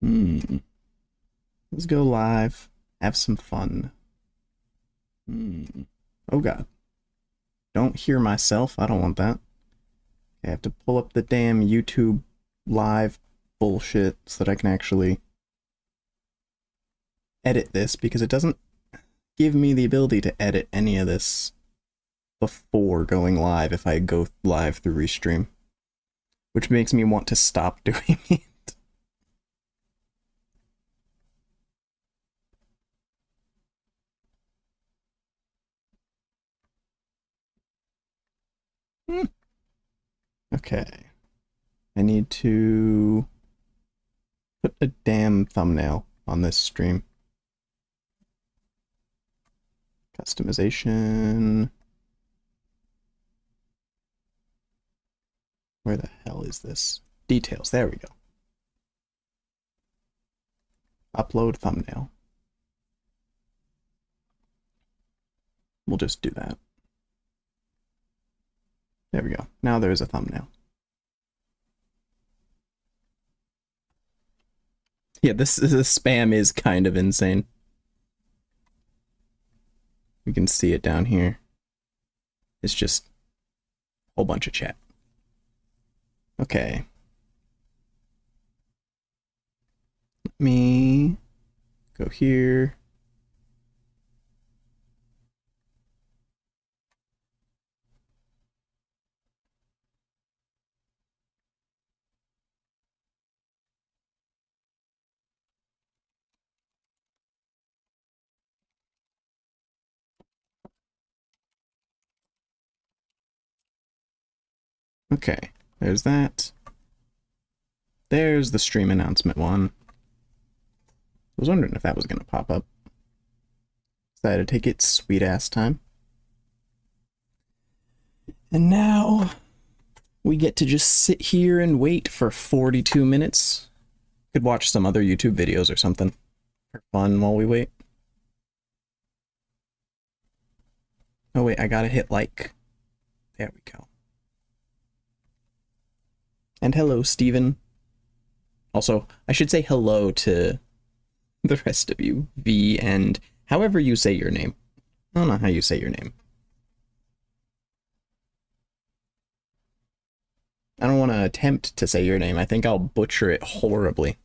Hmm. Let's go live. Have some fun. Oh god. Don't hear myself. I don't want that. I have to pull up the damn YouTube live bullshit so that I can actually edit this, because it doesn't give me the ability to edit any of this before going live if I go live through Restream, which makes me want to stop doing it. Okay. I need to put a damn thumbnail on this stream. Customization. Where the hell is this? Details. There we go. Upload thumbnail. We'll just do that. There we go. Now there's a thumbnail. Yeah, this spam is kind of insane. You can see it down here. It's just a whole bunch of chat. Okay. Let me go here. Okay, there's that. There's the stream announcement one. I was wondering if that was going to pop up. Decided to take its sweet ass time. And now we get to just sit here and wait for 42 minutes. Could watch some other YouTube videos or something for fun while we wait. Oh wait, I gotta hit like. There we go. And hello, Steven. Also, I should say hello to the rest of you. V and however you say your name. I don't know how you say your name. I don't want to attempt to say your name. I think I'll butcher it horribly.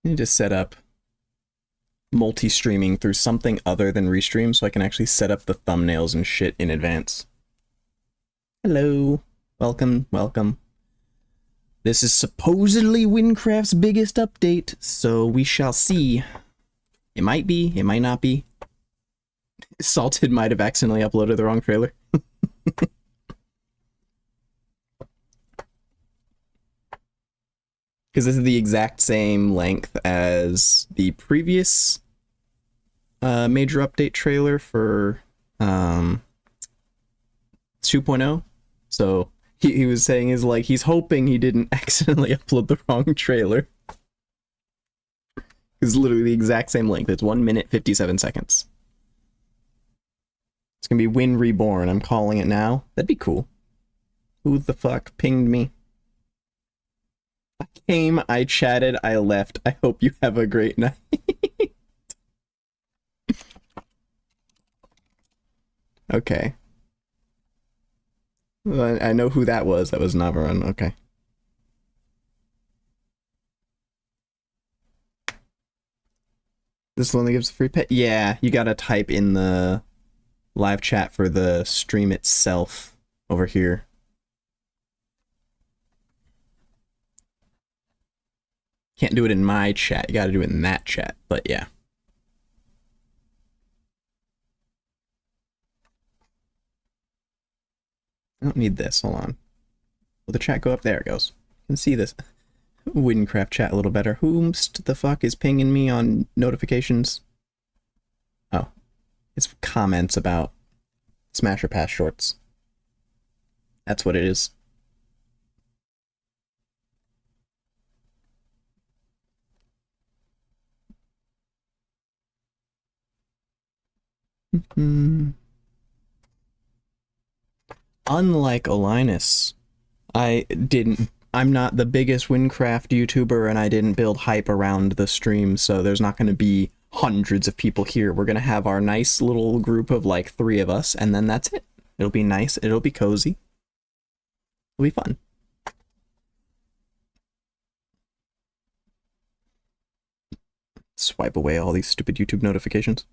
I need to set up multi-streaming through something other than Restream so I can actually set up the thumbnails and shit in advance. Hello. Welcome, welcome. This is supposedly Wynncraft's biggest update, so we shall see. It might be, it might not be. Salted might have accidentally uploaded the wrong trailer. Because this is the exact same length as the previous major update trailer for 2.0. So he was saying is like he's hoping he didn't accidentally upload the wrong trailer. It's literally the exact same length. It's 1 minute 57 seconds. It's gonna be Win Reborn. I'm calling it now. That'd be cool. Who the fuck pinged me? I came, I chatted, I left. I hope you have a great night. Okay. Well, I know who that was. That was Navarone. Okay. This one that gives a free pet? Yeah, you gotta type in the live chat for the stream itself over here. Can't do it in my chat. You gotta do it in that chat, but yeah. I don't need this. Hold on. Will the chat go up? There it goes. You can see this Wynncraft chat a little better. Whomst the fuck is pinging me on notifications? Oh. It's comments about Smash or Pass shorts. That's what it is. unlike Olinus, I'm not the biggest Wynncraft YouTuber, and I didn't build hype around the stream, so there's not going to be hundreds of people here. We're going to have our nice little group of like 3 of us, and then that's it. It'll be nice, it'll be cozy. It'll be fun. Swipe away all these stupid YouTube notifications.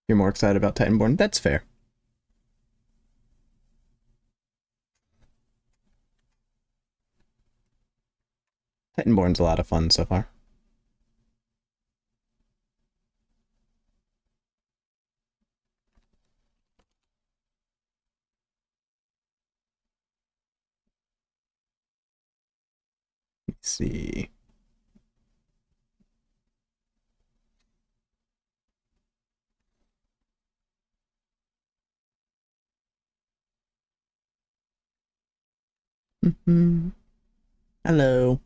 You're more excited about Titanborn? That's fair. Titanborn's a lot of fun so far. Let's see. Hello.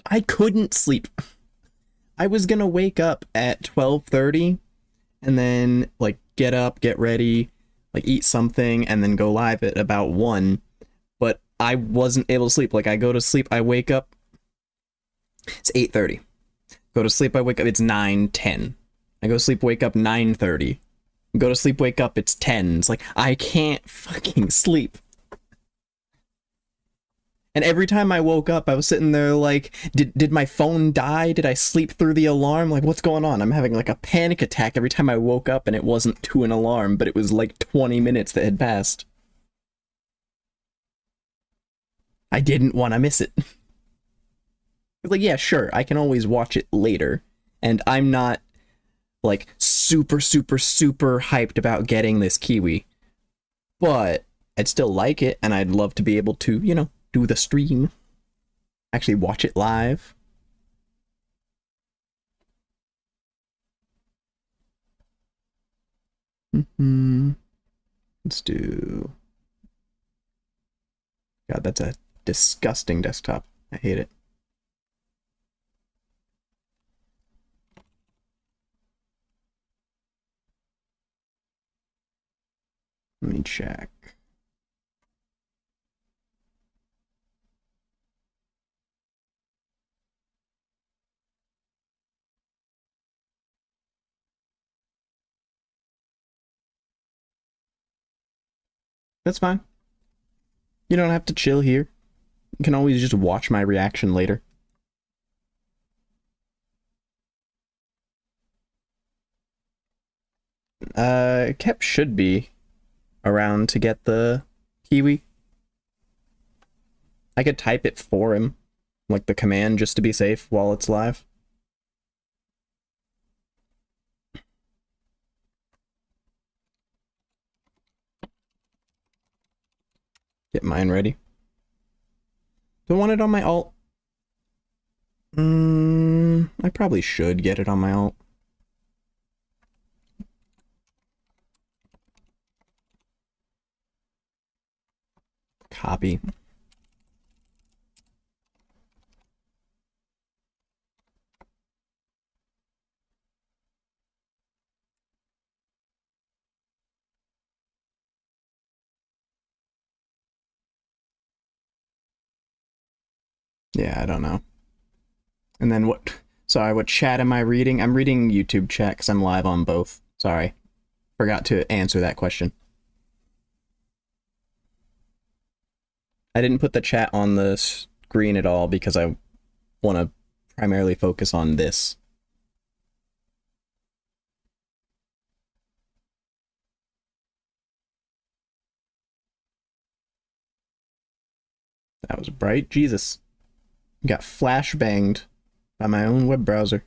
I couldn't sleep. I was gonna wake up at 12:30 and then like get up, get ready, like eat something, and then go live at about 1. But I wasn't able to sleep. Like I go to sleep, I wake up. It's 8:30. Go to sleep, I wake up. It's 9:10. I go to sleep, wake up 9:30. Go to sleep, wake up. It's 10. It's like I can't fucking sleep. And every time I woke up, I was sitting there like, did my phone die? Did I sleep through the alarm? Like, what's going on? I'm having like a panic attack every time I woke up, and it wasn't to an alarm, but it was like 20 minutes that had passed. I didn't want to miss it. Like, yeah, sure, I can always watch it later, and I'm not like super hyped about getting this Kiwi, but I'd still like it, and I'd love to be able to, you know, do the stream, actually watch it live. Let's do... God, that's a disgusting desktop. I hate it. Let me check. That's fine. You don't have to chill here. You can always just watch my reaction later. Kep should be around to get the Kiwi. I could type it for him, like the command, just to be safe while it's live. Get mine ready. Do I want it on my alt? I probably should get it on my alt. Copy. Yeah, I don't know. And then what? Sorry, what chat am I reading? I'm reading YouTube chat because I'm live on both. Sorry. Forgot to answer that question. I didn't put the chat on the screen at all because I want to primarily focus on this. That was bright. Jesus. Got flash banged by my own web browser.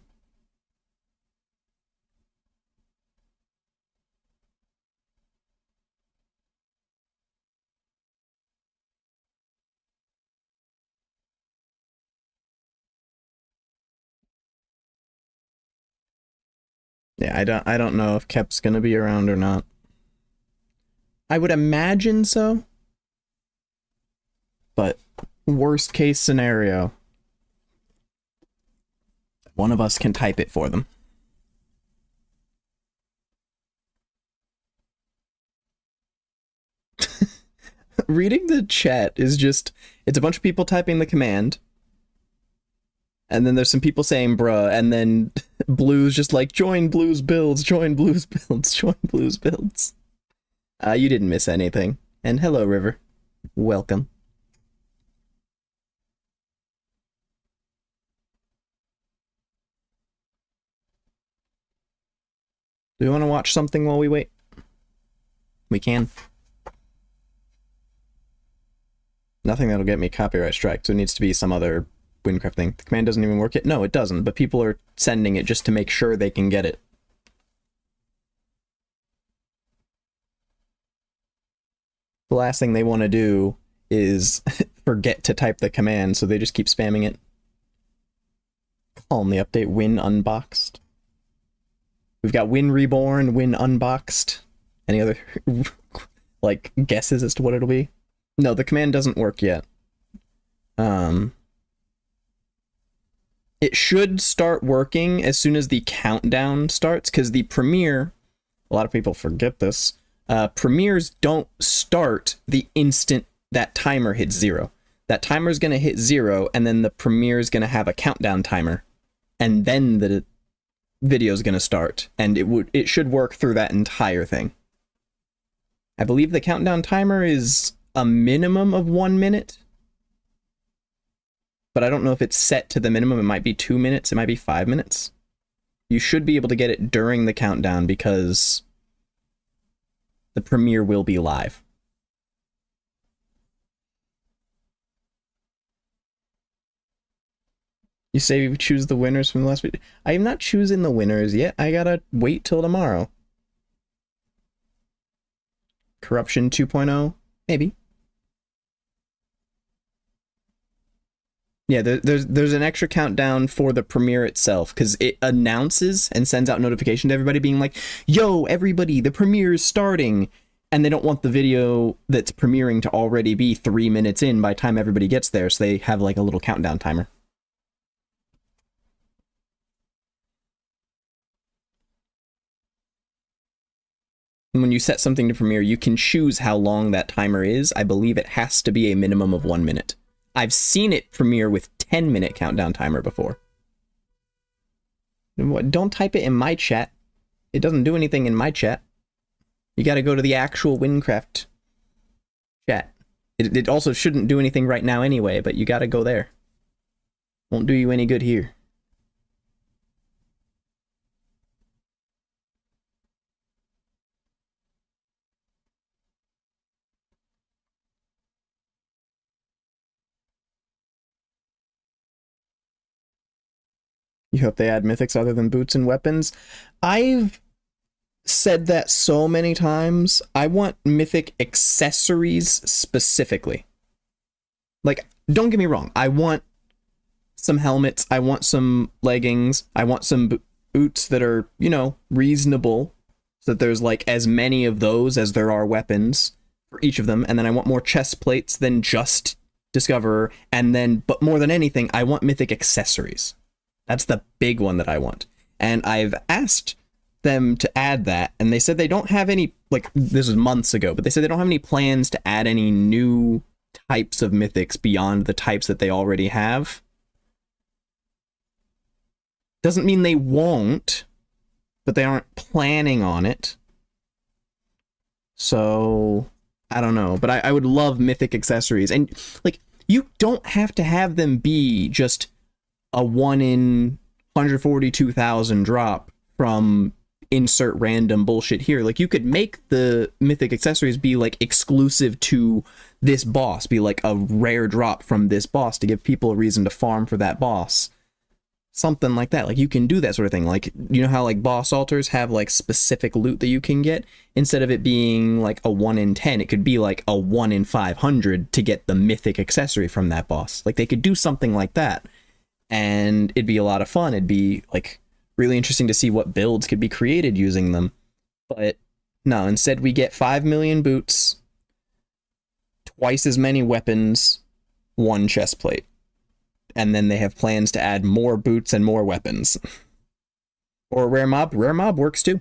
Yeah, I don't know if Kep's gonna be around or not. I would imagine so. But worst case scenario, One of us can type it for them. Reading the chat is just, it's a bunch of people typing the command, and then there's some people saying bruh, and then Blue's just like, join Blue's builds, join Blue's builds, join Blue's builds. You didn't miss anything. And hello, River. Welcome. Do you want to watch something while we wait? We can. Nothing that'll get me copyright strike, so it needs to be some other Wynncraft thing. The command doesn't even work yet? No, it doesn't, but people are sending it just to make sure they can get it. The last thing they want to do is forget to type the command, so they just keep spamming it. On the update, Win Unboxed. We've got Win Reborn, Win Unboxed. Any other, like, guesses as to what it'll be? No, the command doesn't work yet. It should start working as soon as the countdown starts, because the premiere, a lot of people forget this, premieres don't start the instant that timer hits 0. That timer is going to hit 0, and then the premiere is going to have a countdown timer, and then the video is going to start, and it should work through that entire thing. I believe the countdown timer is a minimum of 1 minute, but I don't know if it's set to the minimum. It might be 2 minutes, it might be 5 minutes. You should be able to get it during the countdown because the premiere will be live. You say we choose the winners from the last video. I am not choosing the winners yet. I gotta wait till tomorrow. Corruption 2.0? Maybe. Yeah, there's an extra countdown for the premiere itself, because it announces and sends out notification to everybody being like, yo, everybody, the premiere is starting. And they don't want the video that's premiering to already be 3 minutes in by the time everybody gets there, so they have like a little countdown timer. And when you set something to premiere, you can choose how long that timer is. I believe it has to be a minimum of 1 minute. I've seen it premiere with 10-minute countdown timer before. Don't type it in my chat. It doesn't do anything in my chat. You gotta go to the actual Wynncraft chat. It also shouldn't do anything right now anyway, but you gotta go there. Won't do you any good here. You hope they add mythics other than boots and weapons? I've said that so many times. I want mythic accessories specifically. Like, don't get me wrong. I want some helmets. I want some leggings. I want some boots that are, you know, reasonable. So that there's like as many of those as there are weapons for each of them. And then I want more chest plates than just Discoverer. And then, but more than anything, I want mythic accessories. That's the big one that I want. And I've asked them to add that, and they said they don't have any, like, this was months ago, but they said they don't have any plans to add any new types of mythics beyond the types that they already have. Doesn't mean they won't, but they aren't planning on it. So, I don't know. But I would love mythic accessories. And, like, you don't have to have them be just a 1 in 142,000 drop from insert random bullshit here. Like, you could make the mythic accessories be like exclusive to this boss, be like a rare drop from this boss to give people a reason to farm for that boss. Something like that. Like, you can do that sort of thing. Like, you know how like boss altars have like specific loot that you can get? Instead of it being like a 1 in 10, it could be like a 1 in 500 to get the mythic accessory from that boss. Like, they could do something like that. And it'd be a lot of fun. It'd be like really interesting to see what builds could be created using them. But no, instead we get 5 million boots, twice as many weapons, 1 chest plate. and then they have plans to add more boots and more weapons. Or rare mob. Rare mob works too.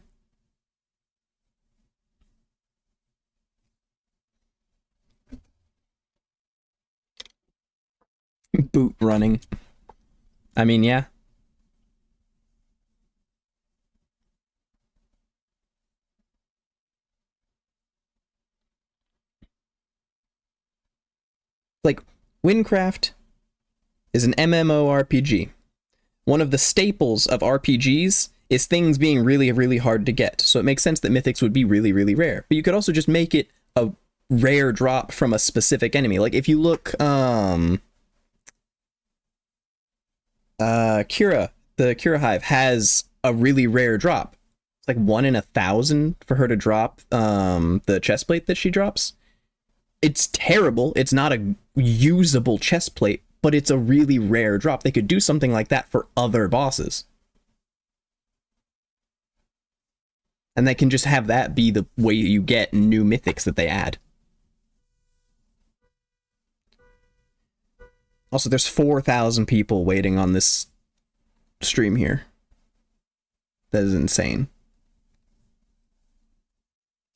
Boot running. I mean, yeah. Like, Wynncraft is an MMORPG. One of the staples of RPGs is things being really, really hard to get. So it makes sense that mythics would be really, really rare. But you could also just make it a rare drop from a specific enemy. Like, if you look, Kira, the Kira Hive has a really rare drop. It's like 1 in 1,000 for her to drop the chestplate that she drops. It's terrible. It's not a usable chestplate, but it's a really rare drop. They could do something like that for other bosses. And they can just have that be the way you get new mythics that they add. Also, there's 4,000 people waiting on this stream here. That is insane.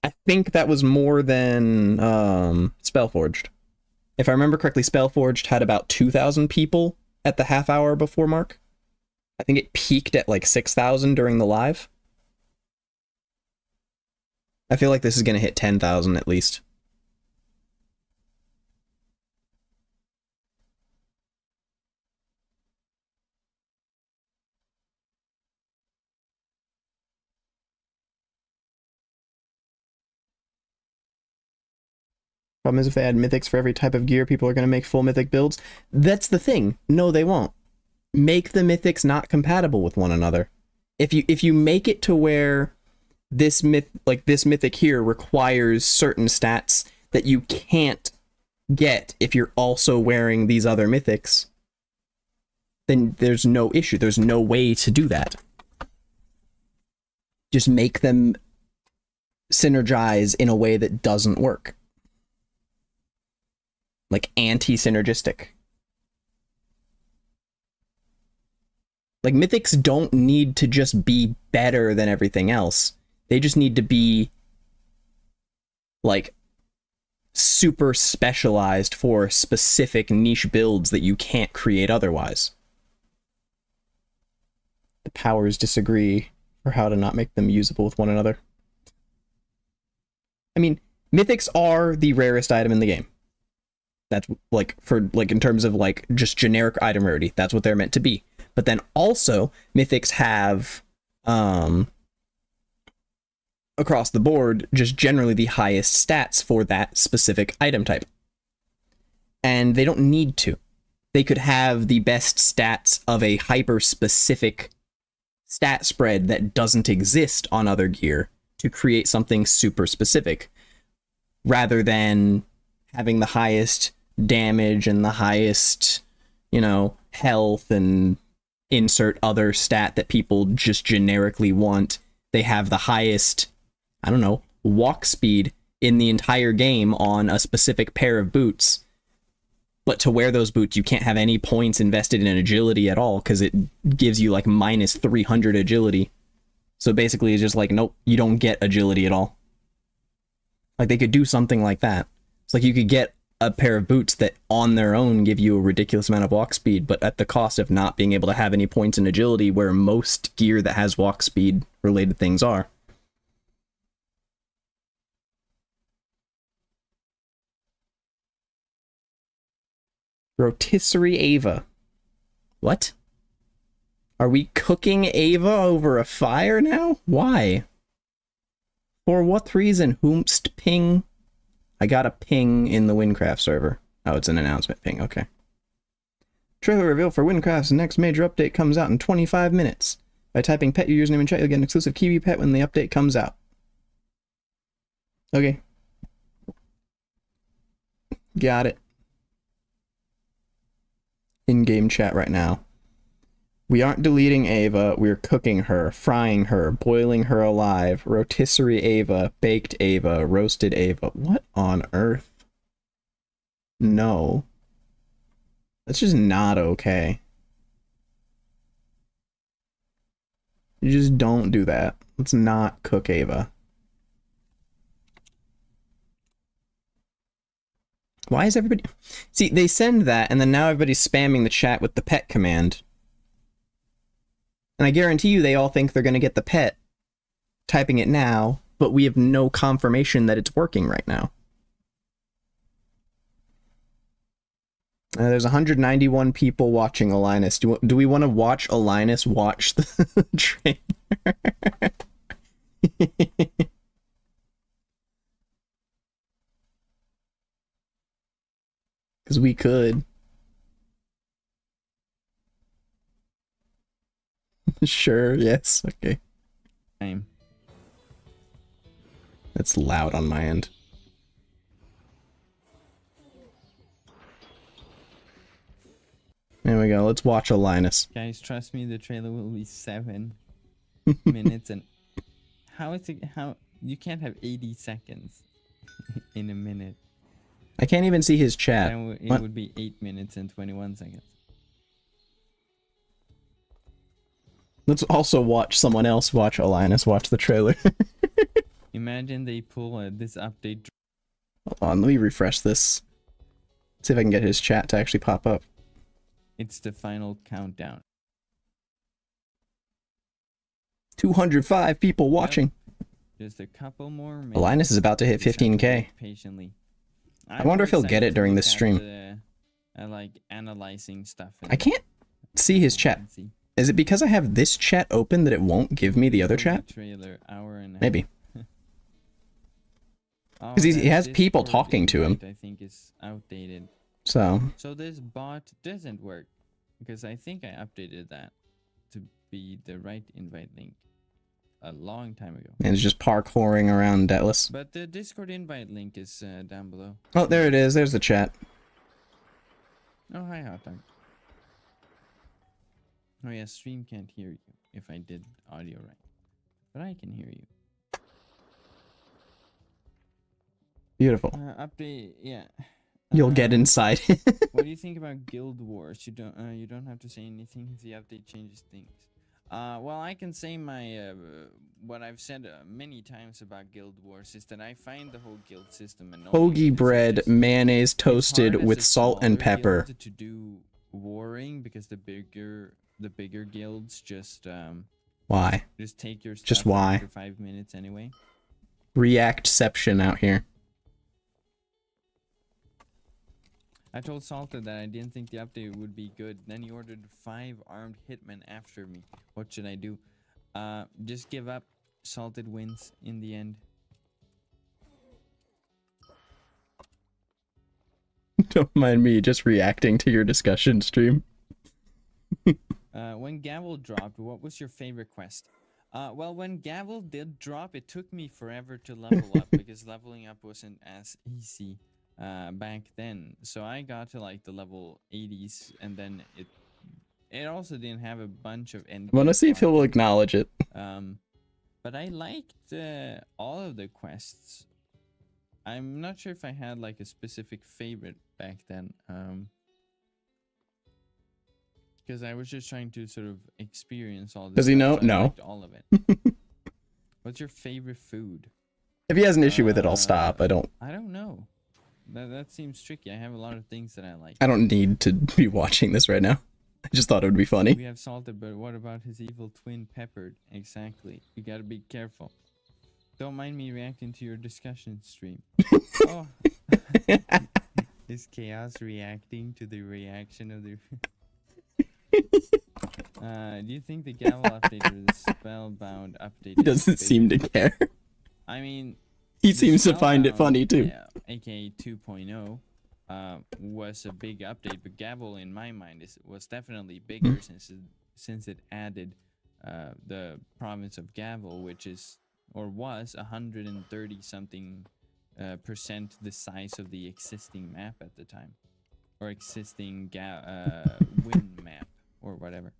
I think that was more than Spellforged. If I remember correctly, Spellforged had about 2,000 people at the half hour before mark. I think it peaked at like 6,000 during the live. I feel like this is going to hit 10,000 at least. Problem is, if they add mythics for every type of gear, people are going to make full mythic builds. That's the thing. No, they won't. Make the mythics not compatible with one another. If you make it to where this mythic here requires certain stats that you can't get if you're also wearing these other mythics, then there's no issue. There's no way to do that. Just make them synergize in a way that doesn't work. Like anti-synergistic. Like, mythics don't need to just be better than everything else. They just need to be, like, super specialized for specific niche builds that you can't create otherwise. The powers disagree for how to not make them usable with one another. I mean, mythics are the rarest item in the game. That's, like, for, like, in terms of, like, just generic item rarity, that's what they're meant to be. But then also, mythics have, across the board, just generally the highest stats for that specific item type. And they don't need to. They could have the best stats of a hyper-specific stat spread that doesn't exist on other gear to create something super specific, rather than having the highest damage and the highest, you know, health and insert other stat that people just generically want. They have the highest, I don't know, walk speed in the entire game on a specific pair of boots. But to wear those boots, you can't have any points invested in agility at all, because it gives you like minus 300 agility. So basically it's just like, nope, you don't get agility at all. Like, they could do something like that. It's like you could get a pair of boots that on their own give you a ridiculous amount of walk speed, but at the cost of not being able to have any points in agility, where most gear that has walk speed related things are. Rotisserie Ava. What? Are we cooking Ava over a fire now? Why? For what reason? Whomst ping? I got a ping in the Wynncraft server. Oh, it's an announcement ping, okay. Trailer reveal for Wynncraft's next major update comes out in 25 minutes. By typing pet your username in chat, you'll get an exclusive Kiwi pet when the update comes out. Okay. Got it. In-game chat right now. We aren't deleting Ava, we're cooking her, frying her, boiling her alive. Rotisserie Ava, baked Ava, roasted Ava. What on earth? No. That's just not okay. You just don't do that. Let's not cook Ava. Why is everybody... See, they send that, and then now everybody's spamming the chat with the pet command. And I guarantee you they all think they're going to get the pet, typing it now, but we have no confirmation that it's working right now. There's 191 people watching Alinus. Do we want to watch Alinus watch the trailer? Because we could. Sure, yes, okay. Same. That's loud on my end. There we go, let's watch Alinus. Guys, trust me, the trailer will be 7 minutes and... How is it... How... You can't have 80 seconds in a minute. I can't even see his chat. It would be 8 minutes and 21 seconds. Let's also watch someone else watch Alinus watch the trailer. Imagine they pull this update. Hold on, let me refresh this. See if I can get his chat to actually pop up. It's the final countdown. 205 people watching. Yep. Just a couple more minutes. Alinus is about to hit 15k. Patiently. I wonder if he'll get it during this stream. Like analyzing stuff. I can't see his chat. Is it because I have this chat open that it won't give me the other chat? Trailer, hour and maybe. Because he has people talking to him. I think is outdated. So this bot doesn't work because I think I updated that to be the right invite link a long time ago. And it's just parkouring around Detless. But the Discord invite link is down below. Oh, there it is. There's the chat. Oh, hi, Hot Dog. Oh yeah, stream can't hear you if I did audio right, but I can hear you. Beautiful. Update, yeah. You'll get inside. What do you think about Guild Wars? You don't have to say anything if the update changes things. Well, I can say my what I've said many times about Guild Wars is that I find the whole guild system annoying. Hoagie bread, mayonnaise toasted with salt and pepper. To do warring because the bigger guilds just why? Just take your stuff just why? After 5 minutes anyway. Reactception out here. I told Salted that I didn't think the update would be good. Then he ordered 5 armed hitmen after me. What should I do? Just give up. Salted wins in the end. Don't mind me just reacting to your discussion stream. When Gavel dropped, what was your favorite quest? Well, when Gavel did drop, it took me forever to level up because leveling up wasn't as easy back then. So I got to like the level 80s, and then it also didn't have a bunch of end. I want to see if he'll acknowledge it. But I liked all of the quests. I'm not sure if I had like a specific favorite back then. Because I was just trying to sort of experience all this. Does he know? So no. All of it. What's your favorite food? If he has an issue with it, I'll stop. I don't know. That seems tricky. I have a lot of things that I like. I don't need to be watching this right now. I just thought it would be funny. We have Salted, but what about his evil twin Peppered? Exactly. You gotta be careful. Don't mind me reacting to your discussion stream. Oh. Is Chaos reacting to the reaction of the... do you think the Gavel update or the Spellbound update? He doesn't seem to care. I mean, he seems to find it funny too. Yeah, aka 2.0 was a big update, but Gavel in my mind was definitely bigger since it added the province of Gavel, which is or was 130 something percent the size of the existing map at the time, or existing Wynn map or whatever.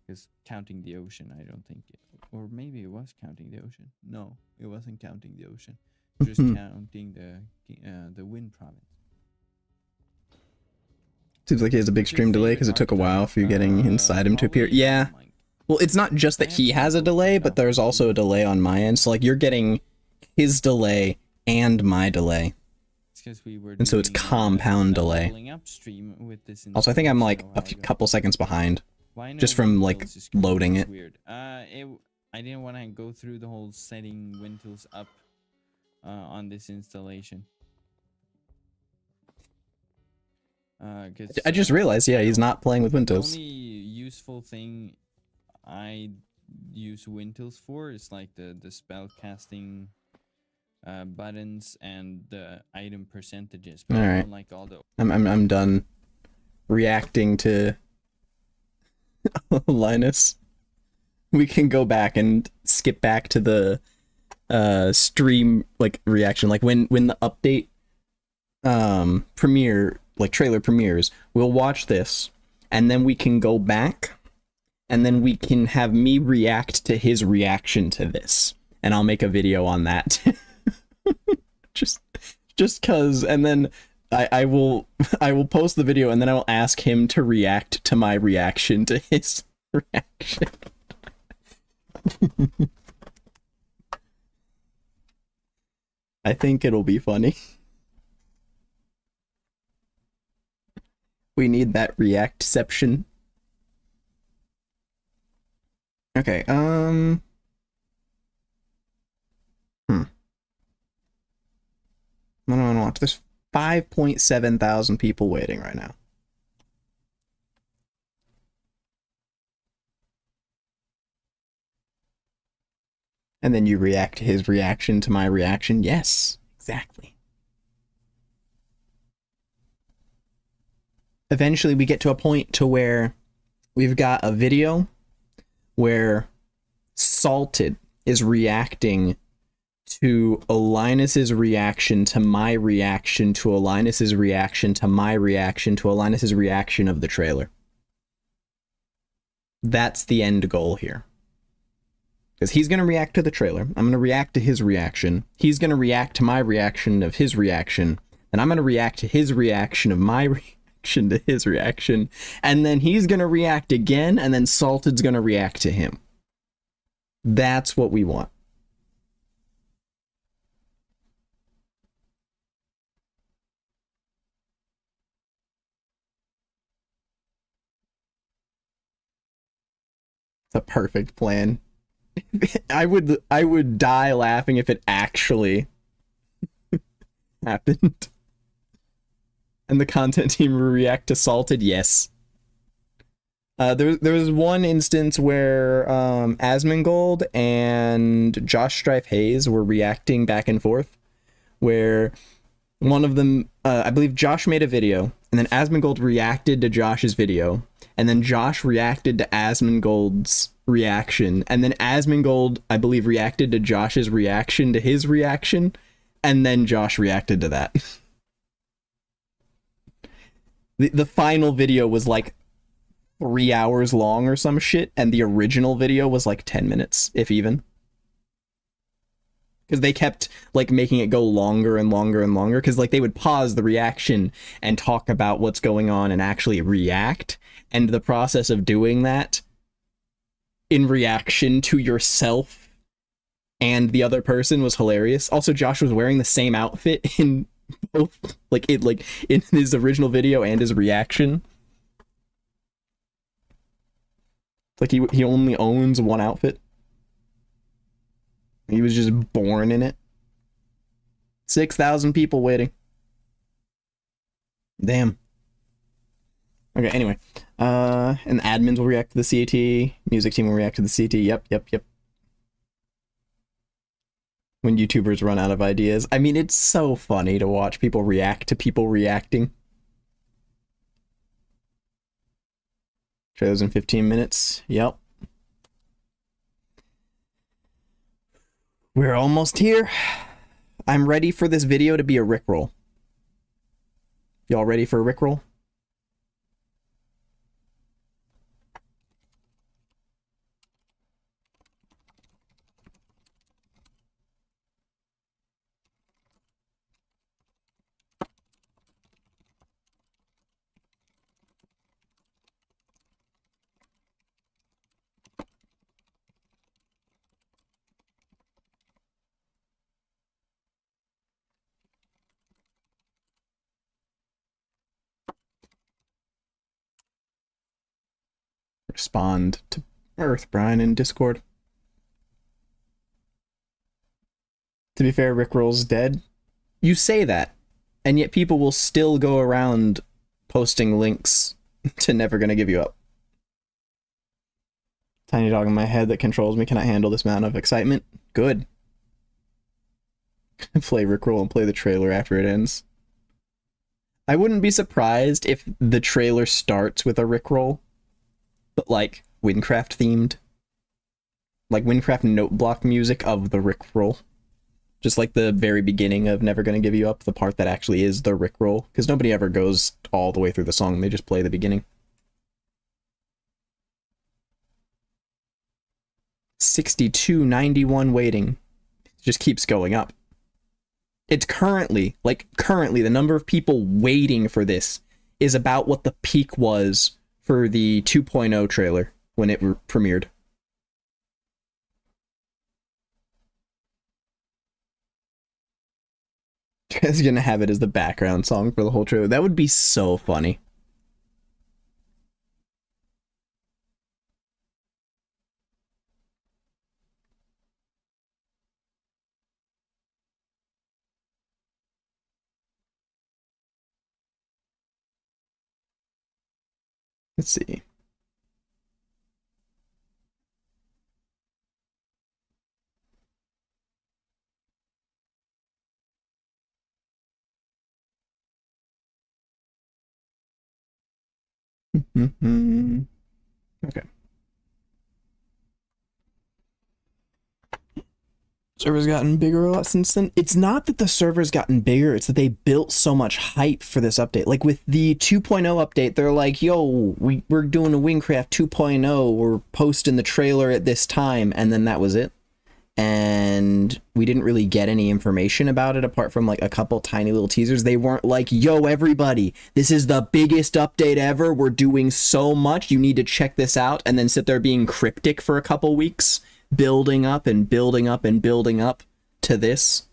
Because counting the ocean, I don't think or maybe it was counting the ocean. No, it wasn't counting the ocean. Just counting the Wynn province. Seems like he has a big stream delay because it took a while for you getting inside him to appear. Yeah. Well, it's not just that he has a delay, but there's also a delay on my end. So, like, you're getting his delay and my delay. And so it's compound delay. Also, I think I'm, like, couple seconds behind. Just from, like, loading it. Weird. I didn't want to go through the whole setting WinTools up on this installation. I just realized, yeah, he's not playing with WinTools. The only useful thing I use WinTools for is like the spell casting buttons and the item percentages. But I don't like all the. I'm done reacting to Linus. We can go back and skip back to the stream like reaction, like when the update premiere, like trailer premieres, we'll watch this and then we can go back and then we can have me react to his reaction to this, and I'll make a video on that. just cuz, and then I will post the video and then I will ask him to react to my reaction to his reaction. I think it'll be funny. We need that reactception. Okay, What do I want to watch? There's 5.7 thousand people waiting right now. And then you react to his reaction to my reaction. Yes, exactly. Eventually we get to a point to where we've got a video where Salted is reacting to Linus's reaction to my reaction to Linus's reaction to my reaction to Linus's reaction of the trailer. That's the end goal here. Because he's going to react to the trailer. I'm going to react to his reaction. He's going to react to my reaction of his reaction. And I'm going to react to his reaction of my reaction to his reaction. And then he's going to react again, and then Salted's going to react to him. That's what we want. It's a perfect plan. I would die laughing if it actually happened. And the content team will react to Salted, yes. There was one instance where Asmongold and Josh Strife Hayes were reacting back and forth, where one of them, I believe Josh made a video, and then Asmongold reacted to Josh's video, and then Josh reacted to Asmongold's reaction, and then Asmongold, I believe, reacted to Josh's reaction to his reaction, and then Josh reacted to that. The final video was like 3 hours long or some shit, and the original video was like 10 minutes, if even. Because they kept like making it go longer and longer and longer, because like they would pause the reaction and talk about what's going on and actually react, and the process of doing that in reaction to yourself and the other person was hilarious. Also, Josh was wearing the same outfit in both, like in his original video and his reaction. Like he only owns one outfit. He was just born in it. 6,000 people waiting. Damn. Okay, anyway. And the admins will react to the CAT. Music team will react to the CT. Yep. When YouTubers run out of ideas. I mean, it's so funny to watch people react to people reacting. Trailers in 15 minutes. Yep. We're almost here. I'm ready for this video to be a Rickroll. Y'all ready for a Rickroll? respond to Earth Brian in Discord. To be fair, Rickroll's dead. You say that, and yet people will still go around posting links to Never Gonna Give You Up. Tiny dog in my head that controls me cannot handle this amount of excitement. Good. Play Rickroll and play the trailer after it ends. I wouldn't be surprised if the trailer starts with a Rickroll, but like Wynncraft themed. Like Wynncraft note block music of the Rickroll. Just like the very beginning of Never Gonna Give You Up, the part that actually is the Rickroll. Because nobody ever goes all the way through the song, they just play the beginning. 6291 waiting. It just keeps going up. It's currently, the number of people waiting for this is about what the peak was for the 2.0 trailer when it premiered. Trey's gonna have it as the background song for the whole trailer. That would be so funny. Let's see. Okay. Server's gotten bigger a lot since then. It's not that the server's gotten bigger, it's that they built so much hype for this update. Like with the 2.0 update, they're like, yo, we're doing a Wynncraft 2.0, we're posting the trailer at this time, and then that was it. And we didn't really get any information about it apart from like a couple tiny little teasers. They weren't like, yo, everybody, this is the biggest update ever, we're doing so much, you need to check this out, and then sit there being cryptic for a couple weeks. Building up and building up and building up to this,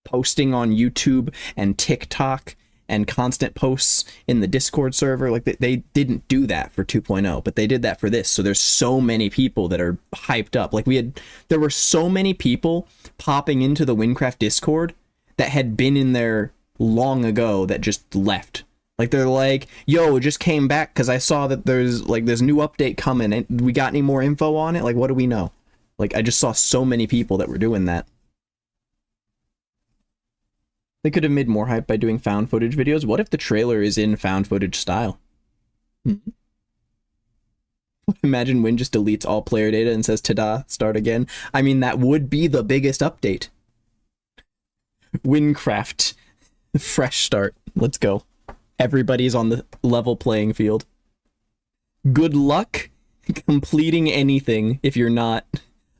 posting on YouTube and TikTok and constant posts in the Discord server. Like they didn't do that for 2.0, but they did that for this. So there's so many people that are hyped up. Like there were so many people popping into the Wynncraft Discord that had been in there long ago that just left. Like they're like, yo, it just came back because I saw that there's like this new update coming and we got any more info on it? Like, what do we know? Like, I just saw so many people that were doing that. They could have made more hype by doing found footage videos. What if the trailer is in found footage style? Imagine Wynn just deletes all player data and says, ta-da, start again. I mean, that would be the biggest update. Wynncraft. Fresh start. Let's go. Everybody's on the level playing field. Good luck completing anything if you're not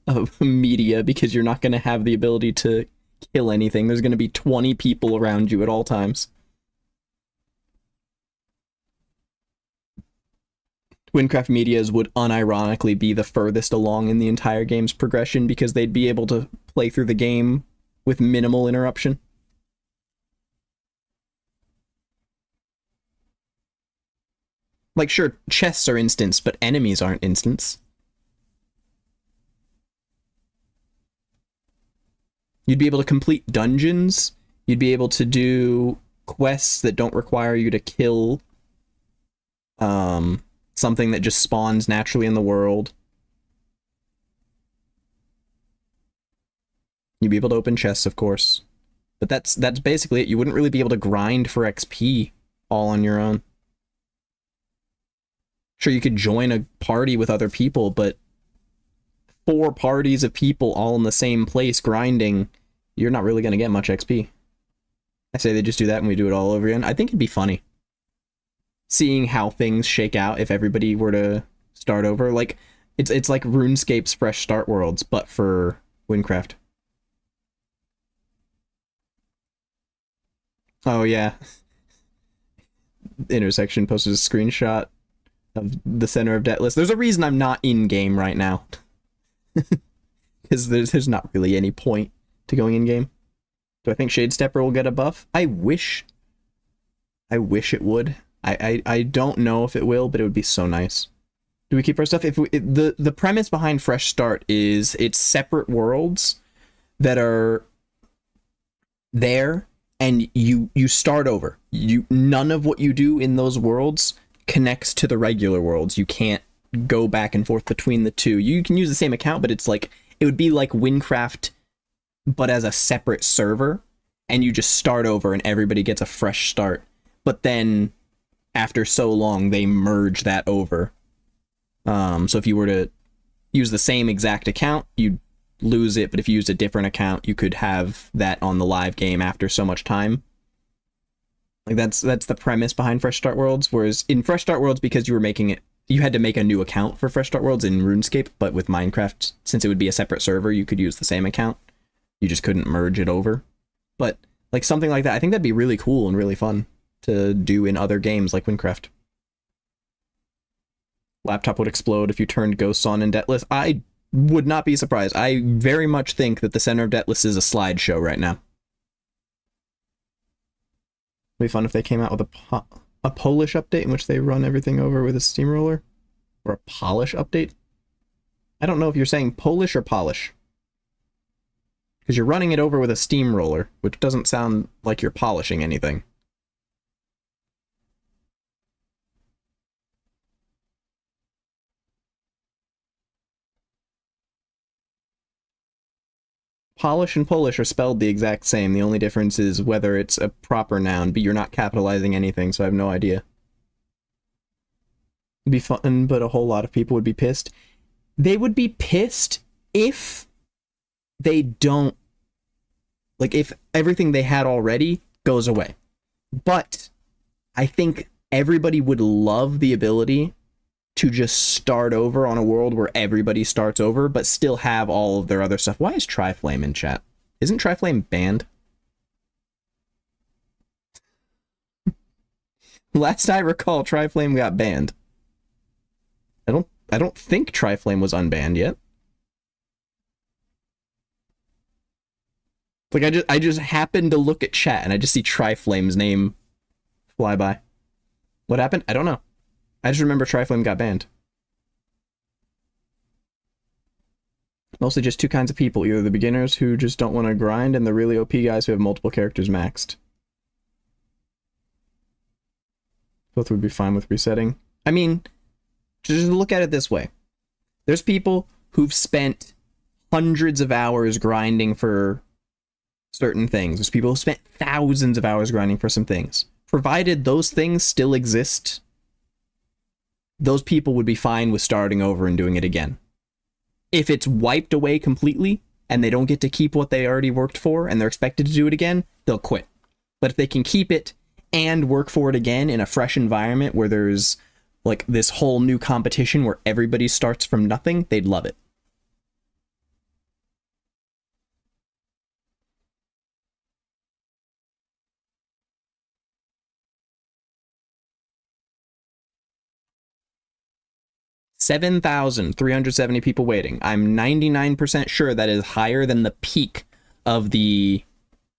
of media, because you're not going to have the ability to kill anything. There's going to be 20 people around you at all times. Wynncraft Medias would unironically be the furthest along in the entire game's progression because they'd be able to play through the game with minimal interruption. Like, sure, chests are instants, but enemies aren't instants. You'd be able to complete dungeons. You'd be able to do quests that don't require you to kill something that just spawns naturally in the world. You'd be able to open chests, of course. But that's basically it. You wouldn't really be able to grind for XP all on your own. Sure, you could join a party with other people, but 4 parties of people all in the same place grinding, you're not really going to get much XP. I say they just do that and we do it all over again. I think it'd be funny. Seeing how things shake out if everybody were to start over. Like, it's like RuneScape's Fresh Start Worlds, but for Wynncraft. Oh, yeah. Intersection posted a screenshot of the Center of Debt list. There's a reason I'm not in-game right now. Because there's not really any point to going in-game. Do I think Shade Stepper will get a buff? I wish it would. I don't know if it will, but it would be so nice. Do we keep our stuff? If we, the premise behind Fresh Start is it's separate worlds that are there, and you start over. None of what you do in those worlds connects to the regular worlds. You can't go back and forth between the two. You can use the same account, but it's like it would be like Wynncraft, but as a separate server, and you just start over and everybody gets a fresh start. But then after so long, they merge that over. So if you were to use the same exact account, you'd lose it, but if you used a different account, you could have that on the live game after so much time. Like that's the premise behind Fresh Start Worlds. Whereas in Fresh Start Worlds, because you were making it, you had to make a new account for Fresh Start Worlds in RuneScape, but with Minecraft, since it would be a separate server, you could use the same account. You just couldn't merge it over. But like something like that, I think that'd be really cool and really fun to do in other games like Wynncraft. Laptop would explode if you turned ghosts on in Deathless. I would not be surprised. I very much think that the center of Deathless is a slideshow right now. It'd be fun if they came out with a Polish update in which they run everything over with a steamroller. Or a Polish update. I don't know if you're saying Polish or Polish. Because you're running it over with a steamroller, which doesn't sound like you're polishing anything. Polish and Polish are spelled the exact same. The only difference is whether it's a proper noun, but you're not capitalizing anything, so I have no idea. It'd be fun, but a whole lot of people would be pissed. They would be pissed if they don't... Like, if everything they had already goes away. But I think everybody would love the ability to just start over on a world where everybody starts over, but still have all of their other stuff. Why is Triflame in chat? Isn't Triflame banned? Last I recall, Triflame got banned. I don't think Triflame was unbanned yet. Like I just happened to look at chat and I just see Triflame's name fly by. What happened? I don't know. I just remember Triflame got banned. Mostly just two kinds of people, either the beginners who just don't want to grind and the really OP guys who have multiple characters maxed. Both would be fine with resetting. I mean, just look at it this way. There's people who've spent hundreds of hours grinding for certain things. There's people who spent thousands of hours grinding for some things. Provided those things still exist, those people would be fine with starting over and doing it again. If it's wiped away completely and they don't get to keep what they already worked for and they're expected to do it again, they'll quit. But if they can keep it and work for it again in a fresh environment where there's like this whole new competition where everybody starts from nothing, they'd love it. $7,370 people waiting. I'm 99% sure that is higher than the peak of the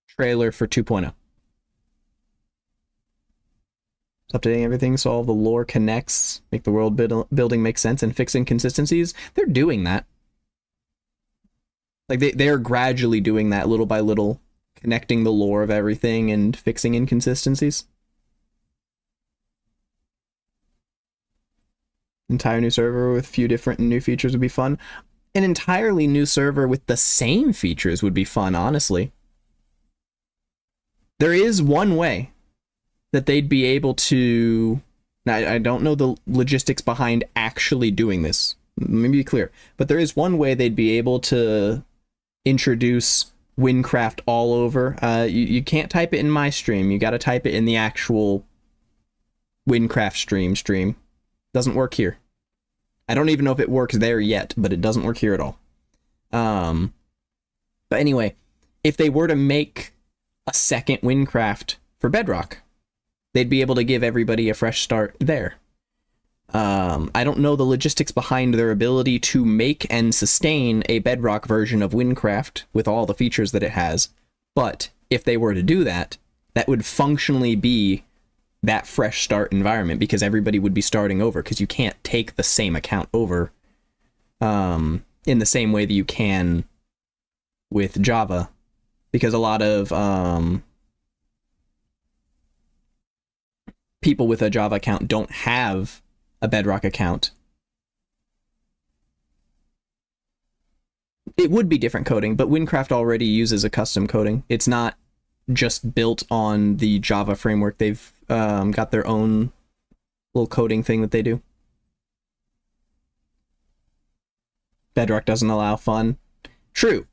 trailer for 2.0. It's updating everything so all the lore connects, make the world building make sense, and fix inconsistencies. They're doing that. Like they're gradually doing that little by little, connecting the lore of everything and fixing inconsistencies. Entire new server with a few different new features would be fun. An entirely new server with the same features would be fun, honestly. There is one way that they'd be able to... Now, I don't know the logistics behind actually doing this. Let me be clear. But there is one way they'd be able to introduce Wynncraft all over. You can't type it in my stream. You gotta type it in the actual Wynncraft stream. Doesn't work here. I don't even know if it works there yet, but it doesn't work here at all. But anyway, if they were to make a second Wynncraft for Bedrock, they'd be able to give everybody a fresh start there. I don't know the logistics behind their ability to make and sustain a Bedrock version of Wynncraft with all the features that it has, but if they were to do that, that would functionally be that fresh start environment, because everybody would be starting over, because you can't take the same account over in the same way that you can with Java, because a lot of people with a Java account don't have a Bedrock account. It would be different coding, but Wynncraft already uses a custom coding. It's not just built on the Java framework. They've got their own little coding thing that they do. Bedrock doesn't allow fun. True.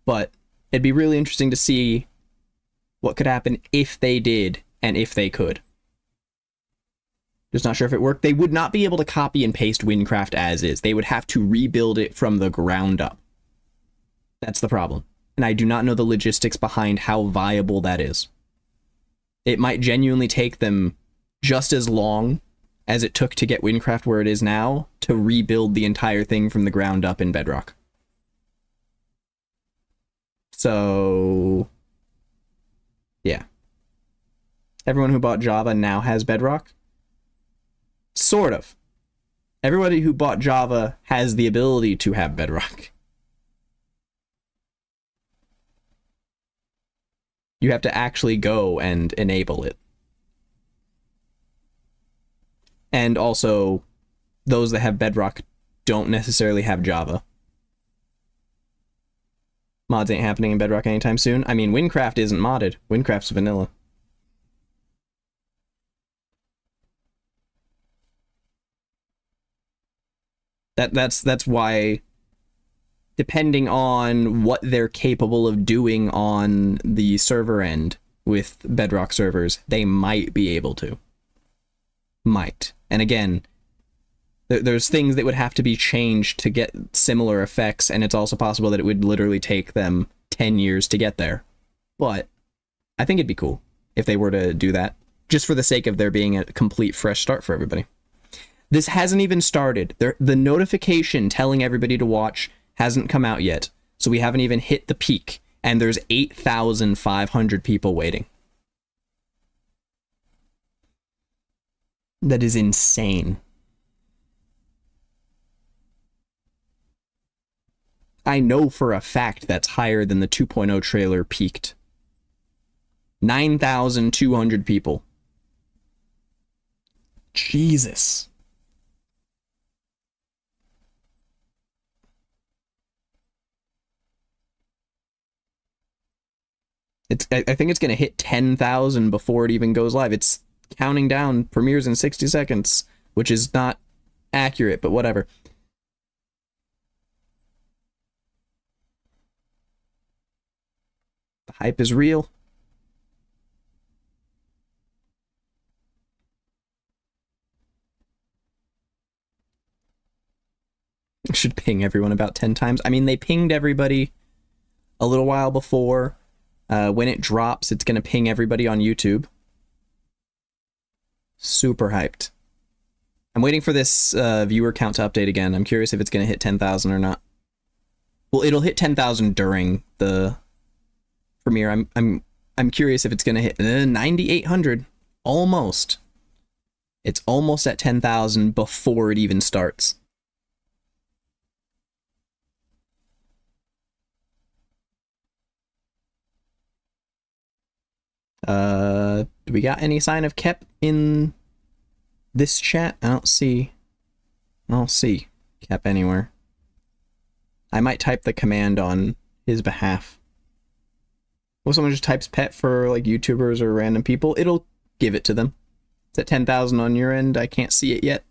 But it'd be really interesting to see what could happen if they did and if they could. Just not sure if it worked. They would not be able to copy and paste Wynncraft as is. They would have to rebuild it from the ground up. That's the problem. And I do not know the logistics behind how viable that is. It might genuinely take them just as long as it took to get Wynncraft where it is now to rebuild the entire thing from the ground up in Bedrock. So, yeah. Everyone who bought Java now has Bedrock? Sort of. Everybody who bought Java has the ability to have Bedrock. You have to actually go and enable it. And also, those that have Bedrock don't necessarily have Java. Mods ain't happening in Bedrock anytime soon. I mean, Wynncraft isn't modded. Wynncraft's vanilla. That's why, depending on what they're capable of doing on the server end with Bedrock servers, they might be able to. Might. And again, there's things that would have to be changed to get similar effects, and it's also possible that it would literally take them 10 years to get there. But I think it'd be cool if they were to do that, just for the sake of there being a complete fresh start for everybody. This hasn't even started. The notification telling everybody to watch hasn't come out yet, so we haven't even hit the peak, and there's 8,500 people waiting. That is insane. I know for a fact that's higher than the 2.0 trailer peaked. 9,200 people. Jesus. I think it's going to hit 10,000 before it even goes live. It's counting down, premieres in 60 seconds, which is not accurate, but whatever. The hype is real. Should ping everyone about 10 times. I mean, they pinged everybody a little while before. When it drops, it's going to ping everybody on YouTube. Super hyped. I'm waiting for this viewer count to update again. I'm curious if it's going to hit 10,000 or not. Well, it'll hit 10,000 during the premiere. I'm curious if it's going to hit 9,800. Almost. It's almost at 10,000 before it even starts. Do we got any sign of Kep in this chat? I don't see Kep anywhere. I might type the command on his behalf. Well, someone just types pet for like YouTubers or random people, it'll give it to them. It's at 10,000 on your end. I can't see it yet.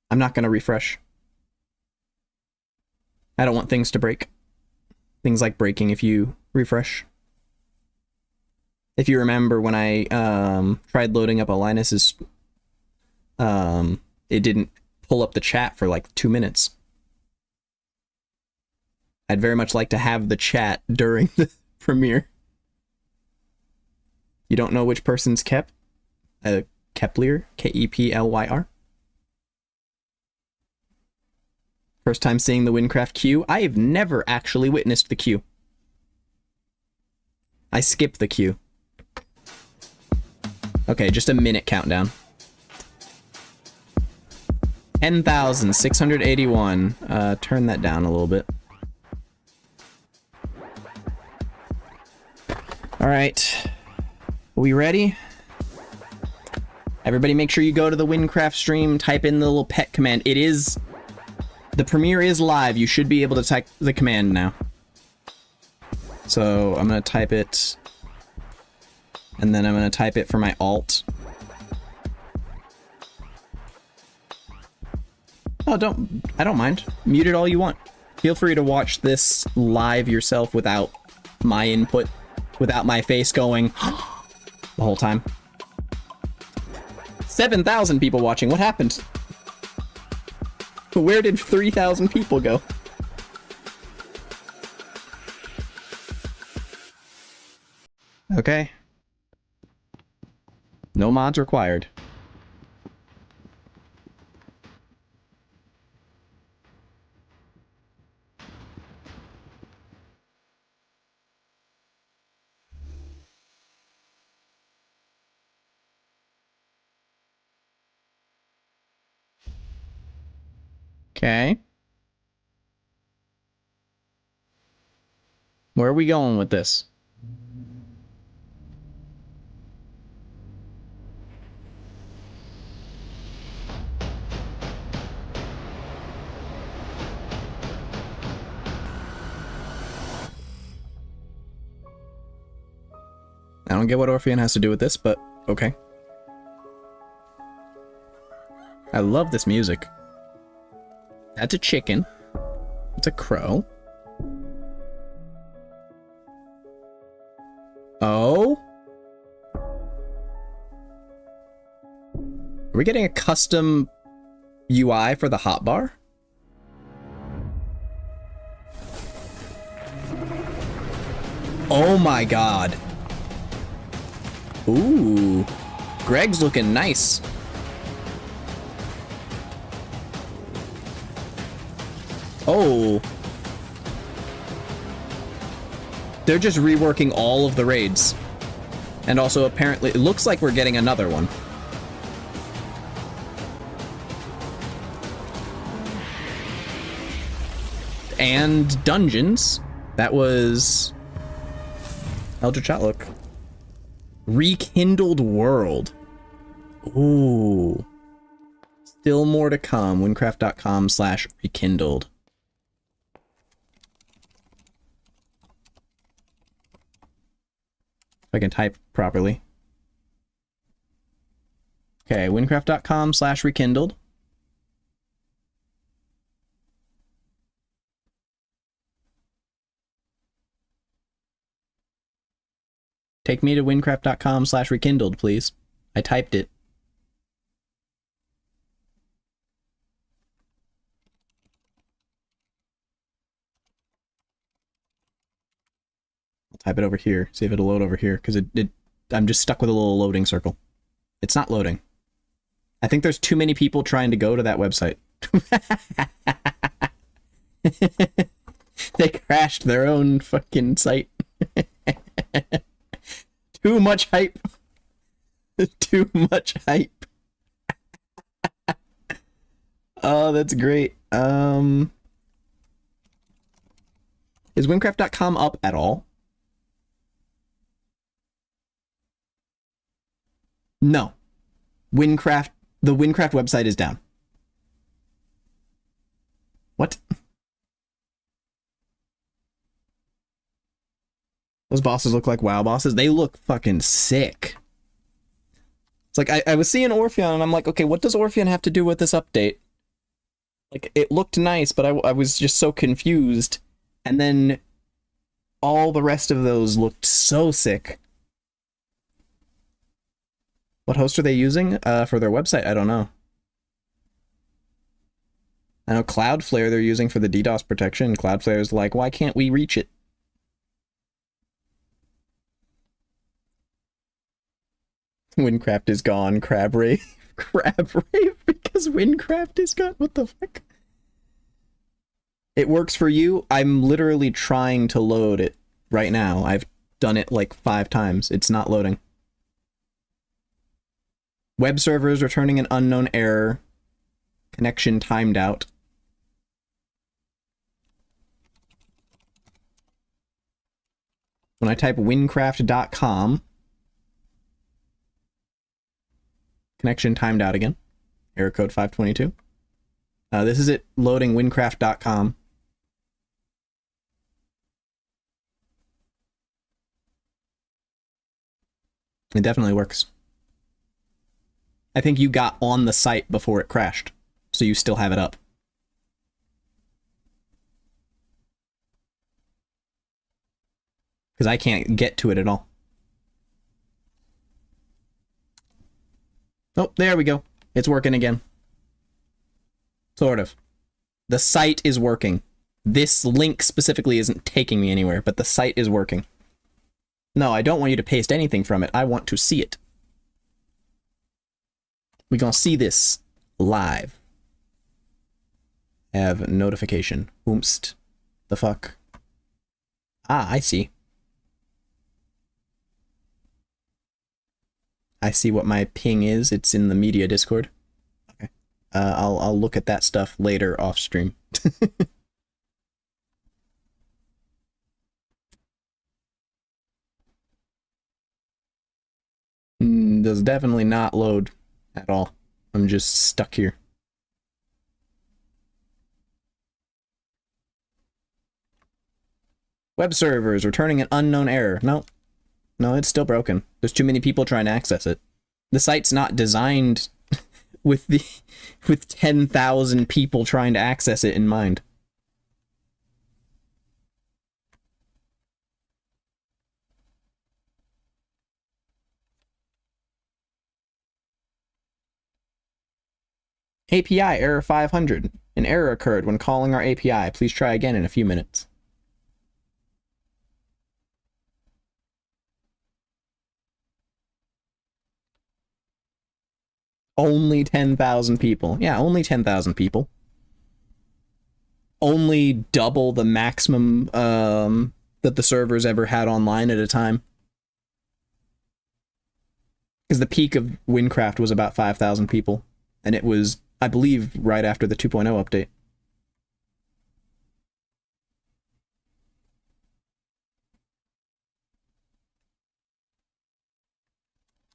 I'm not gonna refresh. I don't want things to break. Things like breaking if you refresh. If you remember when I tried loading up a Linus's, it didn't pull up the chat for like 2 minutes. I'd very much like to have the chat during the premiere. You don't know which person's Kep? Kepler? Keplyr? First time seeing the Wynncraft queue? I have never actually witnessed the queue. I skip the queue. Okay, just a minute countdown. 10,681. Turn that down a little bit. Alright. Are we ready? Everybody make sure you go to the Wynncraft stream, type in the little pet command. It is... The premiere is live. You should be able to type the command now. So, I'm gonna type it... And then I'm gonna type it for my alt. Oh, I don't mind. Mute it all you want. Feel free to watch this live yourself without my input, without my face going the whole time. 7,000 people watching. What happened? Where did 3,000 people go? Okay. No mods required. Okay. Where are we going with this? I don't get what Orpheon has to do with this, but okay. I love this music. That's a chicken. It's a crow. Oh? Are we getting a custom UI for the hotbar? Oh my god. Ooh. Greg's looking nice. Oh. They're just reworking all of the raids. And also apparently, it looks like we're getting another one. And dungeons. That was... Eldritch Outlook. Rekindled World. Ooh. Still more to come. Wynncraft.com/rekindled. If I can type properly. Okay, Wynncraft.com/rekindled. Take me to Wynncraft.com/rekindled, please. I typed it. I'll type it over here. See if it'll load over here, because I'm just stuck with a little loading circle. It's not loading. I think there's too many people trying to go to that website. They crashed their own fucking site. Too much hype. Too much hype. Oh, that's great. Is Wynncraft.com up at all? No. Wynncraft, the Wynncraft website is down. What? Those bosses look like WoW bosses. They look fucking sick. It's like, I was seeing Orpheon, and I'm like, okay, what does Orpheon have to do with this update? Like, it looked nice, but I was just so confused. And then all the rest of those looked so sick. What host are they using for their website? I don't know. I know Cloudflare they're using for the DDoS protection. Cloudflare's like, why can't we reach it? Wynncraft is gone. Crab rave. Crab rave because Wynncraft is gone. What the fuck? It works for you? I'm literally trying to load it right now. I've done it like 5 times. It's not loading. Web server is returning an unknown error. Connection timed out. When I type wynncraft.com, connection timed out again. Error code 522. This is it loading wynncraft.com. It definitely works. I think you got on the site before it crashed, so you still have it up. Because I can't get to it at all. Oh, there we go. It's working again. Sort of. The site is working. This link specifically isn't taking me anywhere, but the site is working. No, I don't want you to paste anything from it. I want to see it. We're gonna see this live. Have notification. Oomst. The fuck? Ah, I see. I see what my ping is. It's in the media Discord. Okay. I'll look at that stuff later off stream. Does definitely not load at all. I'm just stuck here. Web servers returning an unknown error. No, it's still broken. There's too many people trying to access it. The site's not designed with 10,000 people trying to access it in mind. API error 500. An error occurred when calling our API. Please try again in a few minutes. Only 10,000 people. Yeah, only 10,000 people. Only double the maximum that the servers ever had online at a time. Because the peak of Wynncraft was about 5,000 people. And it was, I believe, right after the 2.0 update.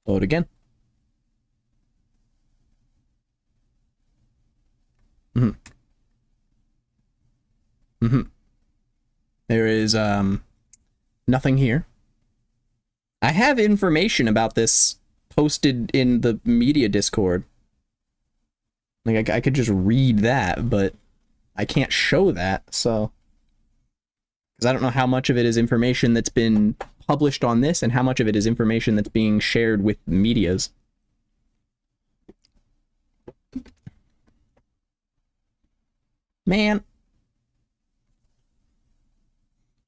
Load again. There is nothing here. I have information about this posted in the media Discord. Like I could just read that, but I can't show that, so because I don't know how much of it is information that's been published on this and how much of it is information that's being shared with medias. Man.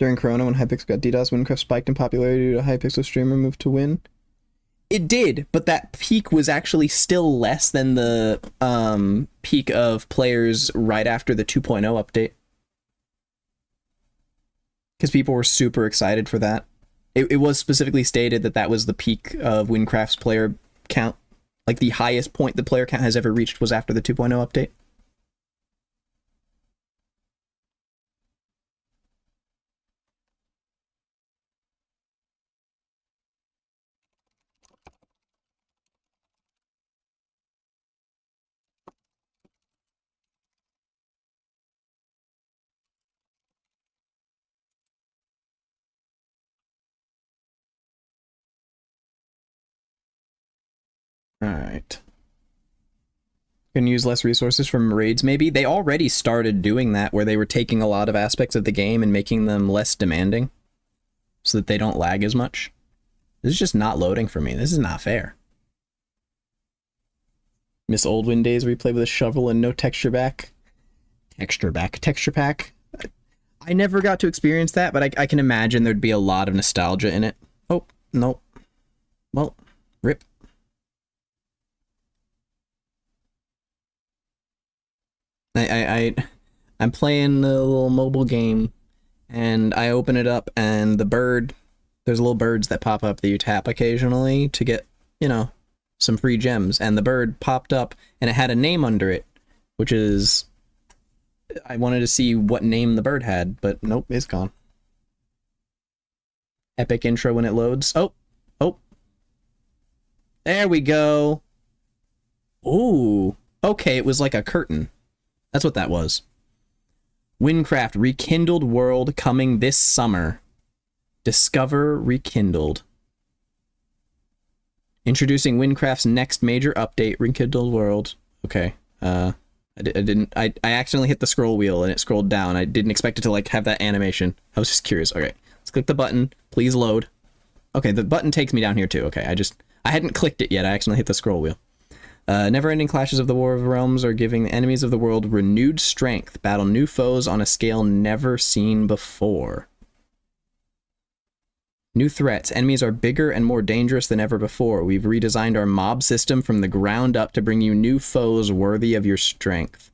During Corona, when Hypixel got DDoS, Wynncraft spiked in popularity due to Hypixel streamer moved to Win. It did, but that peak was actually still less than the peak of players right after the 2.0 update. Because people were super excited for that. It was specifically stated that that was the peak of Wynncraft's player count. Like the highest point the player count has ever reached was after the 2.0 update. Alright. Can use less resources from raids, maybe? They already started doing that, where they were taking a lot of aspects of the game and making them less demanding, so that they don't lag as much. This is just not loading for me. This is not fair. Miss old Win days where you played with a shovel and no texture pack. Texture pack? I never got to experience that, but I can imagine there'd be a lot of nostalgia in it. Oh, nope. Well, rip. I'm playing the little mobile game, and I open it up, and there's little birds that pop up that you tap occasionally to get, you know, some free gems, and the bird popped up and it had a name under it, which is, I wanted to see what name the bird had, but nope, it's gone. Epic intro when it loads. Oh, there we go. Ooh, okay, it was like a curtain. That's what that was. Wynncraft Rekindled World coming this summer. Discover Rekindled. Introducing Wynncraft's next major update, Rekindled World. Okay. I accidentally hit the scroll wheel and it scrolled down. I didn't expect it to like have that animation. I was just curious. Okay. Let's click the button. Please load. Okay, the button takes me down here too. Okay, I hadn't clicked it yet. I accidentally hit the scroll wheel. Never-ending clashes of the War of Realms are giving the enemies of the world renewed strength. Battle new foes on a scale never seen before. New threats. Enemies are bigger and more dangerous than ever before. We've redesigned our mob system from the ground up to bring you new foes worthy of your strength.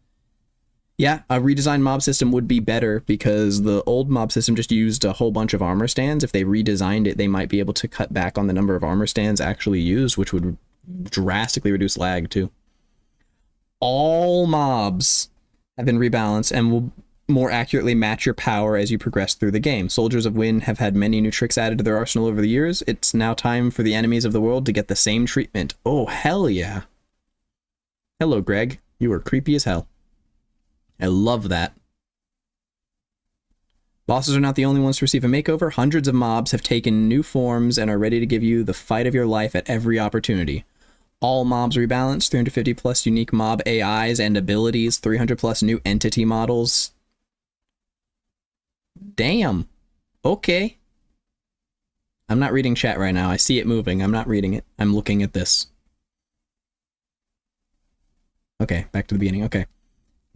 Yeah, a redesigned mob system would be better because the old mob system just used a whole bunch of armor stands. If they redesigned it, they might be able to cut back on the number of armor stands actually used, which would drastically reduce lag too. All mobs have been rebalanced and will more accurately match your power as you progress through the game. Soldiers of Wynn have had many new tricks added to their arsenal over the years. It's now time for the enemies of the world to get the same treatment. Oh, hell yeah. Hello, Greg. You are creepy as hell. I love that. Bosses are not the only ones to receive a makeover. Hundreds of mobs have taken new forms and are ready to give you the fight of your life at every opportunity. All mobs rebalanced, 350 plus unique mob AIs and abilities, 300 plus new entity models. Damn. Okay. I'm not reading chat right now. I see it moving. I'm not reading it. I'm looking at this. Okay, back to the beginning. Okay.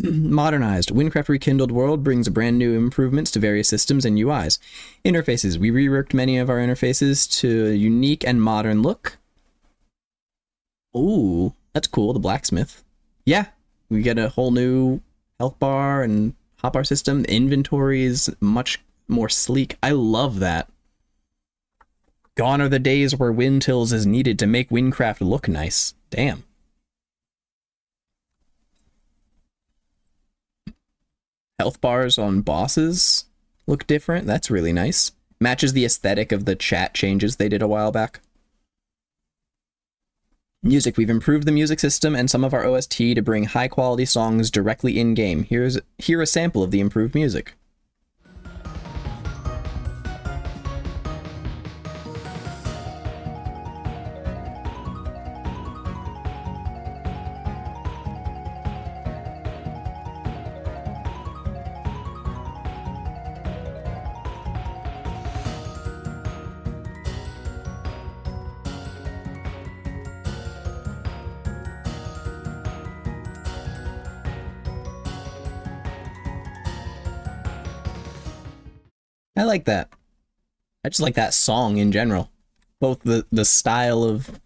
Modernized. Wynncraft Rekindled World brings brand new improvements to various systems and UIs. Interfaces. We reworked many of our interfaces to a unique and modern look. Ooh, that's cool. The blacksmith. Yeah, we get a whole new health bar and hotbar system. The inventory is much more sleek. I love that. Gone are the days where wind tills is needed to make Wynncraft look nice. Damn. Health bars on bosses look different. That's really nice. Matches the aesthetic of the chat changes they did a while back. Music. We've improved the music system and some of our OST to bring high quality songs directly in-game. Hear a sample of the improved music. I like that. I just like that song in general. Both the style of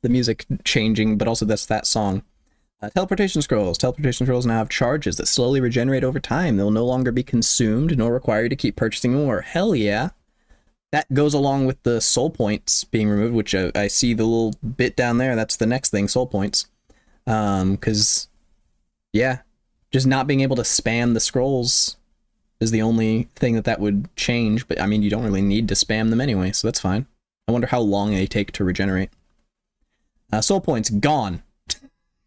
the music changing, but also that song. Teleportation scrolls. Teleportation scrolls now have charges that slowly regenerate over time. They'll no longer be consumed, nor require you to keep purchasing more. Hell yeah. That goes along with the soul points being removed, which I see the little bit down there. That's the next thing, soul points. Because, yeah, just not being able to spam the scrolls is the only thing that would change, but I mean, you don't really need to spam them anyway, so that's fine. I wonder how long they take to regenerate. Soul points, gone.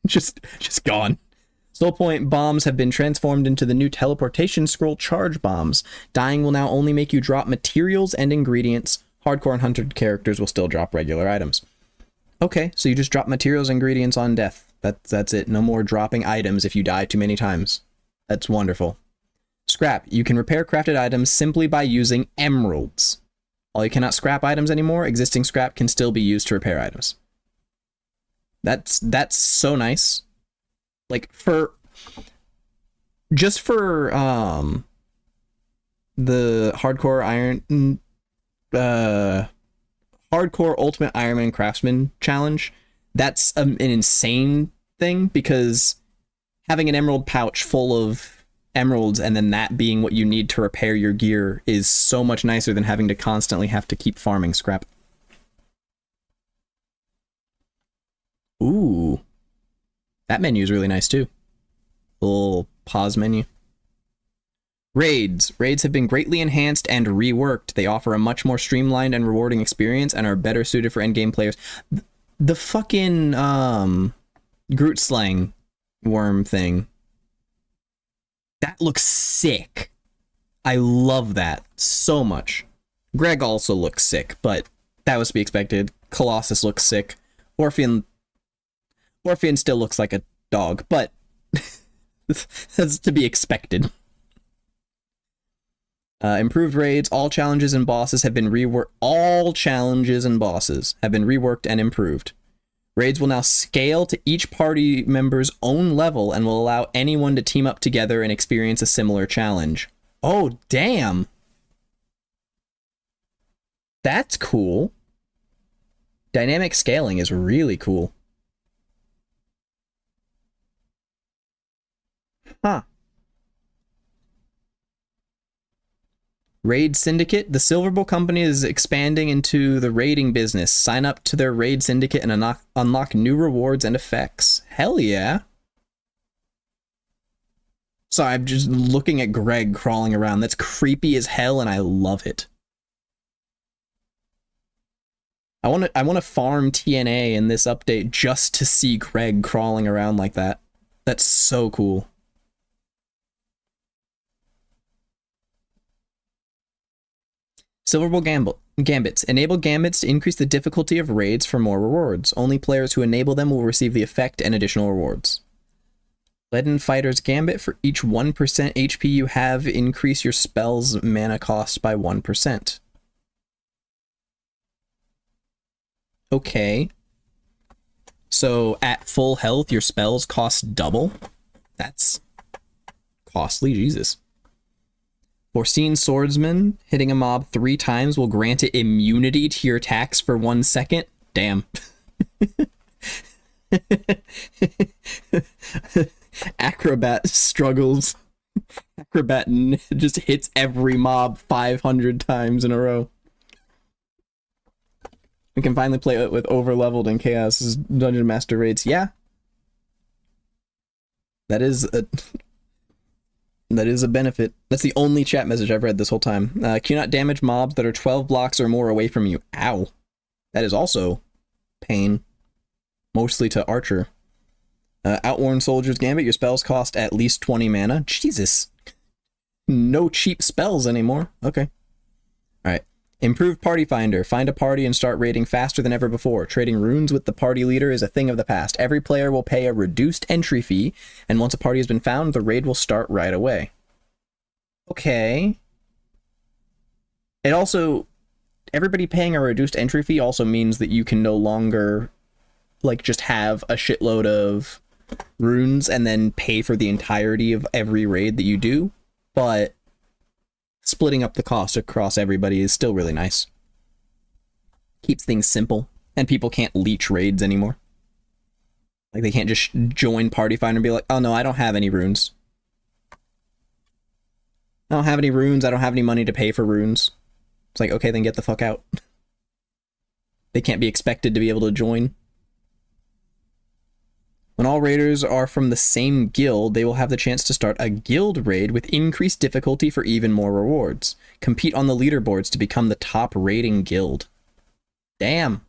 just gone. Soul point bombs have been transformed into the new teleportation scroll charge bombs. Dying will now only make you drop materials and ingredients. Hardcore and hunted characters will still drop regular items. Okay, so you just drop materials and ingredients on death. That's it. No more dropping items if you die too many times. That's wonderful. Scrap. You can repair crafted items simply by using emeralds. While you cannot scrap items anymore, existing scrap can still be used to repair items. That's so nice. Like, for the hardcore hardcore ultimate Iron Man craftsman challenge, that's an insane thing, because having an emerald pouch full of emeralds and then that being what you need to repair your gear is so much nicer than having to constantly have to keep farming scrap. That menu is really nice too. Little pause menu. Raids. Raids have been greatly enhanced and reworked. They offer a much more streamlined and rewarding experience and are better suited for endgame players. The fucking Groot slang worm thing. That looks sick. I love that so much. Greg also looks sick, but that was to be expected. Colossus looks sick. Orpheon still looks like a dog, but that's to be expected. Improved raids. All challenges and bosses have been reworked. All challenges and bosses have been reworked and improved. Raids will now scale to each party member's own level and will allow anyone to team up together and experience a similar challenge. Oh, damn. That's cool. Dynamic scaling is really cool. Huh. Raid Syndicate. The Silver Bowl Company is expanding into the raiding business. Sign up to their Raid Syndicate and unlock new rewards and effects. Hell yeah. Sorry, I'm just looking at Greg crawling around. That's creepy as hell, and I love it. I want to farm TNA in this update just to see Greg crawling around like that. That's so cool. Silver Bowl Gambits. Enable Gambits to increase the difficulty of raids for more rewards. Only players who enable them will receive the effect and additional rewards. Leaden Fighter's Gambit. For each 1% HP you have, increase your spell's mana cost by 1%. Okay. So at full health, your spells cost double? That's costly, Jesus. Foreseen Swordsman. Hitting a mob 3 times will grant it immunity to your attacks for 1 second. Damn. Acrobat struggles. Acrobat just hits every mob 500 times in a row. We can finally play it with overleveled and Chaos's Dungeon Master raids. Yeah. That is a benefit. That's the only chat message I've read this whole time. Cannot damage mobs that are 12 blocks or more away from you. Ow. That is also pain. Mostly to Archer. Outworn Soldier's Gambit. Your spells cost at least 20 mana. Jesus. No cheap spells anymore. Okay. Alright. Improved Party Finder. Find a party and start raiding faster than ever before. Trading runes with the party leader is a thing of the past. Every player will pay a reduced entry fee, and once a party has been found, the raid will start right away. Okay. It also... Everybody paying a reduced entry fee also means that you can no longer, like, just have a shitload of runes and then pay for the entirety of every raid that you do, but splitting up the cost across everybody is still really nice. Keeps things simple, and people can't leech raids anymore. Like, they can't just join Party Finder and be like, oh no, I don't have any runes. I don't have any runes, I don't have any money to pay for runes. It's like, okay, then get the fuck out. They can't be expected to be able to join. When all raiders are from the same guild, they will have the chance to start a guild raid with increased difficulty for even more rewards. Compete on the leaderboards to become the top raiding guild. Damn.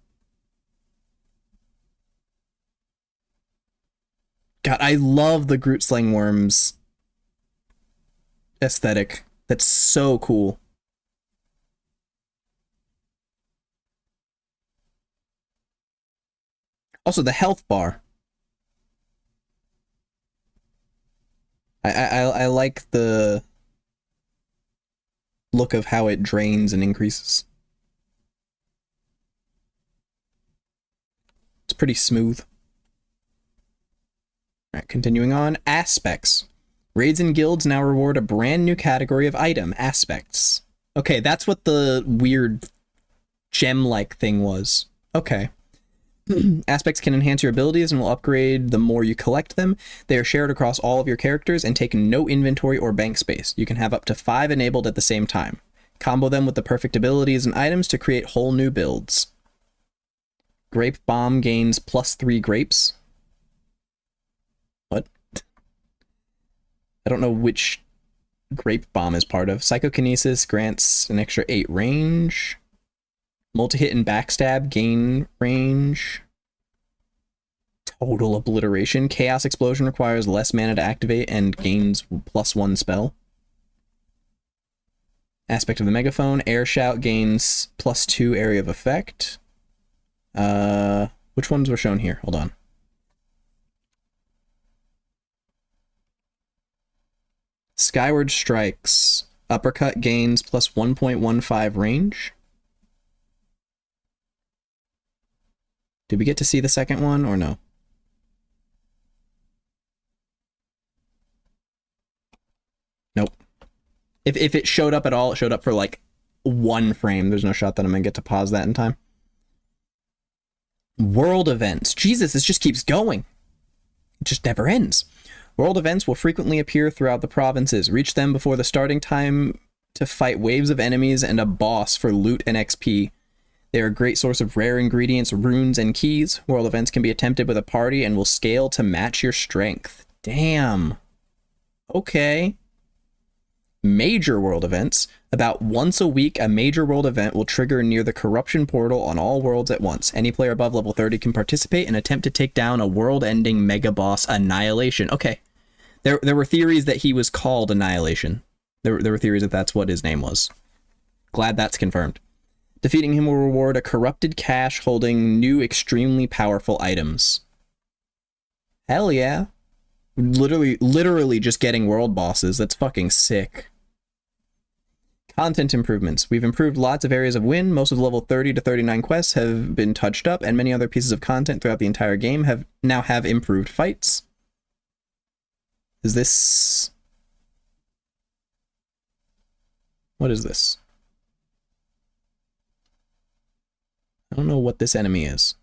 God, I love the Groot Slang Worms aesthetic. That's so cool. Also, the health bar. I like the look of how it drains and increases. It's pretty smooth. Alright, continuing on. Aspects. Raids and guilds now reward a brand new category of item, aspects. Okay, that's what the weird gem-like thing was. Okay. Aspects can enhance your abilities and will upgrade the more you collect them. They are shared across all of your characters and take no inventory or bank space. You can have up to 5 enabled at the same time. Combo them with the perfect abilities and items to create whole new builds. Grape Bomb gains +3 grapes. I don't know which Grape Bomb is part of. Psychokinesis grants an extra 8 range. Multi-hit and backstab gain range. Total obliteration. Chaos Explosion requires less mana to activate and gains +1 spell. Aspect of the Megaphone. Air Shout gains +2 area of effect. Which ones were shown here? Hold on. Skyward Strikes. Uppercut gains +1.15 range. Did we get to see the second one or no? Nope. If it showed up at all, it showed up for like 1 frame. There's no shot that I'm gonna get to pause that in time. World events. Jesus, this just keeps going. It just never ends. World events will frequently appear throughout the provinces. Reach them before the starting time to fight waves of enemies and a boss for loot and XP. They are a great source of rare ingredients, runes, and keys. World events can be attempted with a party and will scale to match your strength. Damn. Okay. Major world events. About once a week, a major world event will trigger near the corruption portal on all worlds at once. Any player above level 30 can participate and attempt to take down a world-ending mega boss, Annihilation. Okay. There were theories that he was called Annihilation. There were theories that that's what his name was. Glad that's confirmed. Defeating him will reward a corrupted cache holding new extremely powerful items. Hell yeah. Literally just getting world bosses. That's fucking sick. Content improvements. We've improved lots of areas of Wynn. Most of the level 30 to 39 quests have been touched up, and many other pieces of content throughout the entire game now have improved fights. Is this... What is this? I don't know what this enemy is.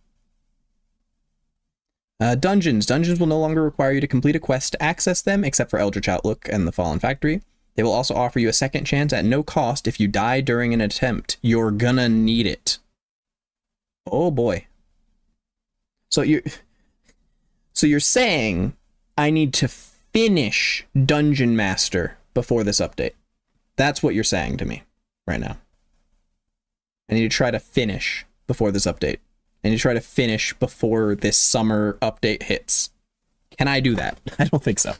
Dungeons. Dungeons will no longer require you to complete a quest to access them, except for Eldritch Outlook and the Fallen Factory. They will also offer you a second chance at no cost if you die during an attempt. You're gonna need it. Oh boy. So you're saying I need to finish Dungeon Master before this update. That's what you're saying to me right now. I need to try to finish before this update. I need to try to finish before this summer update hits. Can I do that? I don't think so.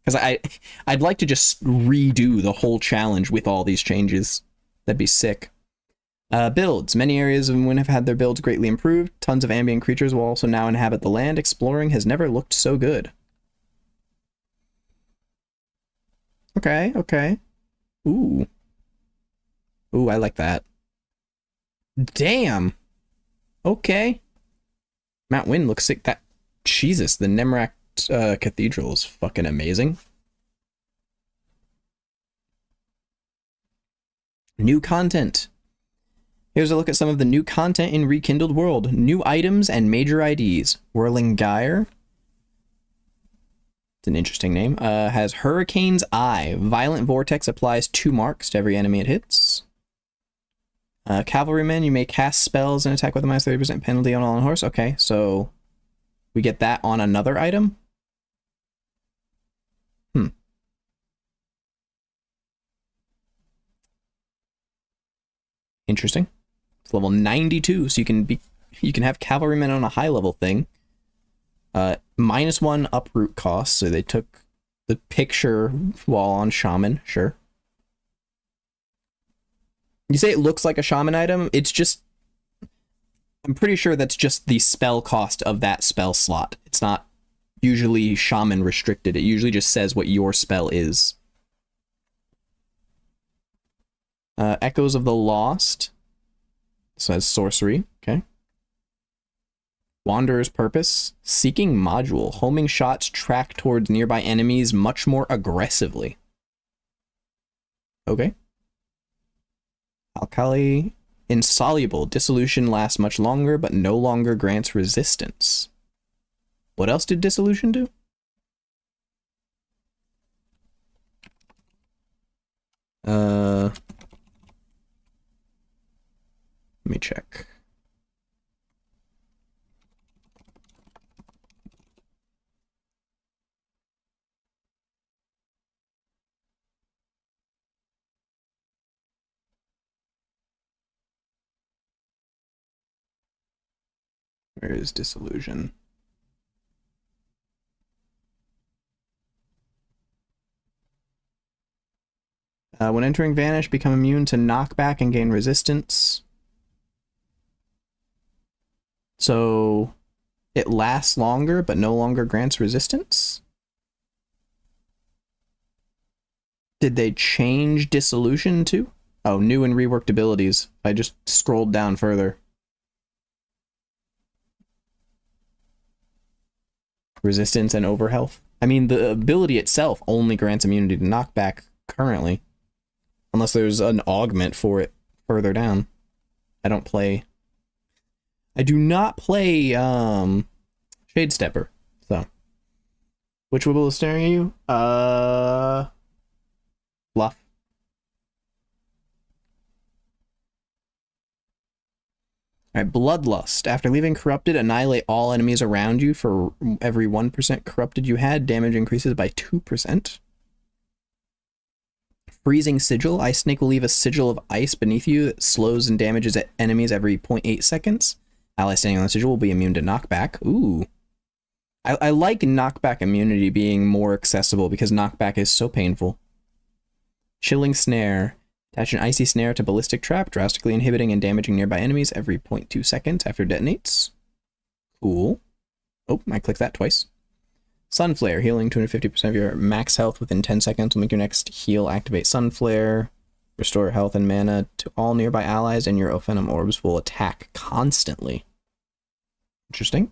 Because I'd like to just redo the whole challenge with all these changes. That'd be sick. Builds. Many areas of Wynn have had their builds greatly improved. Tons of ambient creatures will also now inhabit the land. Exploring has never looked so good. Okay, okay. Ooh. Ooh, I like that. Damn. Okay. Mount Wynn looks sick. That... Jesus, the Nemrak Cathedral is fucking amazing. New content. Here's a look at some of the new content in Rekindled World. New items and major IDs. Whirling Gyre. It's an interesting name. Has Hurricane's Eye. Violent Vortex applies 2 marks to every enemy it hits. Cavalryman, you may cast spells and attack with a minus 30% penalty on all on horse. Okay, so we get that on another item? Interesting. It's level 92, so you can have cavalrymen on a high level thing. -1 uproot cost, so they took the picture while on shaman, sure. You say it looks like a shaman item, it's just... I'm pretty sure that's just the spell cost of that spell slot. It's not usually shaman restricted, it usually just says what your spell is. Echoes of the Lost. Says sorcery, okay. Wanderer's Purpose. Seeking module. Homing shots track towards nearby enemies much more aggressively. Okay. Alkali. Insoluble. Dissolution lasts much longer, but no longer grants resistance. What else did Dissolution do? Let me check. Where is Disillusion? When entering Vanish, become immune to knockback and gain resistance. So it lasts longer, but no longer grants resistance? Did they change Dissolution too? Oh, new and reworked abilities. I just scrolled down further. Resistance and overhealth. I mean, the ability itself only grants immunity to knockback currently. Unless there's an augment for it further down. I do not play Shade Stepper, so. Which Wibble is staring at you? Bluff. Alright, Bloodlust. After leaving Corrupted, annihilate all enemies around you. For every 1% Corrupted you had, damage increases by 2%. Freezing Sigil. Ice Snake will leave a sigil of ice beneath you that slows and damages enemies every 0.8 seconds. Allies standing on the sigil will be immune to knockback. Ooh. I like knockback immunity being more accessible because knockback is so painful. Chilling Snare. Attach an icy snare to ballistic trap, drastically inhibiting and damaging nearby enemies every 0.2 seconds after detonates. Cool. Oh, I clicked that twice. Sunflare, healing 250% of your max health within 10 seconds will make your next heal activate Sunflare. Restore health and mana to all nearby allies, and your Ophenum orbs will attack constantly. Interesting.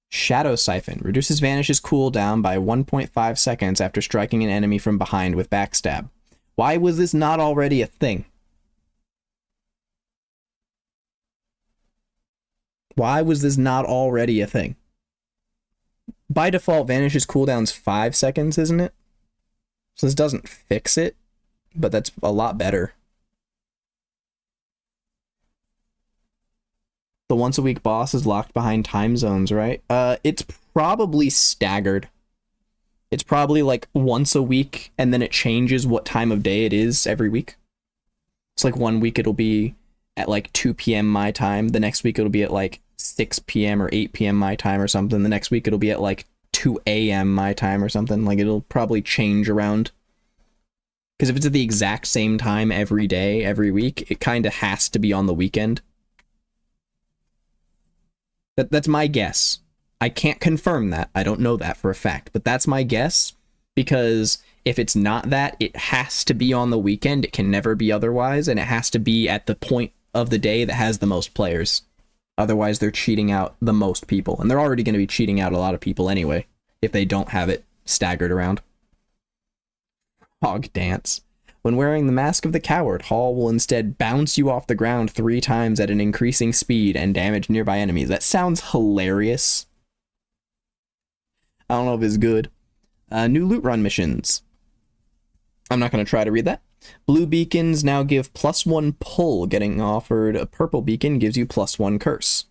Shadow Siphon. Reduces Vanish's cooldown by 1.5 seconds after striking an enemy from behind with backstab. Why was this not already a thing? Why was this not already a thing? By default, Vanish's cooldown's 5 seconds, isn't it? So this doesn't fix it, but that's a lot better. The once-a-week boss is locked behind time zones, right? It's probably staggered. It's probably like once a week, and then it changes what time of day it is every week. It's like 1 week it'll be at like 2 p.m. my time. The next week it'll be at like 6 p.m. or 8 p.m. my time or something. The next week it'll be at like 2 a.m. my time or something. Like it'll probably change around. Because if it's at the exact same time every day, every week, it kind of has to be on the weekend. That's my guess. I can't confirm that. I don't know that for a fact, but that's my guess, because if it's not that, it has to be on the weekend. It can never be otherwise, and it has to be at the point of the day that has the most players. Otherwise, they're cheating out the most people, and they're already going to be cheating out a lot of people anyway, if they don't have it staggered around. Hog Dance. When wearing the Mask of the Coward, Hall will instead bounce you off the ground 3 times at an increasing speed and damage nearby enemies. That sounds hilarious. I don't know if it's good. New loot run missions. I'm not going to try to read that. Blue beacons now give +1 pull. Getting offered a purple beacon gives you +1 curse.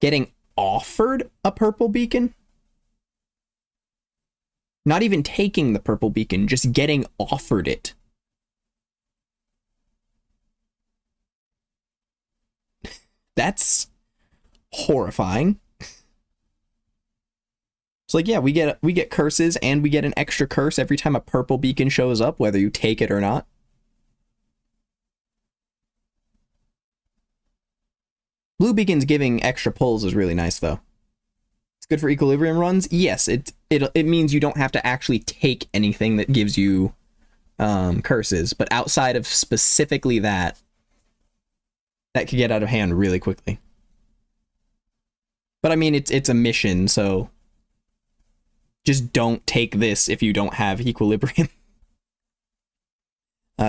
Getting offered a purple beacon? Not even taking the purple beacon, just getting offered it. That's horrifying. It's like, yeah, we get curses, and we get an extra curse every time a purple beacon shows up, whether you take it or not. Blue beacons giving extra pulls is really nice, though. It's good for equilibrium runs. Yes, it means you don't have to actually take anything that gives you curses, but outside of specifically that could get out of hand really quickly. But I mean, it's a mission, so just don't take this if you don't have equilibrium.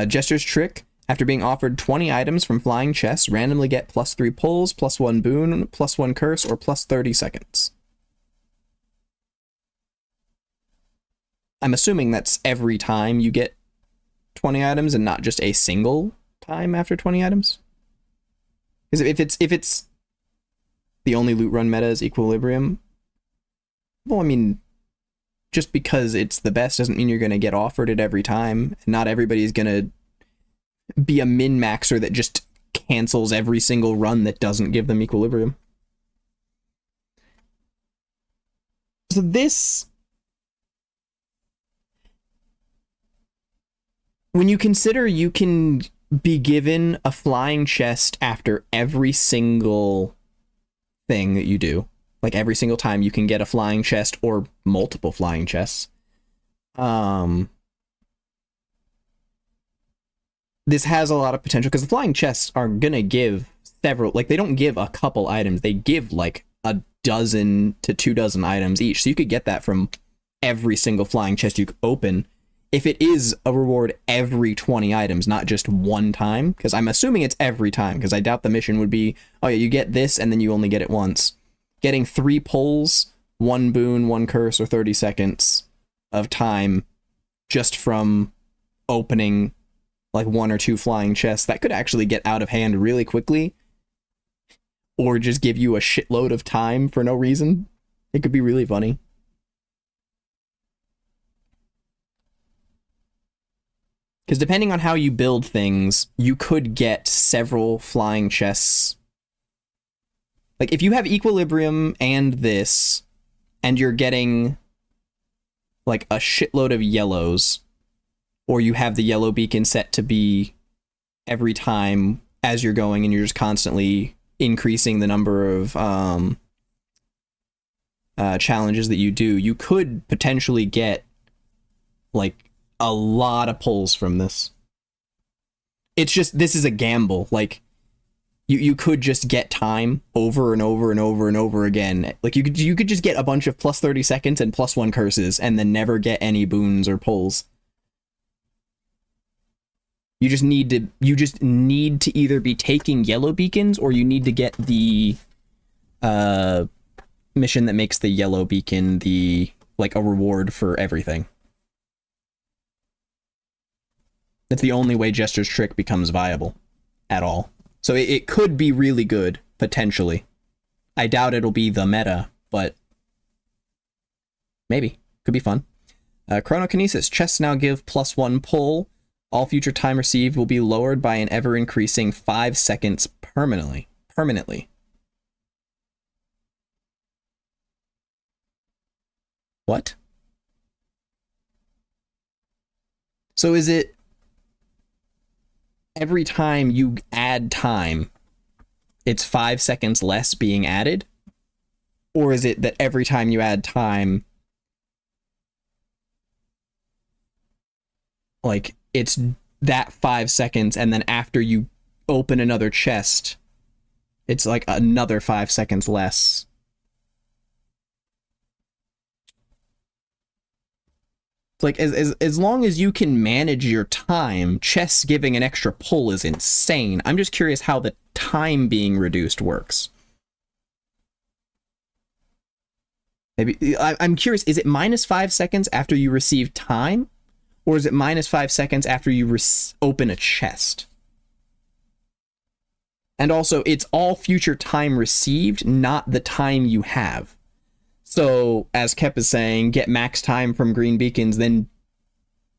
Jester's Trick. After being offered 20 items from flying chests, randomly get +3 pulls, +1 boon, +1 curse, or +30 seconds. I'm assuming that's every time you get 20 items and not just a single time after 20 items. Because if it's the only loot run meta is equilibrium, well, I mean, just because it's the best doesn't mean you're going to get offered it every time. Not everybody's going to be a min-maxer that just cancels every single run that doesn't give them equilibrium. So this, when you consider you can be given a flying chest after every single thing that you do, like every single time you can get a flying chest or multiple flying chests, this has a lot of potential because the flying chests are gonna give several, like they don't give a couple items, they give like a dozen to 24 items each. So you could get that from every single flying chest you open if it is a reward every 20 items, not just one time, because I'm assuming it's every time, because I doubt the mission would be, oh yeah, you get this and then you only get it once. Getting 3 pulls, 1 boon, 1 curse, or 30 seconds of time just from opening like 1 or 2 flying chests, that could actually get out of hand really quickly, or just give you a shitload of time for no reason. It could be really funny. Because depending on how you build things, you could get several flying chests. Like, if you have equilibrium and this, and you're getting like a shitload of yellows, or you have the yellow beacon set to be every time as you're going, and you're just constantly increasing the number of challenges that you do, you could potentially get like a lot of pulls from this. It's just, this is a gamble. Like, you could just get time over and over and over and over again. Like, you could just get a bunch of plus 30 seconds and plus 1 curses and then never get any boons or pulls. You just need to either be taking yellow beacons, or you need to get the mission that makes the yellow beacon the like a reward for everything. That's the only way Jester's Trick becomes viable at all. So it could be really good, potentially. I doubt it'll be the meta, but maybe. Could be fun. Chronokinesis. Chests now give +1 pull. All future time received will be lowered by an ever-increasing 5 seconds permanently. What? So is it every time you add time, it's 5 seconds less being added? Or is it that every time you add time, like, it's that 5 seconds, and then after you open another chest, it's like another 5 seconds less? Like, as long as you can manage your time, chests giving an extra pull is insane. I'm just curious how the time being reduced works. Maybe I'm curious, is it -5 seconds after you receive time, or is it -5 seconds after you open a chest? And also, it's all future time received, not the time you have. So, as Kep is saying, get max time from green beacons, then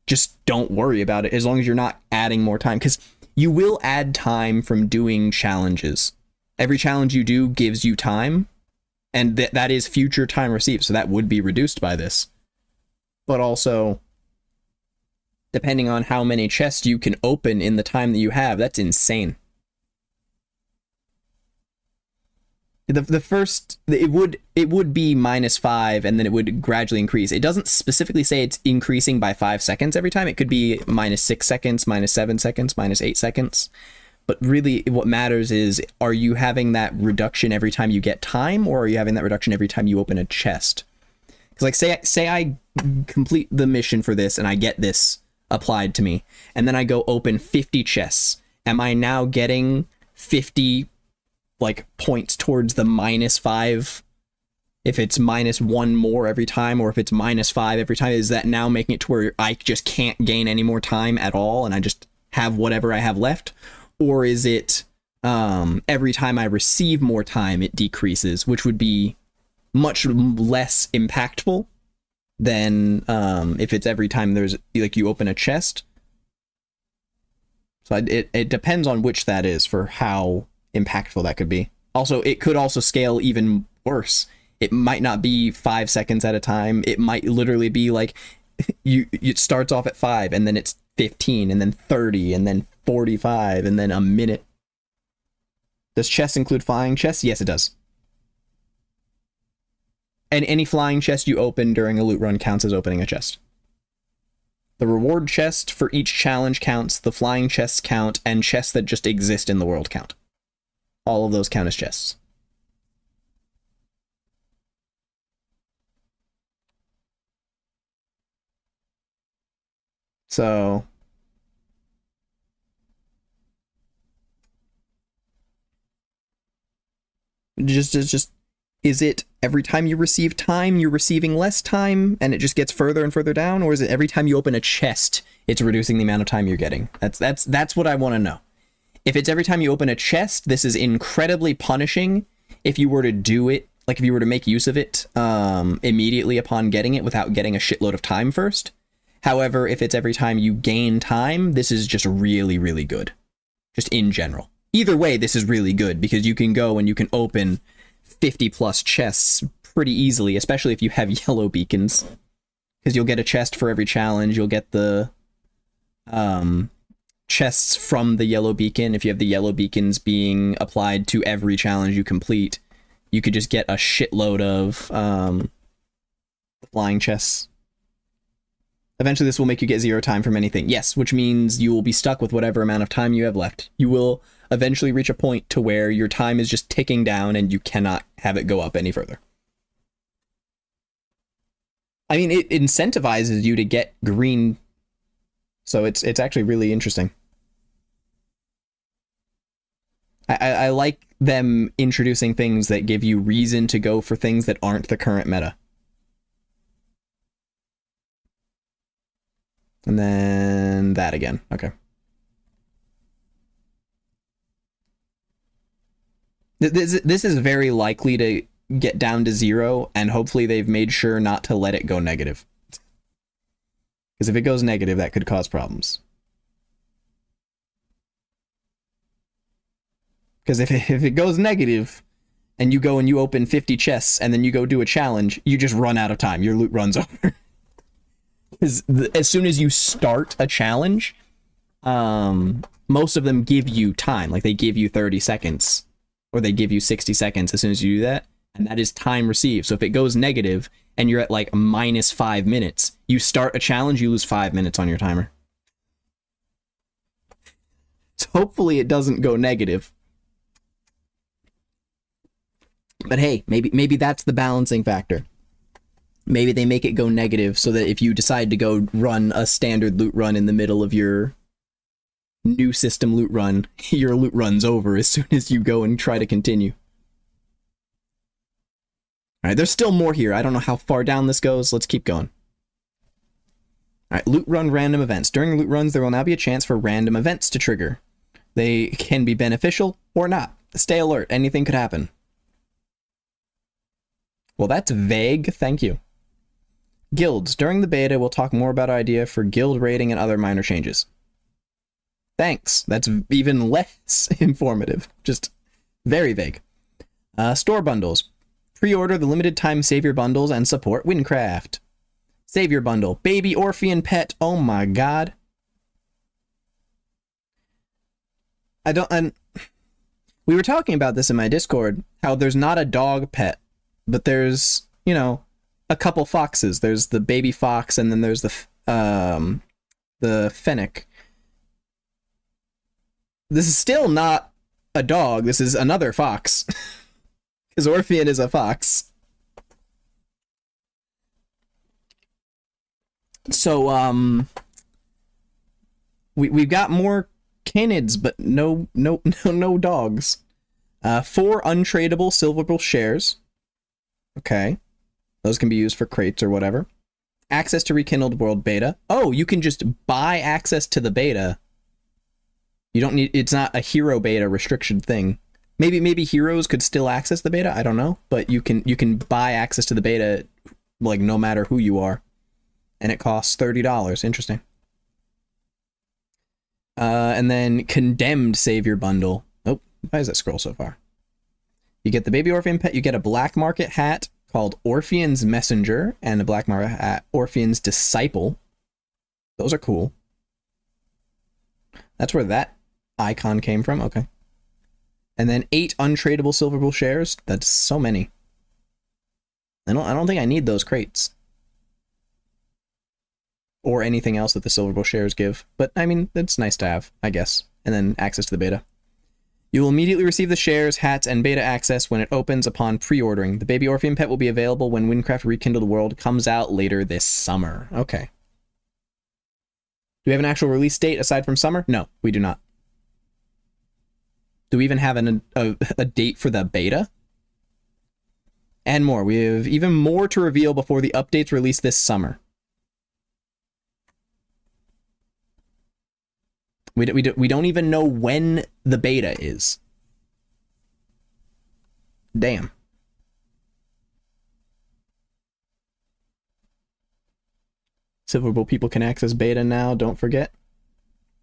just don't worry about it, as long as you're not adding more time. Because you will add time from doing challenges. Every challenge you do gives you time, and that is future time received, so that would be reduced by this. But also, depending on how many chests you can open in the time that you have, that's insane. The first, it would be -5, and then it would gradually increase. It doesn't specifically say it's increasing by 5 seconds every time. It could be -6 seconds, -7 seconds, -8 seconds. But really, what matters is, are you having that reduction every time you get time, or are you having that reduction every time you open a chest? Because, like, say I complete the mission for this, and I get this applied to me, and then I go open 50 chests. Am I now getting 50 like points towards the -5 if it's -1 more every time, or if it's -5 every time? Is that now making it to where I just can't gain any more time at all and I just have whatever I have left? Or is it every time I receive more time it decreases, which would be much less impactful than if it's every time there's like you open a chest? So it depends on which that is for how impactful that could be. Also, it could also scale even worse. It might not be 5 seconds at a time. It might literally be like it starts off at 5 and then it's 15 and then 30 and then 45 and then a minute. Does chess include flying chess? Yes, it does. And any flying chest you open during a loot run counts as opening a chest. The reward chest for each challenge counts, the flying chests count, and chests that just exist in the world count. All of those count as chests. So just is it every time you receive time, you're receiving less time, and it just gets further and further down, or is it every time you open a chest, it's reducing the amount of time you're getting? That's what I want to know. If it's every time you open a chest, this is incredibly punishing if you were to do it, like if you were to make use of it immediately upon getting it without getting a shitload of time first. However, if it's every time you gain time, this is just really, really good. Just in general. Either way, this is really good because you can go and you can open 50 plus chests pretty easily, especially if you have yellow beacons. Because you'll get a chest for every challenge. You'll get the chests from the yellow beacon. If you have the yellow beacons being applied to every challenge you complete, you could just get a shitload of flying chests. Eventually this will make you get 0 time from anything. Yes, which means you will be stuck with whatever amount of time you have left. You will eventually reach a point to where your time is just ticking down and you cannot have it go up any further. I mean, it incentivizes you to get green, so it's actually really interesting. I like them introducing things that give you reason to go for things that aren't the current meta. And then that again. Okay. This is very likely to get down to 0, and hopefully they've made sure not to let it go negative. Because if it goes negative, that could cause problems. Because if it goes negative, and you go and you open 50 chests, and then you go do a challenge, you just run out of time. Your loot runs over. As soon as you start a challenge, most of them give you time. Like, they give you 30 seconds. Or they give you 60 seconds as soon as you do that. And that is time received. So if it goes negative, and you're at, like, -5 minutes, you start a challenge, you lose 5 minutes on your timer. So hopefully it doesn't go negative. But hey, maybe that's the balancing factor. Maybe they make it go negative so that if you decide to go run a standard loot run in the middle of your new system loot run, your loot run's over as soon as you go and try to continue. Alright, there's still more here. I don't know how far down this goes. Let's keep going. Alright, loot run random events. During loot runs, there will now be a chance for random events to trigger. They can be beneficial or not. Stay alert. Anything could happen. Well, that's vague. Thank you. Guilds. During the beta, we'll talk more about our idea for guild rating and other minor changes. Thanks. That's even less informative. Just very vague. Store bundles. Pre-order the limited time Savior bundles and support Wynncraft. Savior bundle. Baby Orphean pet. Oh my god. We were talking about this in my Discord, how there's not a dog pet, but there's, you know, a couple foxes. There's the baby fox, and then there's the fennec. This is still not a dog. This is another fox. Because Orphean is a fox. So, we've got more canids, but no dogs. 4 untradeable silverable shares. Okay. Those can be used for crates or whatever. Access to Rekindled World Beta. Oh, you can just buy access to the beta. You don't need, it's not a hero beta restriction thing. Maybe heroes could still access the beta, I don't know, but you can buy access to the beta, like, no matter who you are. And it costs $30. Interesting. And then Condemned Savior Bundle. Oh, why is that scroll so far? You get the Baby Orphean pet. You get a black market hat called Orphean's Messenger and a black market hat, Orphean's Disciple. Those are cool. That's where that icon came from. Okay. And then 8 untradeable Silver Bull shares. That's so many. I don't think I need those crates. Or anything else that the Silver Bull shares give. But, I mean, it's nice to have, I guess. And then access to the beta. You will immediately receive the shares, hats, and beta access when it opens upon pre-ordering. The Baby Orphean pet will be available when Wynncraft Rekindled World comes out later this summer. Okay. Do we have an actual release date aside from summer? No, we do not. Do we even have a date for the beta? And more. We have even more to reveal before the updates release this summer. We don't even know when the beta is. Damn. Silver Bull people can access beta now, don't forget.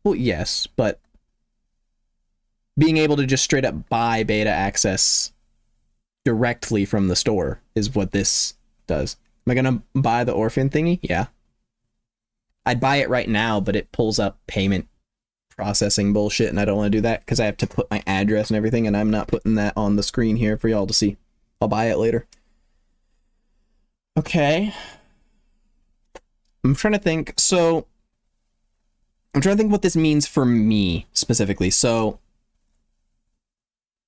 Well, yes, but being able to just straight up buy beta access directly from the store is what this does. Am I gonna buy the Orphan thingy? Yeah. I'd buy it right now, but it pulls up payment processing bullshit, and I don't want to do that because I have to put my address and everything, and I'm not putting that on the screen here for y'all to see. I'll buy it later. Okay. I'm trying to think. So, I'm trying to think what this means for me specifically. So,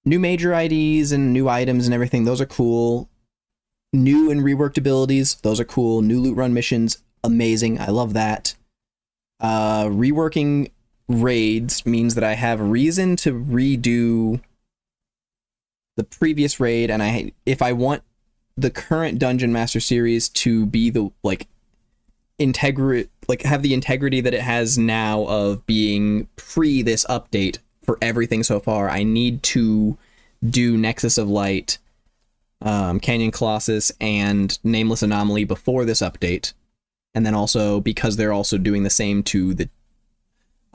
new major IDs and new items and everything, those are cool. New and reworked abilities, those are cool. New loot run missions, amazing. I love that. Reworking raids means that I have reason to redo the previous raid, and if I want the current Dungeon Master series to be the have the integrity that it has now of being pre this update for everything so far, I need to do Nexus of Light, Canyon Colossus, and Nameless Anomaly before this update. And then also, because they're also doing the same to the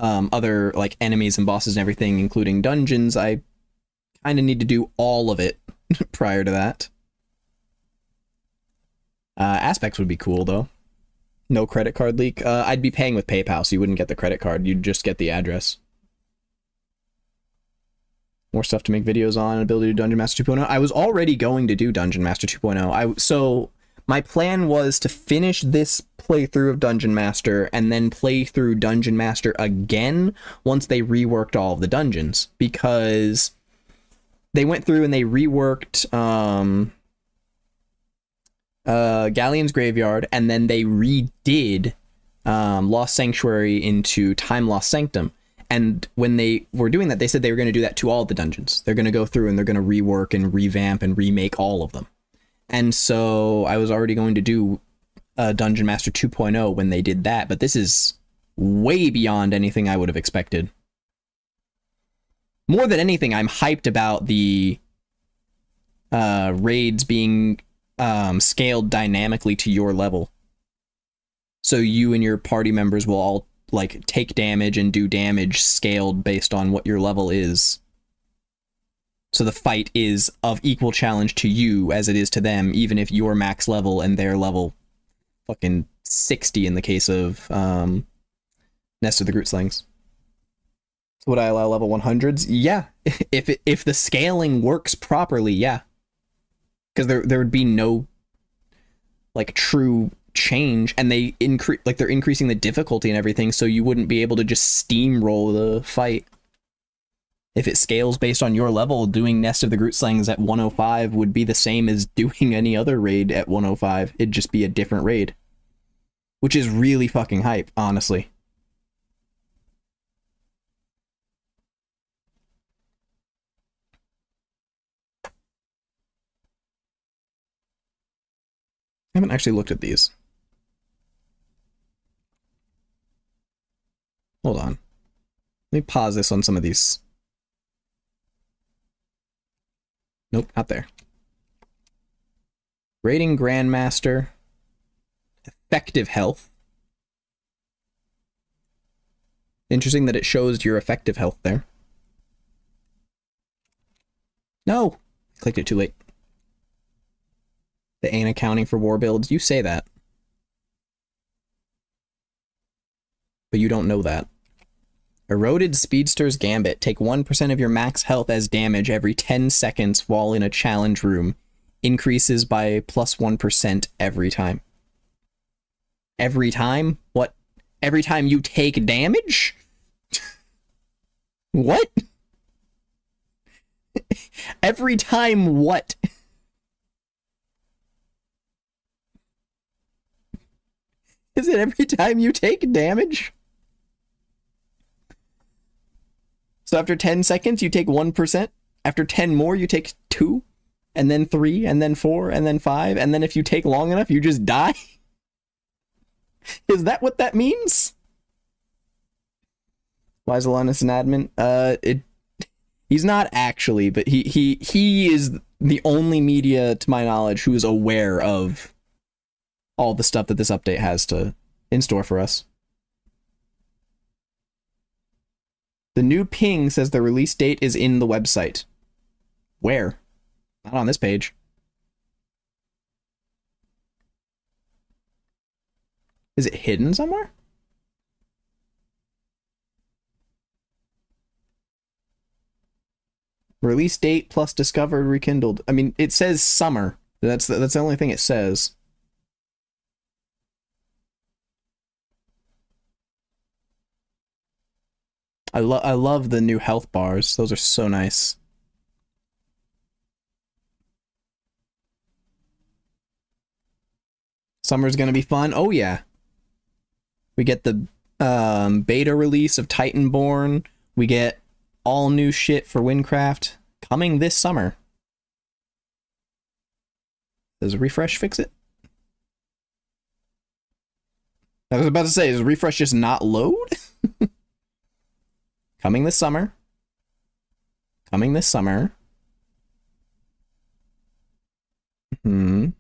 other enemies and bosses and everything, including dungeons, I kind of need to do all of it prior to that. Aspects would be cool, though. No credit card leak. I'd be paying with PayPal, so you wouldn't get the credit card. You'd just get the address. More stuff to make videos on. Ability to do Dungeon Master 2.0. I was already going to do Dungeon Master 2.0. So my plan was to finish this playthrough of Dungeon Master and then play through Dungeon Master again once they reworked all of the dungeons, because they went through and they reworked Galleon's Graveyard, and then they redid Lost Sanctuary into Time Lost Sanctum. And when they were doing that, they said they were going to do that to all the dungeons. They're going to go through and they're going to rework and revamp and remake all of them. And so I was already going to do Dungeon Master 2.0 when they did that, but this is way beyond anything I would have expected. More than anything, I'm hyped about the raids being scaled dynamically to your level. So you and your party members will all take damage and do damage scaled based on what your level is. So the fight is of equal challenge to you as it is to them, even if you're max level and they're level fucking 60 in the case of Nest of the Grootslings. So would I allow level 100s? Yeah. If the scaling works properly, yeah. Because there would be no true change, and they're increasing the difficulty and everything, so you wouldn't be able to just steamroll the fight. If it scales based on your level, doing Nest of the Grootslings at 105 would be the same as doing any other raid at 105. It'd just be a different raid. Which is really fucking hype, honestly. I haven't actually looked at these. Hold on. Let me pause this on some of these. Nope, not there. Rating Grandmaster. Effective health. Interesting that it shows your effective health there. No! Clicked it too late. They ain't accounting for war builds. You say that. But you don't know that. Eroded Speedster's Gambit. Take 1% of your max health as damage every 10 seconds while in a challenge room. Increases by plus 1% every time. Every time? What? Every time you take damage? What? Every time what? Is it every time you take damage? So after 10 seconds, you take 1%. After 10 more, you take 2. And then 3, and then 4, and then 5. And then if you take long enough, you just die? Is that what that means? Why is Alanis an admin? He's not actually, but he is the only media, to my knowledge, who is aware of all the stuff that this update has in store for us. The new ping says the release date is in the website. Where? Not on this page. Is it hidden somewhere? Release date plus discovered rekindled. I mean, it says summer. That's the only thing it says. I love the new health bars. Those are so nice. Summer's gonna be fun. Oh yeah. We get the beta release of Titanborn. We get all new shit for Wynncraft coming this summer. Does a refresh fix it? I was about to say, does refresh just not load? Coming this summer. Coming this summer. Why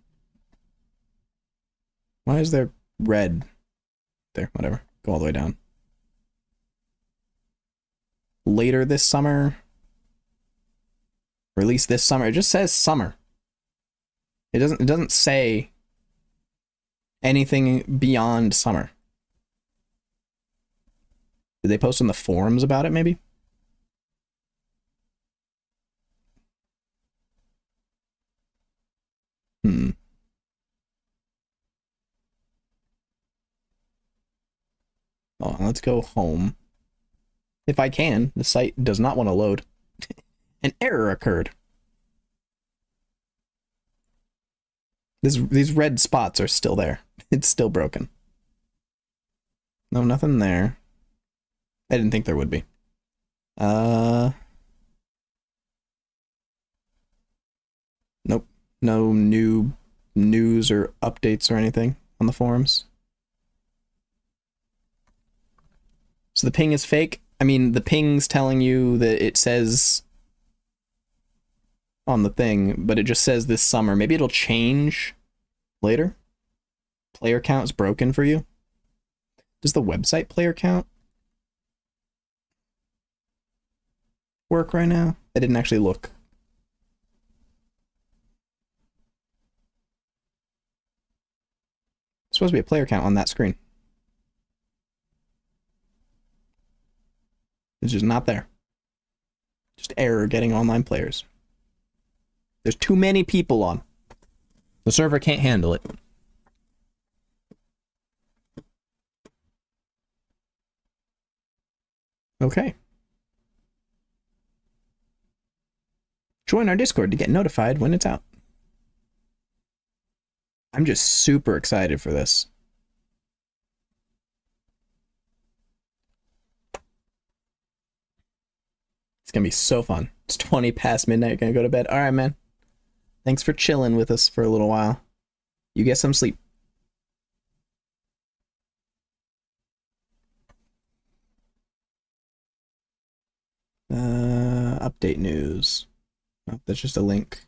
is there red? There, whatever. Go all the way down. Later this summer. Release this summer. It just says summer. It doesn't say anything beyond summer. Did they post on the forums about it, maybe? Oh, let's go home. If I can, the site does not want to load. An error occurred. These red spots are still there. It's still broken. No, nothing there. I didn't think there would be. Nope. No new news or updates or anything on the forums. So the ping is fake. I mean, the ping's telling you that it says on the thing, but it just says this summer. Maybe it'll change later. Player count's broken for you. Does the website player count work right now? I didn't actually look. There's supposed to be a player count on that screen. It's just not there. Just error getting online players. There's too many people on. The server can't handle it. Okay. Join our Discord to get notified when it's out. I'm just super excited for this. It's gonna be so fun. It's 20 past midnight. You're gonna go to bed. All right, man. Thanks for chilling with us for a little while. You get some sleep. Update news. Oh, that's just a link.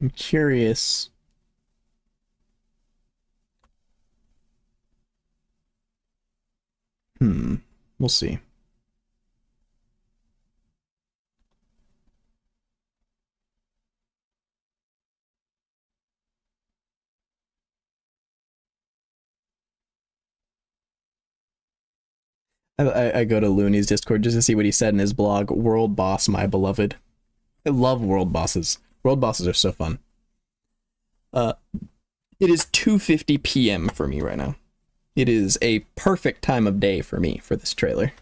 I'm curious. We'll see. I go to Looney's Discord just to see what he said in his blog. World boss, my beloved. I love world bosses. World bosses are so fun. It is 2:50 p.m. for me right now. It is a perfect time of day for me for this trailer.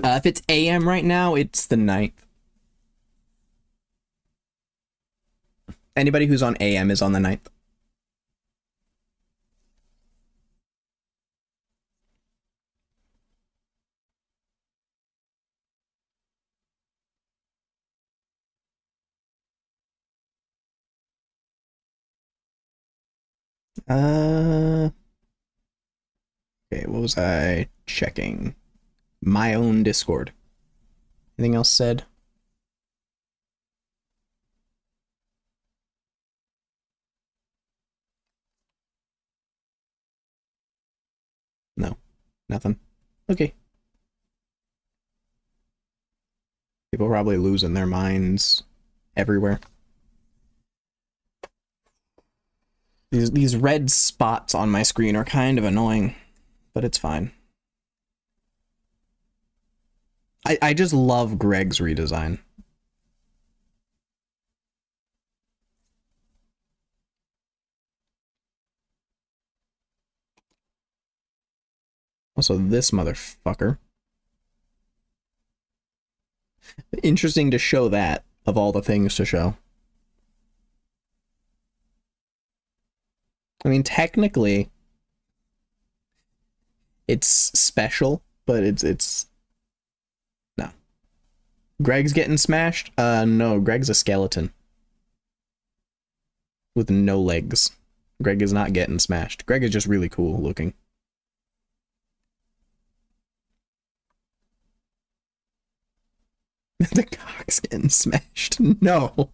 If it's AM right now, it's the 9th. Anybody who's on AM is on the 9th. Okay, what was I checking? My own Discord. Anything else said? No, nothing. Okay. People probably losing their minds everywhere. These red spots on my screen are kind of annoying, but it's fine. I just love Greg's redesign. Also, this motherfucker. Interesting to show that, of all the things to show. I mean, technically, it's special, but it's... No. Greg's getting smashed? No, Greg's a skeleton. With no legs. Greg is not getting smashed. Greg is just really cool looking. The cock's getting smashed. No.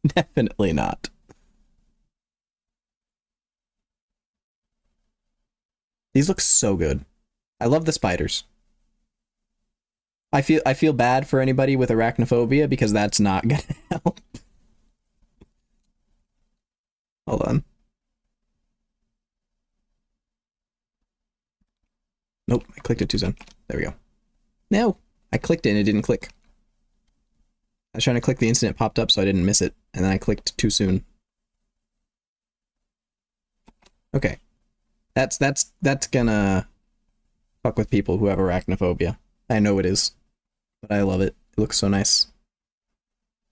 Definitely not. These look so good. I love the spiders. I feel bad for anybody with arachnophobia because that's not gonna help. Hold on. Nope, I clicked it too soon. There we go. No, I clicked it and it didn't click. I was trying to click the instant it popped up so I didn't miss it, and then I clicked too soon. Okay. That's gonna fuck with people who have arachnophobia. I know it is, but I love it. It looks so nice.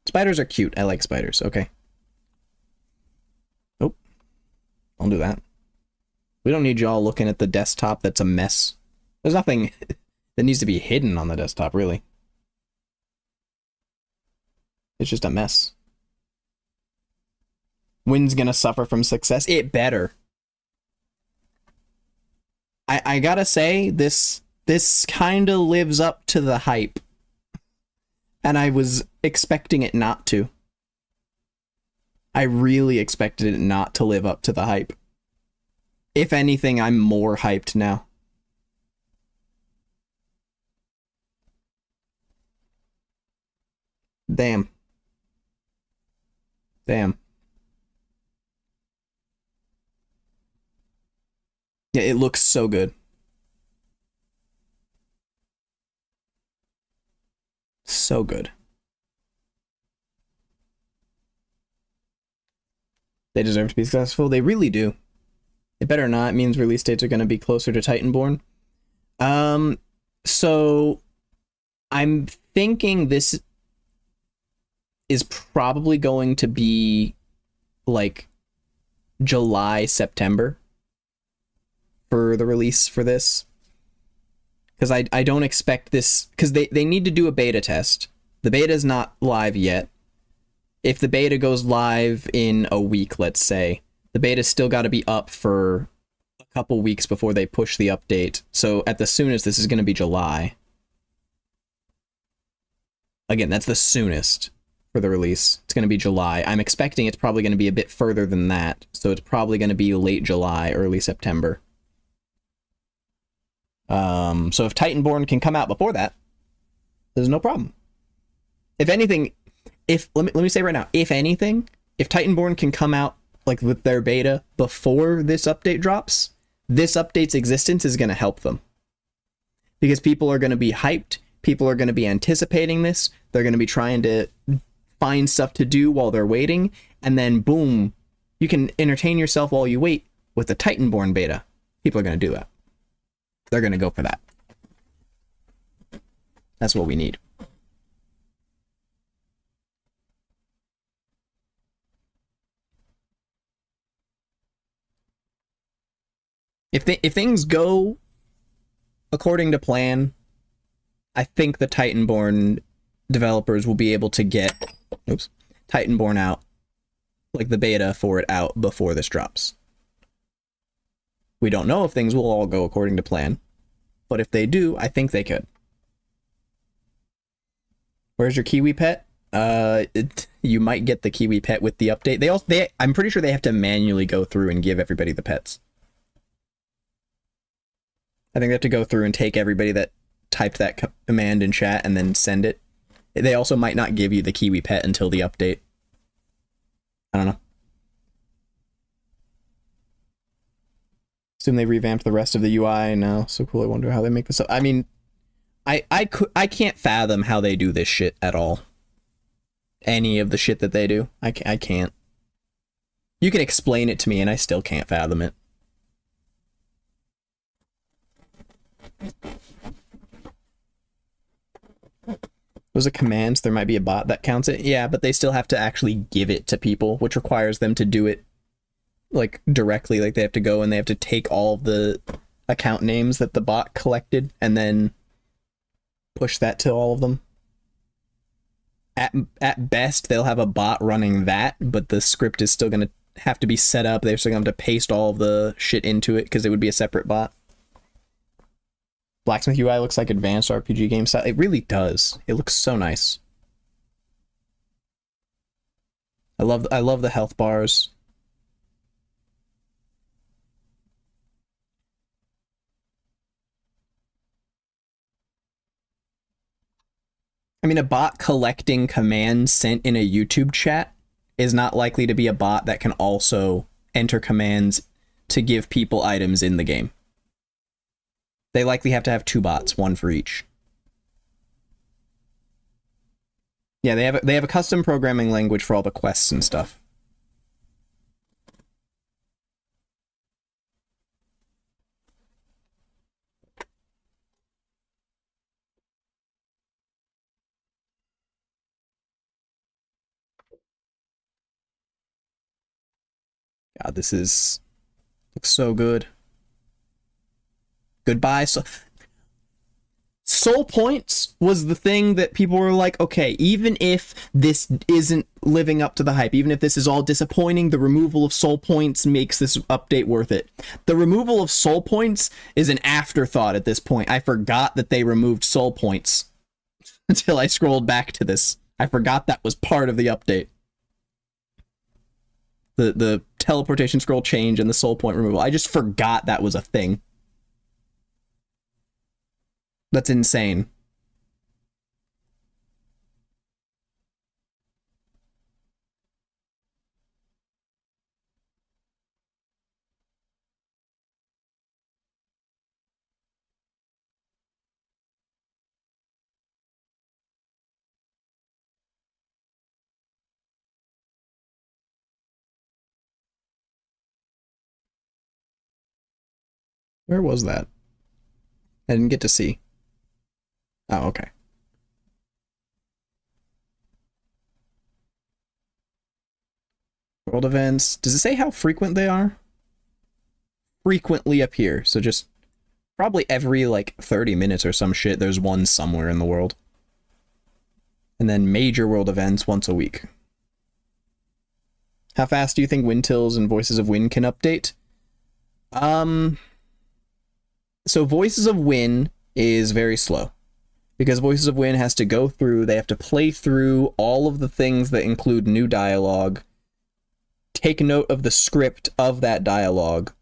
Spiders are cute. I like spiders. Okay. Oh, I'll do that. We don't need y'all looking at the desktop that's a mess. There's nothing that needs to be hidden on the desktop, really. It's just a mess. Wynn's gonna suffer from success. It better. I gotta say, this kinda lives up to the hype. And I was expecting it not to. I really expected it not to live up to the hype. If anything, I'm more hyped now. Damn. Damn. Yeah, it looks so good. So good. They deserve to be successful. They really do. It better not. It means release dates are going to be closer to Titanborn. So I'm thinking this is probably going to be like July, September for the release for this. Because I don't expect this, because they need to do a beta test. The beta is not live yet. If the beta goes live in a week, let's say, the beta's still got to be up for a couple weeks before they push the update. So at the soonest, this is going to be July. Again, that's the soonest for the release. It's going to be July. I'm expecting it's probably going to be a bit further than that, so it's probably going to be late July, early September. So if Titanborn can come out before that, there's no problem. If anything, let me say right now, if anything, if Titanborn can come out like with their beta before this update drops, this update's existence is going to help them. Because people are going to be hyped, people are going to be anticipating this, they're going to be trying to find stuff to do while they're waiting, and then boom, you can entertain yourself while you wait with the Titanborn beta. People are going to do that. They're going to go for that. That's what we need. If things go according to plan, I think the Titanborn developers will be able to get Titanborn out, like the beta for it out before this drops. We don't know if things will all go according to plan, but if they do, I think they could. Where's your Kiwi pet? You might get the Kiwi pet with the update. I'm pretty sure they have to manually go through and give everybody the pets. I think they have to go through and take everybody that typed that command in chat and then send it. They also might not give you the Kiwi pet until the update. I don't know. Assume they revamped the rest of the UI now. So cool. I wonder how they make this up. I mean, I can't fathom how they do this shit at all. Any of the shit that they do. I can't. You can explain it to me and I still can't fathom it. Those are commands. There might be a bot that counts it. Yeah, but they still have to actually give it to people, which requires them to do it like directly. Like they have to go and they have to take all of the account names that the bot collected and then push that to all of them. At best, they'll have a bot running that, but the script is still going to have to be set up. They're still going to have to paste all of the shit into it because it would be a separate bot. Blacksmith UI looks like advanced RPG game style. It really does. It looks so nice. I love the health bars. I mean, a bot collecting commands sent in a YouTube chat is not likely to be a bot that can also enter commands to give people items in the game. They likely have to have two bots, one for each. Yeah, they have a custom programming language for all the quests and stuff. God, this looks so good. Goodbye. Soul points was the thing that people were like, okay, even if this isn't living up to the hype, even if this is all disappointing, the removal of soul points makes this update worth it. The removal of soul points is an afterthought at this point. I forgot that they removed soul points until I scrolled back to this. I forgot that was part of the update. The teleportation scroll change and the soul point removal. I just forgot that was a thing. That's insane. Where was that? I didn't get to see. Oh, okay. World events. Does it say how frequent they are? Frequently appear. So just probably every like 30 minutes or some shit, there's one somewhere in the world. And then major world events once a week. How fast do you think Windtills and Voices of Wynn can update? So Voices of Wynn is very slow. because Voices of Win has to go through, they have to play through all of the things that include new dialogue, take note of the script of that dialogue,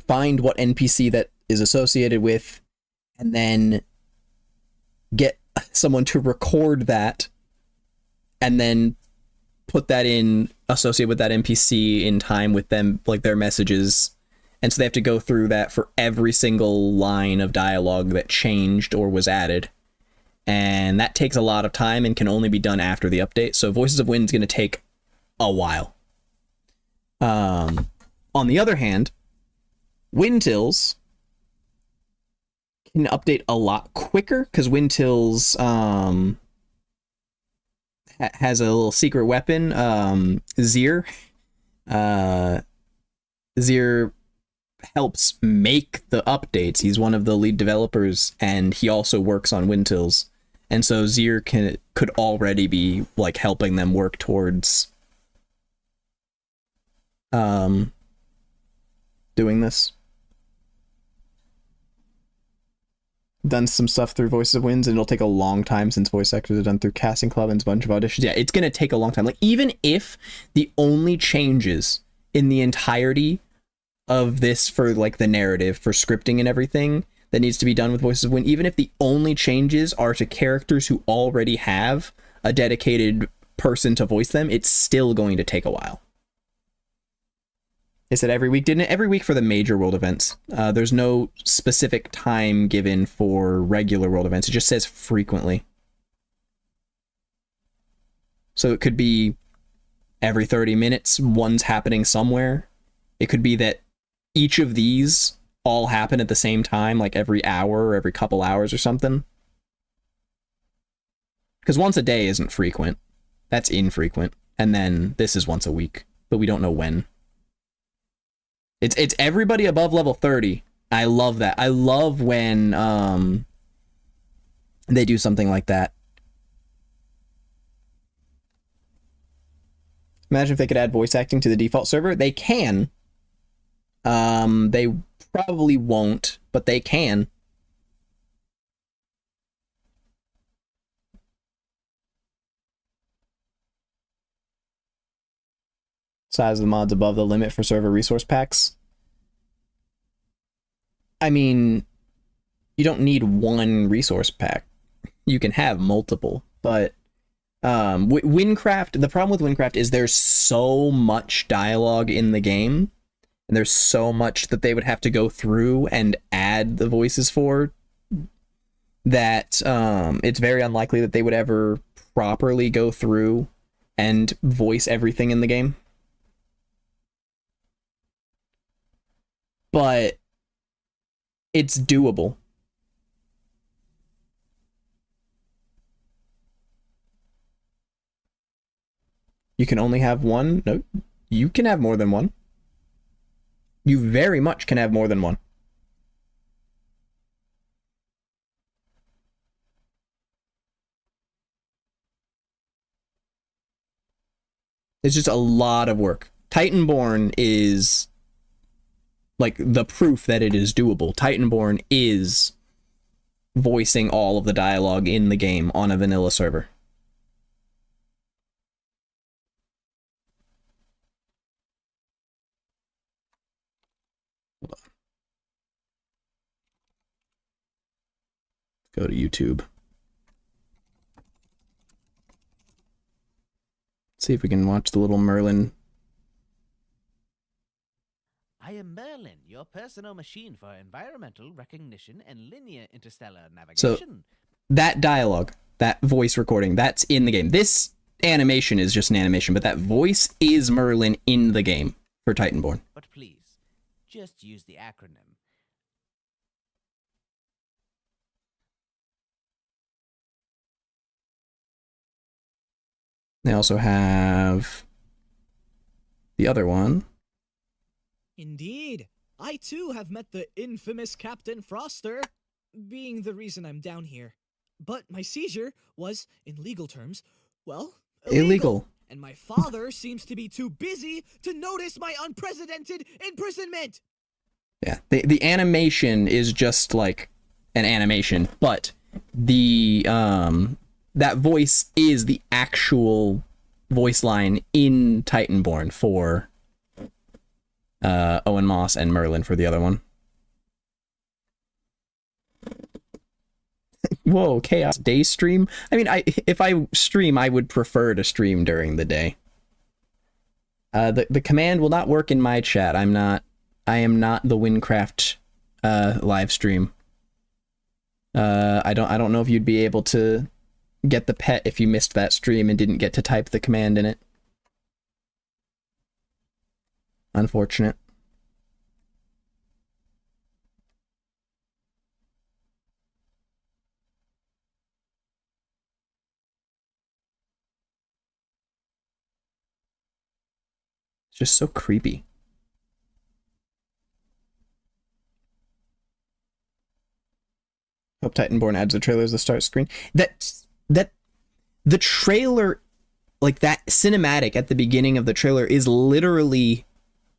find what NPC that is associated with, and then get someone to record that, and then put that in, associate with that NPC in time with them, like their messages. And so they have to go through that for every single line of dialogue that changed or was added. And that takes a lot of time and can only be done after the update. So Voices of Wind is going to take a while. On the other hand, Windtills can update a lot quicker because Windtills has a little secret weapon, Zir. Zir helps make the updates. He's one of the lead developers, and he also works on Windtills. And so Zir could already be like helping them work towards doing this. Done some stuff through Voices of Winds, and it'll take a long time since voice actors are done through Casting Club and a bunch of auditions. Yeah, it's gonna take a long time. Like, even if the only changes in the entirety of this for like the narrative, for scripting and everything that needs to be done with Voices of Wind, even if the only changes are to characters who already have a dedicated person to voice them, it's still going to take a while. It said every week, didn't it? Every week for the major world events. There's no specific time given for regular world events. It just says frequently. So it could be every 30 minutes, one's happening somewhere. It could be that each of these all happen at the same time, like every hour or every couple hours or something. Because once a day isn't frequent. That's infrequent. And then this is once a week, but we don't know when. It's everybody above level 30. I love that. I love when they do something like that. Imagine if they could add voice acting to the default server. They can. They probably won't, but they can. Size of the mods above the limit for server resource packs. I mean, you don't need one resource pack. You can have multiple, but Wynncraft, the problem with Wynncraft is there's so much dialogue in the game, and there's so much that they would have to go through and add the voices for, that it's very unlikely that they would ever properly go through and voice everything in the game. But it's doable. You can only have one? No, you can have more than one. You very much can have more than one. It's just a lot of work. Titanborn is like the proof that it is doable. Titanborn is voicing all of the dialogue in the game on a vanilla server. Hold on. Go to YouTube. See if we can watch the little Merlin. I am Merlin, your personal machine for environmental recognition and linear interstellar navigation. That dialogue, that voice recording, that's in the game. This animation is just an animation, but that voice is Merlin in the game for Titanborn. But please, just use the acronym. They also have the other one. Indeed. I too have met the infamous Captain Froster, being the reason I'm down here. But my seizure was, in legal terms, well, illegal. And my father seems to be too busy to notice my unprecedented imprisonment. Yeah, the animation is just like an animation, but the that voice is the actual voice line in Titanborn for Owen Moss and Merlin for the other one. Whoa, Chaos Day stream? I mean, if I stream, I would prefer to stream during the day. The command will not work in my chat. I am not the Wynncraft live stream. I don't know if you'd be able to get the pet if you missed that stream and didn't get to type the command in it. Unfortunate. It's just so creepy. Hope Titanborn adds the trailer as the start screen. That the trailer, like that cinematic at the beginning of the trailer, is literally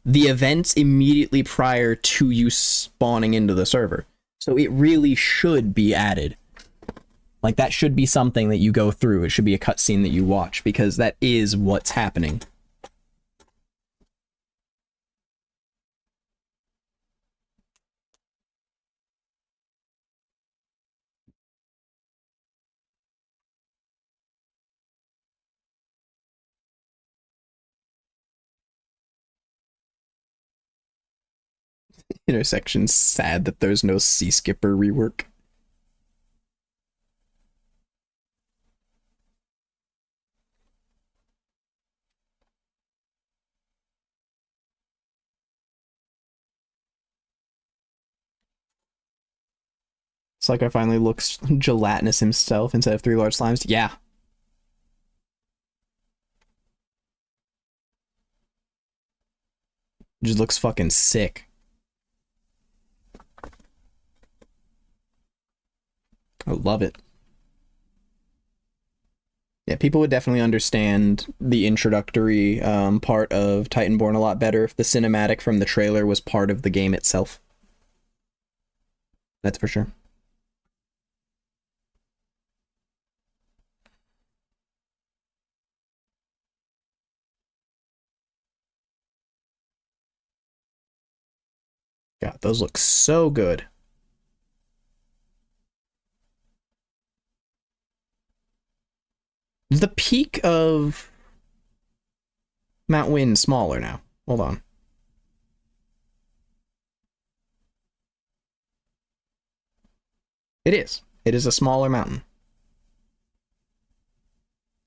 the events immediately prior to you spawning into the server. So it really should be added. Like, that should be something that you go through. It should be a cutscene that you watch, because that is what's happening. Intersection's sad that there's no Sea Skipper rework. It's like I finally looks gelatinous himself instead of 3 large slimes. Yeah. Just looks fucking sick. I love it. Yeah, people would definitely understand the introductory part of Titanborn a lot better if the cinematic from the trailer was part of the game itself. That's for sure. God, those look so good. Is the peak of Mount Wynn smaller now? Hold on. It is. It is a smaller mountain.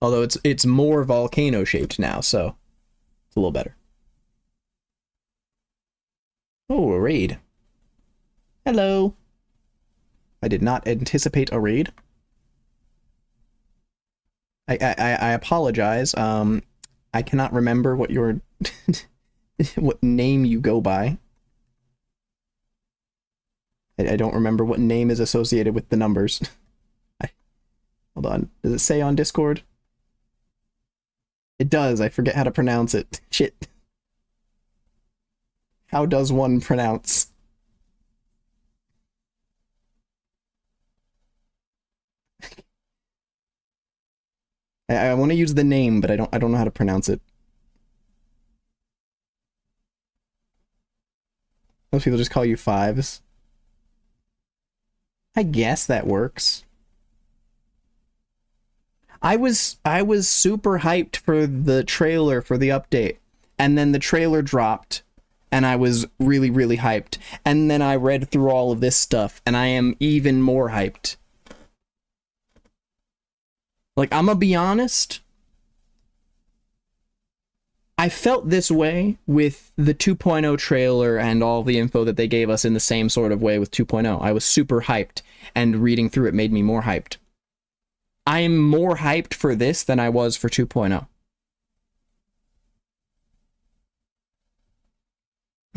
Although it's more volcano shaped now, so it's a little better. Oh, a raid. Hello. I did not anticipate a raid. I apologize. I cannot remember what your what name you go by. I don't remember what name is associated with the numbers. Hold on. Does it say on Discord? It does. I forget how to pronounce it. Shit. How does one pronounce? I want to use the name, but I don't know how to pronounce it. Most people just call you Fives. I guess that works. I was super hyped for the trailer for the update, and then the trailer dropped, and I was really, really hyped. And then I read through all of this stuff, and I am even more hyped. Like, I'm gonna be honest, I felt this way with the 2.0 trailer and all the info that they gave us in the same sort of way with 2.0. I was super hyped, and reading through it made me more hyped. I am more hyped for this than I was for 2.0.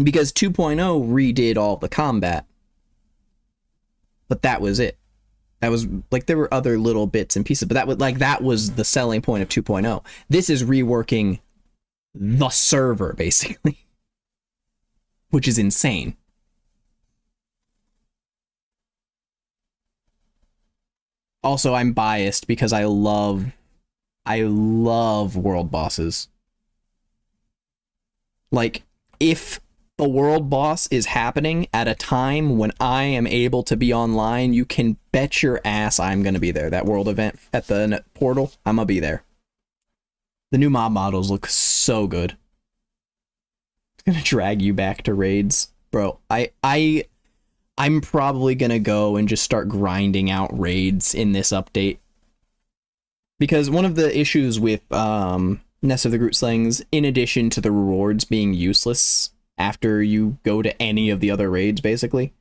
Because 2.0 redid all the combat. But that was it. That was, like, there were other little bits and pieces, but that was the selling point of 2.0. This is reworking the server, basically. Which is insane. Also, I'm biased because I love world bosses. Like, if the world boss is happening at a time when I am able to be online, you can bet your ass I'm gonna be there. That world event at the portal, I'm gonna be there. The new mob models look so good. It's gonna drag you back to raids. Bro, I'm probably gonna go and just start grinding out raids in this update. Because one of the issues with Nest of the Groot Slings, in addition to the rewards being useless after you go to any of the other raids, basically,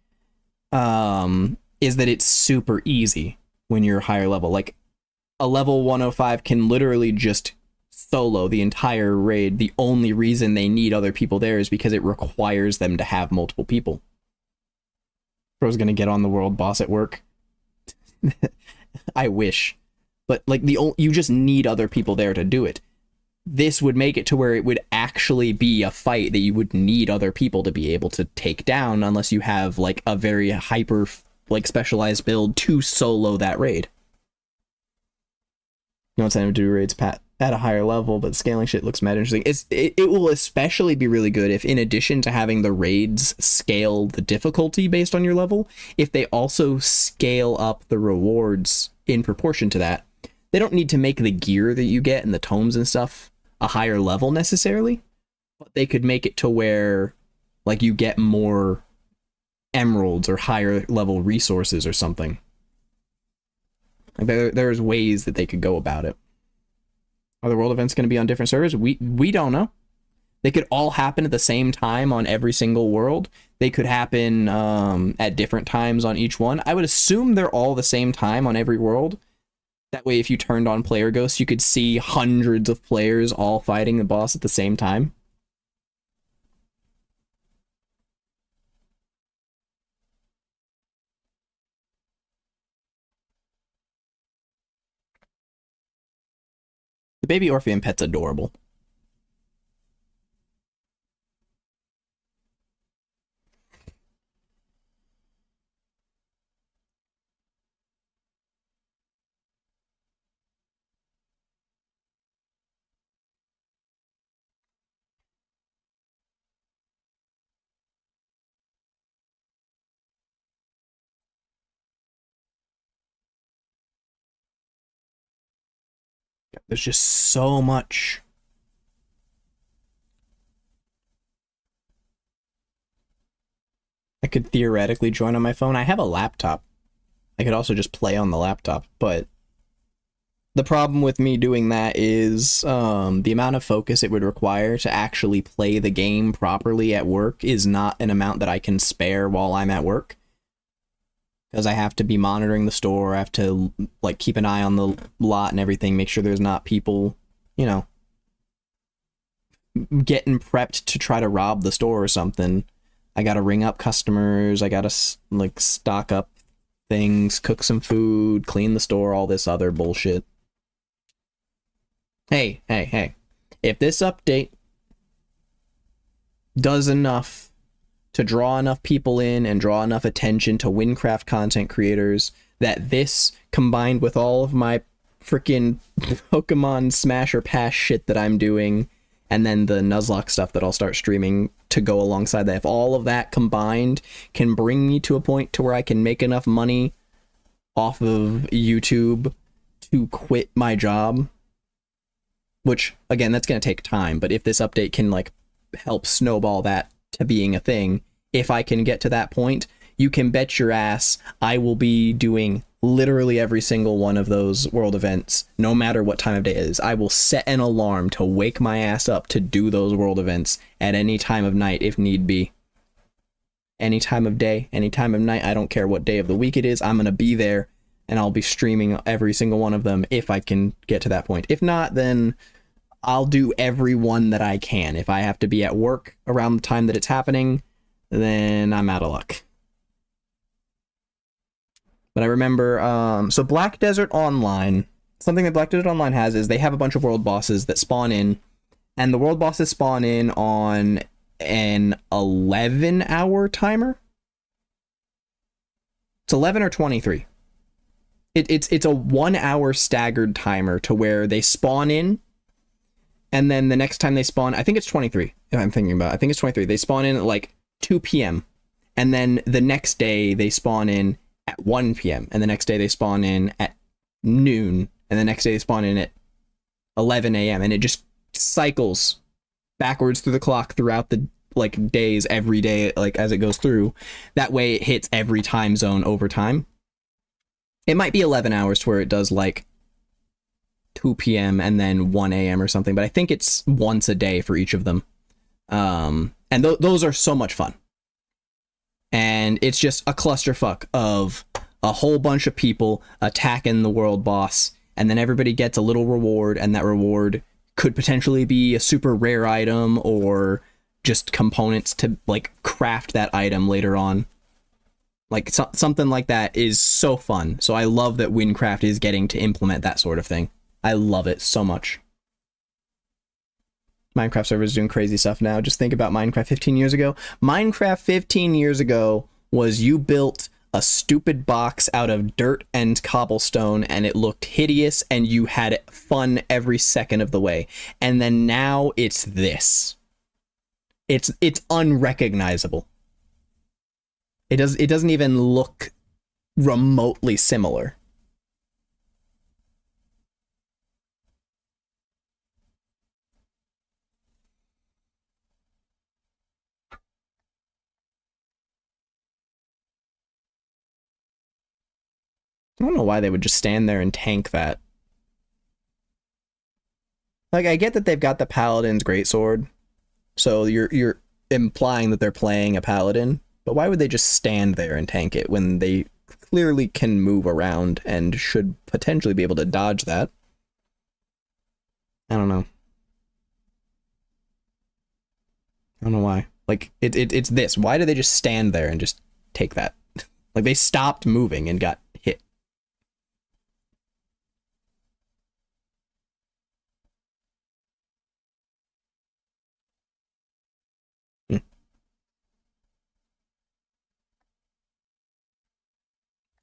is that it's super easy when you're higher level. Like, a level 105 can literally just solo the entire raid. The only reason they need other people there is because it requires them to have multiple people. Bro's gonna get on the world boss at work. I wish. But, like, you just need other people there to do it. This would make it to where it would actually be a fight that you would need other people to be able to take down, unless you have, like, a very hyper, like, specialized build to solo that raid. You don't want to do raids at a higher level, but scaling shit looks mad interesting. It will especially be really good if, in addition to having the raids scale the difficulty based on your level, if they also scale up the rewards in proportion to that. They don't need to make the gear that you get and the tomes and stuff a higher level necessarily, but they could make it to where, like, you get more emeralds or higher level resources or something. Like, there's ways that they could go about it. Are the world events going to be on different servers? We don't know. They could all happen at the same time on every single world. They could happen at different times on each one. I would assume they're all the same time on every world. That way, if you turned on Player Ghost, you could see hundreds of players all fighting the boss at the same time. The baby Orpheum pet's adorable. There's just so much. I could theoretically join on my phone. I have a laptop. I could also just play on the laptop, but the problem with me doing that is the amount of focus it would require to actually play the game properly at work is not an amount that I can spare while I'm at work. Because I have to be monitoring the store, I have to, like, keep an eye on the lot and everything, make sure there's not people, you know, getting prepped to try to rob the store or something. I gotta ring up customers, I gotta, like, stock up things, cook some food, clean the store, all this other bullshit. Hey. If this update does enough to draw enough people in and draw enough attention to Wynncraft content creators, that this, combined with all of my freaking Pokemon Smash or Pass shit that I'm doing, and then the Nuzlocke stuff that I'll start streaming to go alongside that, if all of that combined can bring me to a point to where I can make enough money off of YouTube to quit my job, which, again, that's going to take time, but if this update can, like, help snowball that to being a thing, if I can get to that point, you can bet your ass I will be doing literally every single one of those world events, no matter what time of day it is. I will set an alarm to wake my ass up to do those world events at any time of night if need be. Any time of day, any time of night, I don't care what day of the week it is, I'm going to be there, and I'll be streaming every single one of them if I can get to that point. If not, then I'll do every one that I can. If I have to be at work around the time that it's happening, then I'm out of luck. But I remember, so Black Desert Online, something that Black Desert Online has is they have a bunch of world bosses that spawn in, and the world bosses spawn in on an 11-hour timer. It's 11 or 23. it's a 1 hour staggered timer to where they spawn in, and then the next time they spawn, I think it's 23. If I'm thinking about it, I think it's 23. They spawn in at like 2 p.m. and then the next day they spawn in at 1 p.m. and the next day they spawn in at noon, and the next day they spawn in at 11 a.m. and it just cycles backwards through the clock throughout the like days every day, like as it goes through. That way it hits every time zone over time. It might be 11 hours to where it does like 2 p.m. and then 1 a.m. or something, but I think it's once a day for each of them. And those are so much fun. And it's just a clusterfuck of a whole bunch of people attacking the world boss, and then everybody gets a little reward, and that reward could potentially be a super rare item or just components to like craft that item later on. Like something like that is so fun. So I love that Wynncraft is getting to implement that sort of thing. I love it so much. Minecraft servers doing crazy stuff now. Just think about Minecraft 15 years ago. Minecraft 15 years ago was you built a stupid box out of dirt and cobblestone and it looked hideous and you had fun every second of the way. And then now it's this. It's unrecognizable. It doesn't even look remotely similar. I don't know why they would just stand there and tank that. Like, I get that they've got the Paladin's Greatsword, so you're implying that they're playing a Paladin, but why would they just stand there and tank it when they clearly can move around and should potentially be able to dodge that? I don't know. I don't know why. Like, it's this. Why do they just stand there and just take that? Like, they stopped moving and got hit.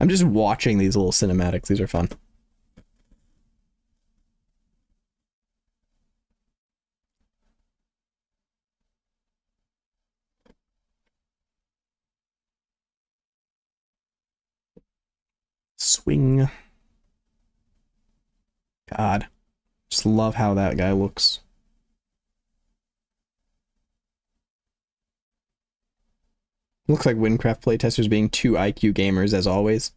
I'm just watching these little cinematics. These are fun. Swing. God. Just love how that guy looks. Looks like Wynncraft playtesters being 2 IQ gamers as always.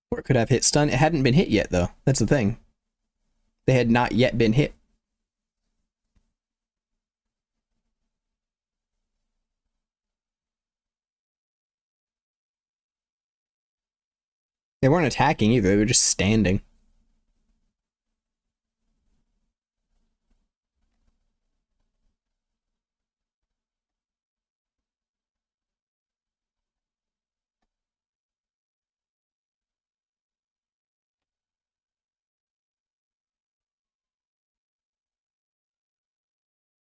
Or it could have hit stun. It hadn't been hit yet though. That's the thing. They had not yet been hit. They weren't attacking either, they were just standing.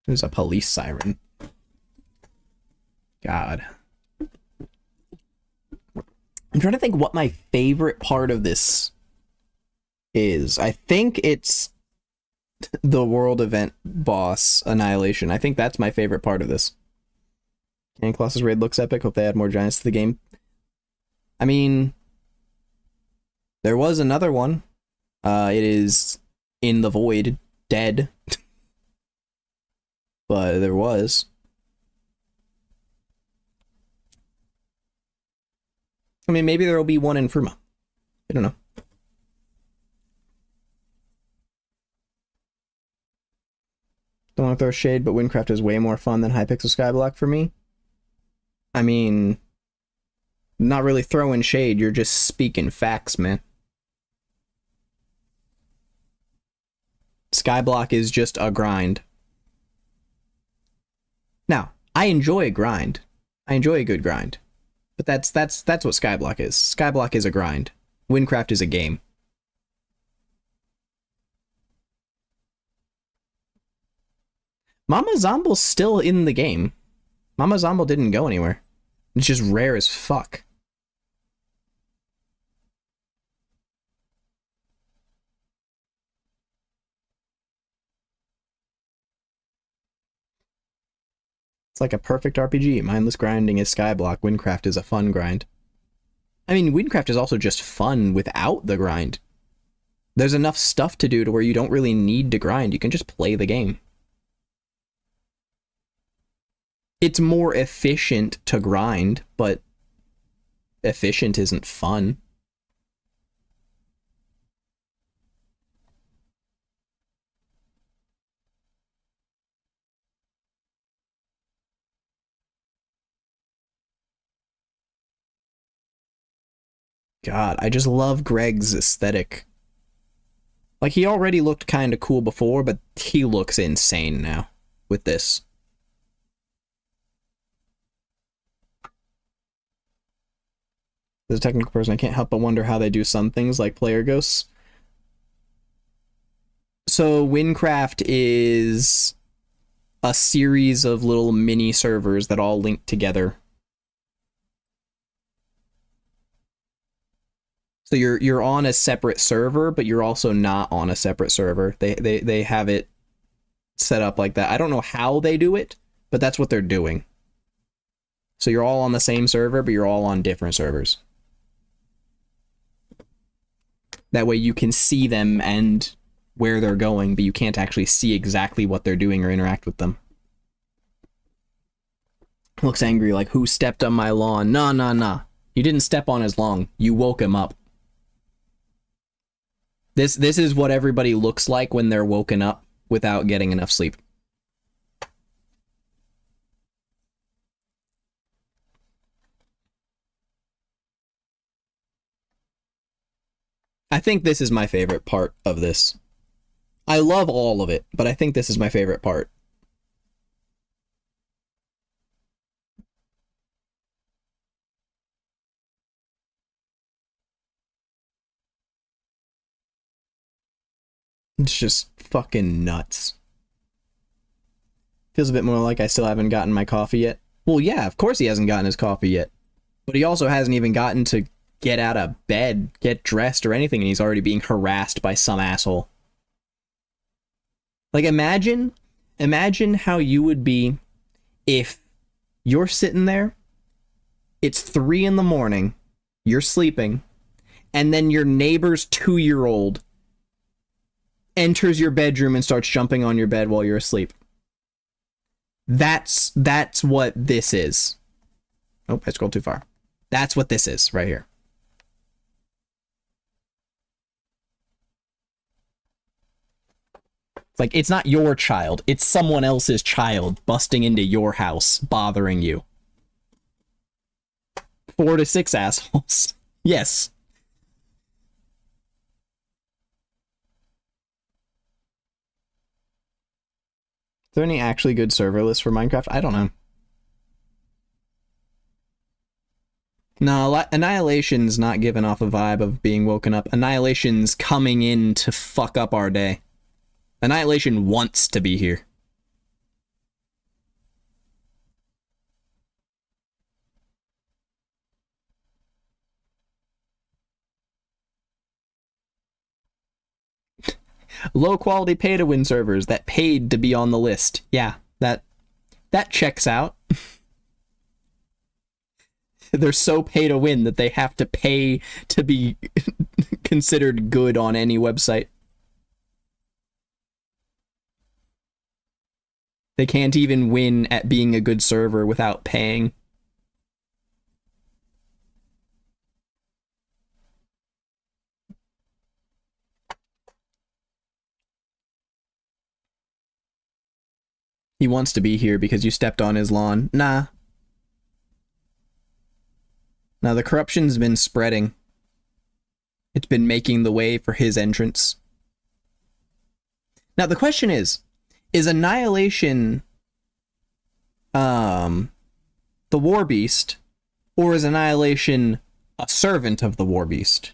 There's a police siren. God. I'm trying to think what my favorite part of this is. I think it's the world event boss annihilation. I think that's my favorite part of this. Canyon Colossus raid looks epic. Hope they add more giants to the game. I mean, there was another one. It is in the void, dead. But there was. I mean, maybe there will be one in Fruma. I don't know. Don't want to throw shade, but Wynncraft is way more fun than Hypixel Skyblock for me. I mean, not really throwing shade, you're just speaking facts, man. Skyblock is just a grind. Now, I enjoy a grind. I enjoy a good grind. But that's what Skyblock is. Skyblock is a grind. Wynncraft is a game. Mama Zomble's still in the game. Mama Zomble didn't go anywhere. It's just rare as fuck. It's like a perfect RPG. Mindless grinding is Skyblock. Wynncraft is a fun grind. I mean, Wynncraft is also just fun without the grind. There's enough stuff to do to where you don't really need to grind. You can just play the game. It's more efficient to grind, but efficient isn't fun. God, I just love Greg's aesthetic. Like, he already looked kind of cool before, but he looks insane now with this. As a technical person, I can't help but wonder how they do some things like player ghosts. So, Wynncraft is a series of little mini servers that all link together. So you're on a separate server, but you're also not on a separate server. They have it set up like that. I don't know how they do it, but that's what they're doing. So you're all on the same server, but you're all on different servers. That way you can see them and where they're going, but you can't actually see exactly what they're doing or interact with them. Looks angry, like, who stepped on my lawn? Nah, nah, nah. You didn't step on his lawn. You woke him up. This is what everybody looks like when they're woken up without getting enough sleep. I think this is my favorite part of this. I love all of it, but I think this is my favorite part. It's just fucking nuts. Feels a bit more like I still haven't gotten my coffee yet. Well, yeah, of course he hasn't gotten his coffee yet. But he also hasn't even gotten to get out of bed, get dressed, or anything, and he's already being harassed by some asshole. Like, imagine how you would be if you're sitting there, it's 3 in the morning, you're sleeping, and then your neighbor's 2-year-old enters your bedroom and starts jumping on your bed while you're asleep. That's what this is. Oh, I scrolled too far. That's what this is right here. Like, it's not your child, it's someone else's child busting into your house, bothering you. 4 to 6 assholes. Yes. Is there any actually good server lists for Minecraft? I don't know. No, Annihilation's not giving off a vibe of being woken up. Annihilation's coming in to fuck up our day. Annihilation wants to be here. Low quality pay to win servers that paid to be on the list. Yeah, that checks out. They're so pay to win that they have to pay to be considered good on any website. They can't even win at being a good server without paying. He wants to be here because you stepped on his lawn. Nah. Now the corruption's been spreading. It's been making the way for his entrance. Now the question is Annihilation the War Beast, or is Annihilation a servant of the War Beast?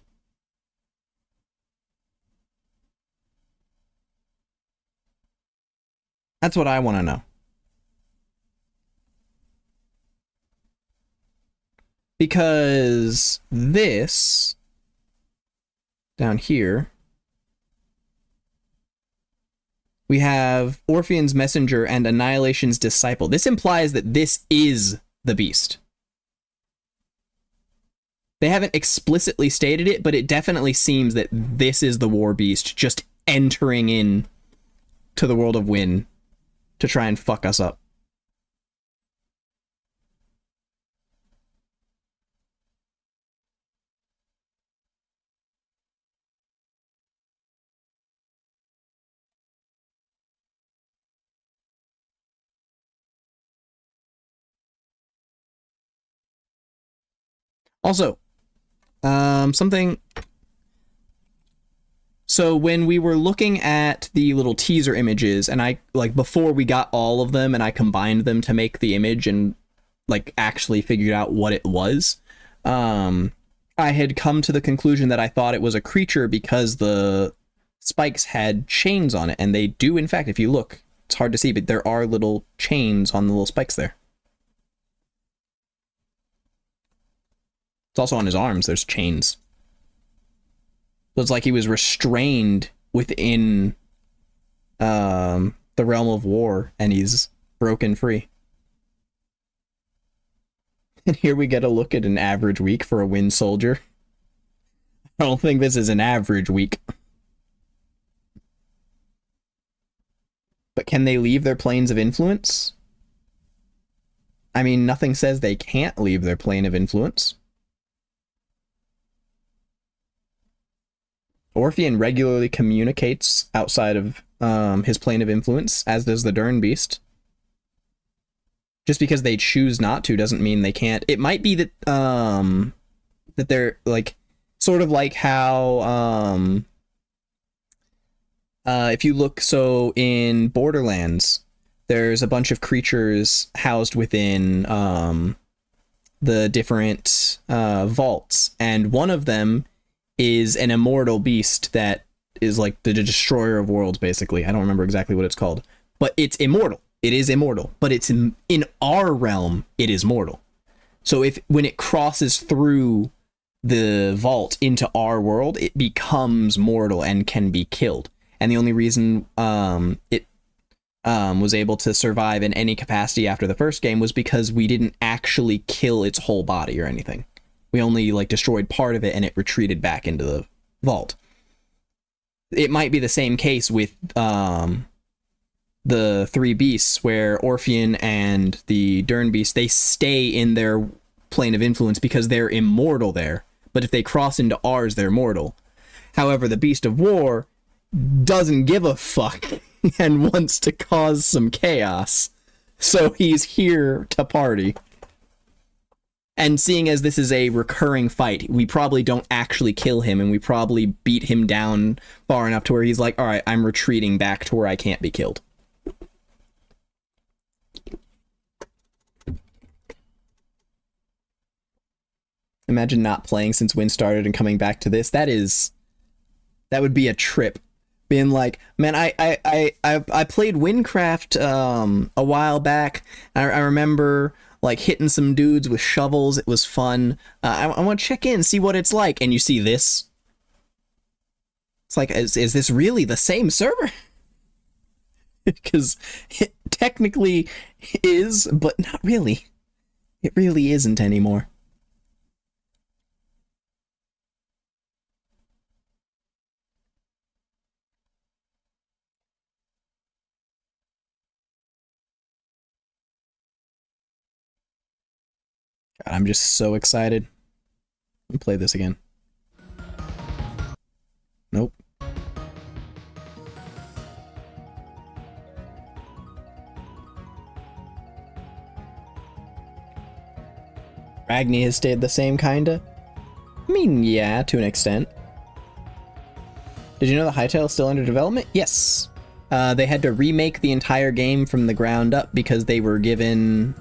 That's what I want to know. Because this down here, We have Orpheon's messenger and Annihilation's disciple. This implies that this is the beast. They haven't explicitly stated it, but it definitely seems that this is the war beast just entering in to the world of Wynn to try and fuck us up. Also, something. So when we were looking at the little teaser images, and I, like, before we got all of them and I combined them to make the image and, like, actually figured out what it was, I had come to the conclusion that I thought it was a creature because the spikes had chains on it, and they do, in fact, if you look, it's hard to see, but there are little chains on the little spikes there. It's also on his arms, there's chains. So it's like he was restrained within the realm of war, and he's broken free. And here we get a look at an average week for a Wynn soldier. I don't think this is an average week. But can they leave their planes of influence? I mean, nothing says they can't leave their plane of influence. Orpheon regularly communicates outside of his plane of influence, as does the Dern Beast. Just because they choose not to doesn't mean they can't. It might be that that they're, like, sort of like how if you look, so in Borderlands, there's a bunch of creatures housed within the different vaults, and one of them is an immortal beast that is like the destroyer of worlds, basically. I don't remember exactly what it's called, but it's immortal. It is immortal, but it's in our realm, it is mortal. So when it crosses through the vault into our world, it becomes mortal and can be killed. And the only reason it was able to survive in any capacity after the first game was because we didn't actually kill its whole body or anything. We only, like, destroyed part of it, and it retreated back into the vault. It might be the same case with the three beasts, where Orpheon and the Dern Beast, they stay in their plane of influence because they're immortal there. But if they cross into ours, they're mortal. However, the Beast of War doesn't give a fuck and wants to cause some chaos. So he's here to party. And seeing as this is a recurring fight, we probably don't actually kill him, and we probably beat him down far enough to where he's like, alright, I'm retreating back to where I can't be killed. Imagine not playing since Wynn started and coming back to this. That would be a trip. Being like, man, I played Wynncraft a while back. I remember, like, hitting some dudes with shovels. It was fun. I want to check in, see what it's like. And you see this. It's like, is this really the same server? Because it technically is, but not really. It really isn't anymore. God, I'm just so excited. Let me play this again. Nope. Ragni has stayed the same, kinda? I mean, yeah, to an extent. Did you know the Hytale is still under development? Yes. They had to remake the entire game from the ground up because they were given...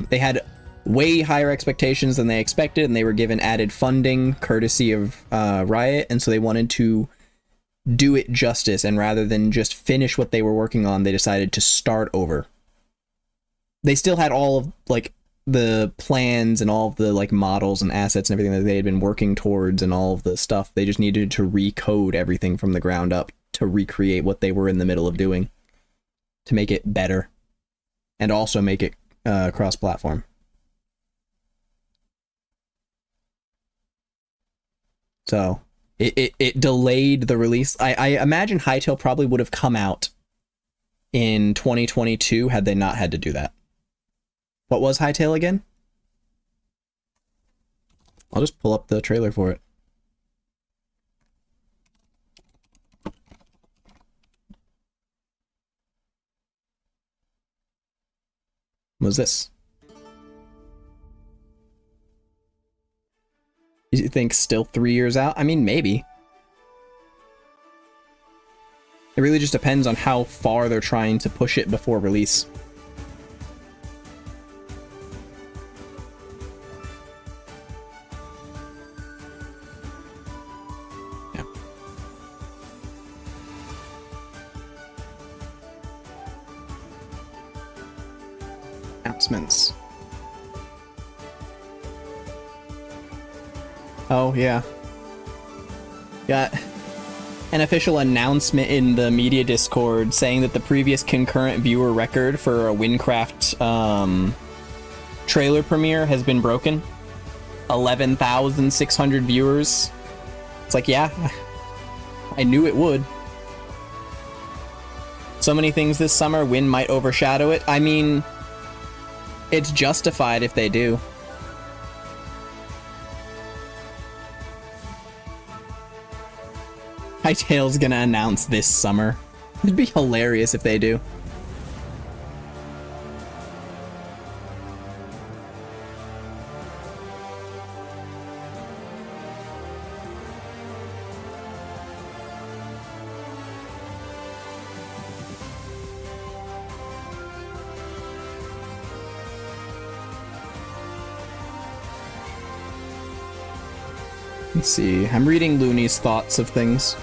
they had way higher expectations than they expected, and they were given added funding courtesy of Riot, and so they wanted to do it justice, and rather than just finish what they were working on, they decided to start over. They still had all of, like, the plans and all of the, like, models and assets and everything that they had been working towards and all of the stuff. They just needed to recode everything from the ground up to recreate what they were in the middle of doing, to make it better, and also make it cross-platform. So it delayed the release. I imagine Hytale probably would have come out in 2022 had they not had to do that. What was Hytale again? I'll just pull up the trailer for it. What was this? You think still 3 years out? I mean, maybe. It really just depends on how far they're trying to push it before release. Yeah. Announcements. Oh, yeah. Got an official announcement in the media Discord saying that the previous concurrent viewer record for a Wynncraft trailer premiere has been broken. 11,600 viewers. It's like, yeah, I knew it would. So many things this summer, Wynn might overshadow it. I mean, it's justified if they do. Hytale's gonna announce this summer. It'd be hilarious if they do. Let's see. I'm reading Looney's thoughts of things.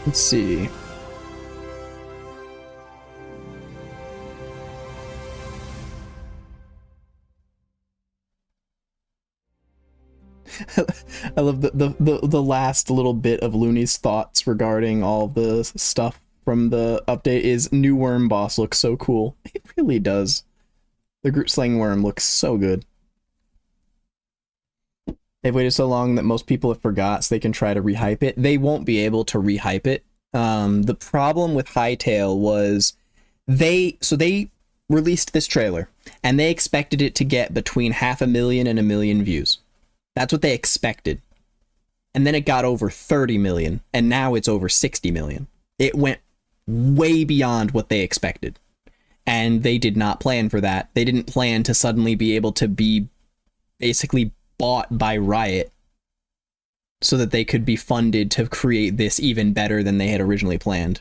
Let's see. I love the last little bit of Looney's thoughts regarding all the stuff from the update is new worm boss looks so cool. It really does. The Groot slaying worm looks so good. They've waited so long that most people have forgot, so they can try to rehype it. They won't be able to rehype it. The problem with Hytale was they released this trailer and they expected it to get between 500,000 and 1 million views. That's what they expected. And then it got over 30 million, and now it's over 60 million. It went way beyond what they expected. And they did not plan for that. They didn't plan to suddenly be able to be basically bought by Riot so that they could be funded to create this even better than they had originally planned.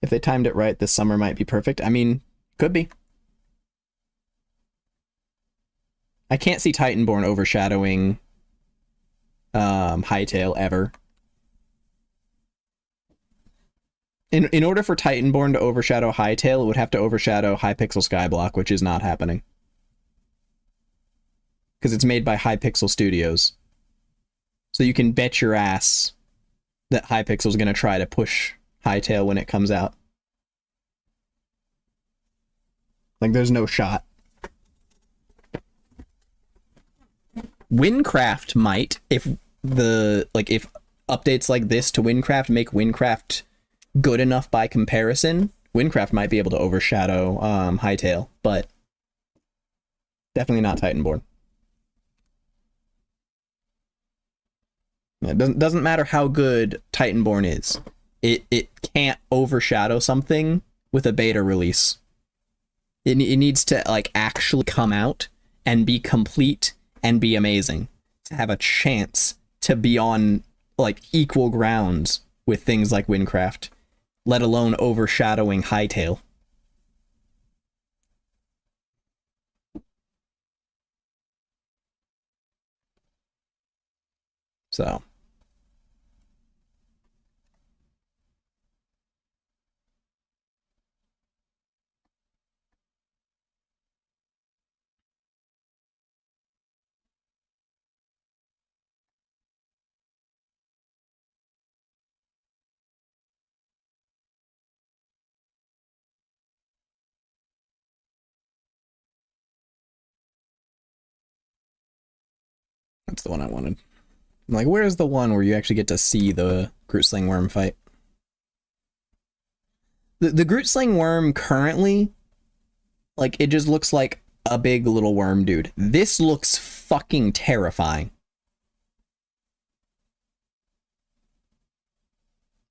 If they timed it right, this summer might be perfect. I mean, could be. I can't see Titanborn overshadowing Hytale ever. In order for Titanborn to overshadow Hytale, it would have to overshadow Hypixel Skyblock, which is not happening. Because it's made by Hypixel Studios. So you can bet your ass that Hypixel's going to try to push Hytale when it comes out. Like, there's no shot. Wynncraft might, if updates like this to Wynncraft make Wynncraft good enough by comparison, Wynncraft might be able to overshadow Hytale, but definitely not Titanborn. It doesn't matter how good Titanborn is. It can't overshadow something with a beta release. It needs to like actually come out and be complete and be amazing to have a chance to be on like equal grounds with things like Wynncraft. let alone overshadowing Hytale. So. That's the one I wanted. I'm like, where's the one where you actually get to see the Groot Sling Worm fight? The Groot Sling Worm currently, like, it just looks like a big little worm dude. This looks fucking terrifying.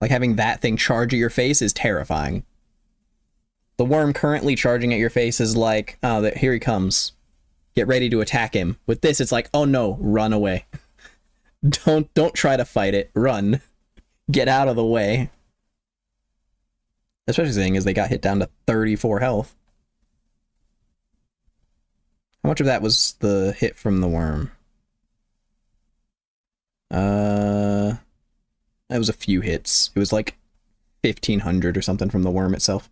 Like, having that thing charge at your face is terrifying. The worm currently charging at your face is like, oh, here he comes. Get ready to attack him. With this, it's like, oh no, run away. Don't try to fight it. Run. Get out of the way. Especially saying is they got hit down to 34 health. How much of that was the hit from the worm? That was a few hits. It was like 1,500 or something from the worm itself.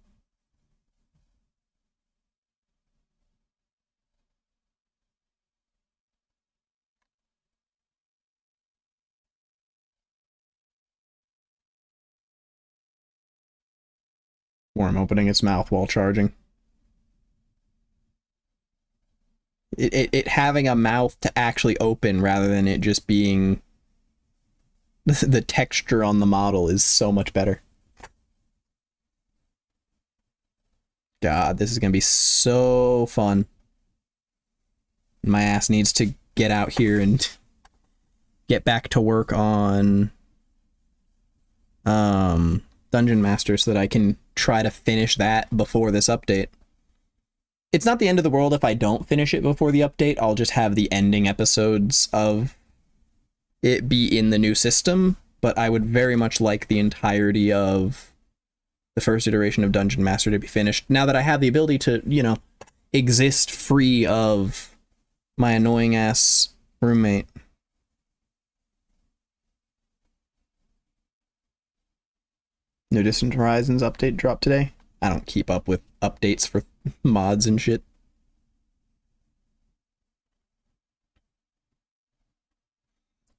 Worm opening its mouth while charging. It having a mouth to actually open rather than it just being... The texture on the model is so much better. God, this is gonna be so fun. My ass needs to get out here and get back to work on Dungeon Master so that I can try to finish that before this update. It's not the end of the world if I don't finish it before the update. I'll just have the ending episodes of it be in the new system, but I would very much like the entirety of the first iteration of Dungeon Master to be finished. Now that I have the ability to, you know, exist free of my annoying ass roommate. New Distant Horizons update dropped today. I don't keep up with updates for mods and shit.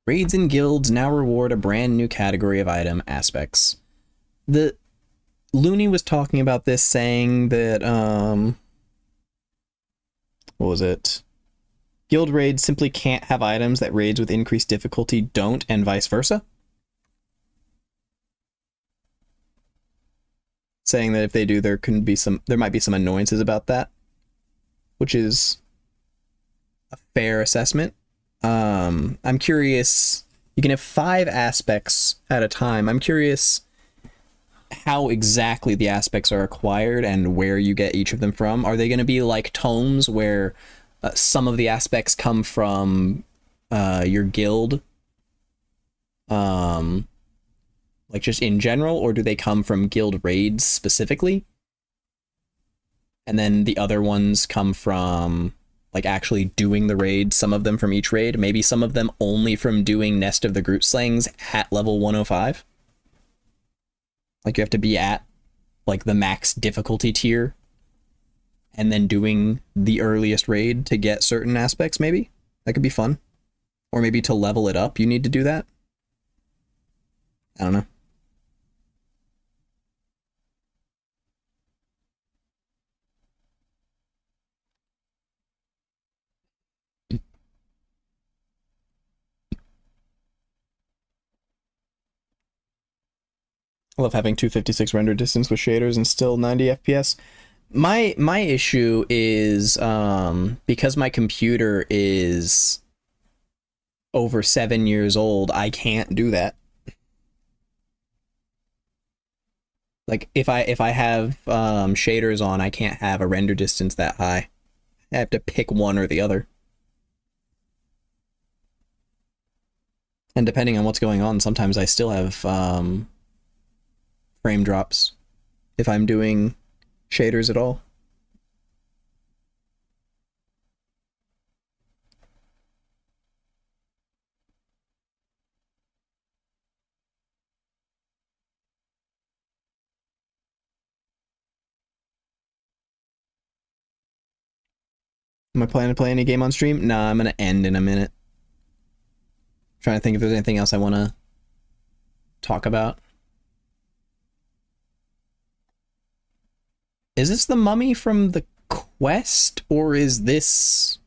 Raids and guilds now reward a brand new category of item aspects. The Looney was talking about this, saying that what was it? Guild raids simply can't have items that raids with increased difficulty don't, and vice versa. Saying that if they do, there might be some annoyances about that, which is a fair assessment. I'm curious. You can have 5 aspects at a time. I'm curious how exactly the aspects are acquired and where you get each of them from. Are they going to be like tomes where some of the aspects come from your guild, like just in general, or do they come from guild raids specifically? And then the other ones come from like actually doing the raid, some of them from each raid, maybe some of them only from doing Nest of the Groot Slings at level 105. Like you have to be at like the max difficulty tier and then doing the earliest raid to get certain aspects, maybe? That could be fun. Or maybe to level it up, you need to do that. I don't know. I love having 256 render distance with shaders and still 90 FPS. My issue is because my computer is over 7 years old, I can't do that. Like if I have shaders on, I can't have a render distance that high. I have to pick one or the other. And depending on what's going on, sometimes I still have frame drops if I'm doing shaders at all. Am I planning to play any game on stream? Nah, I'm gonna end in a minute. Trying to think if there's anything else I want to talk about. Is this the mummy from the quest, or is this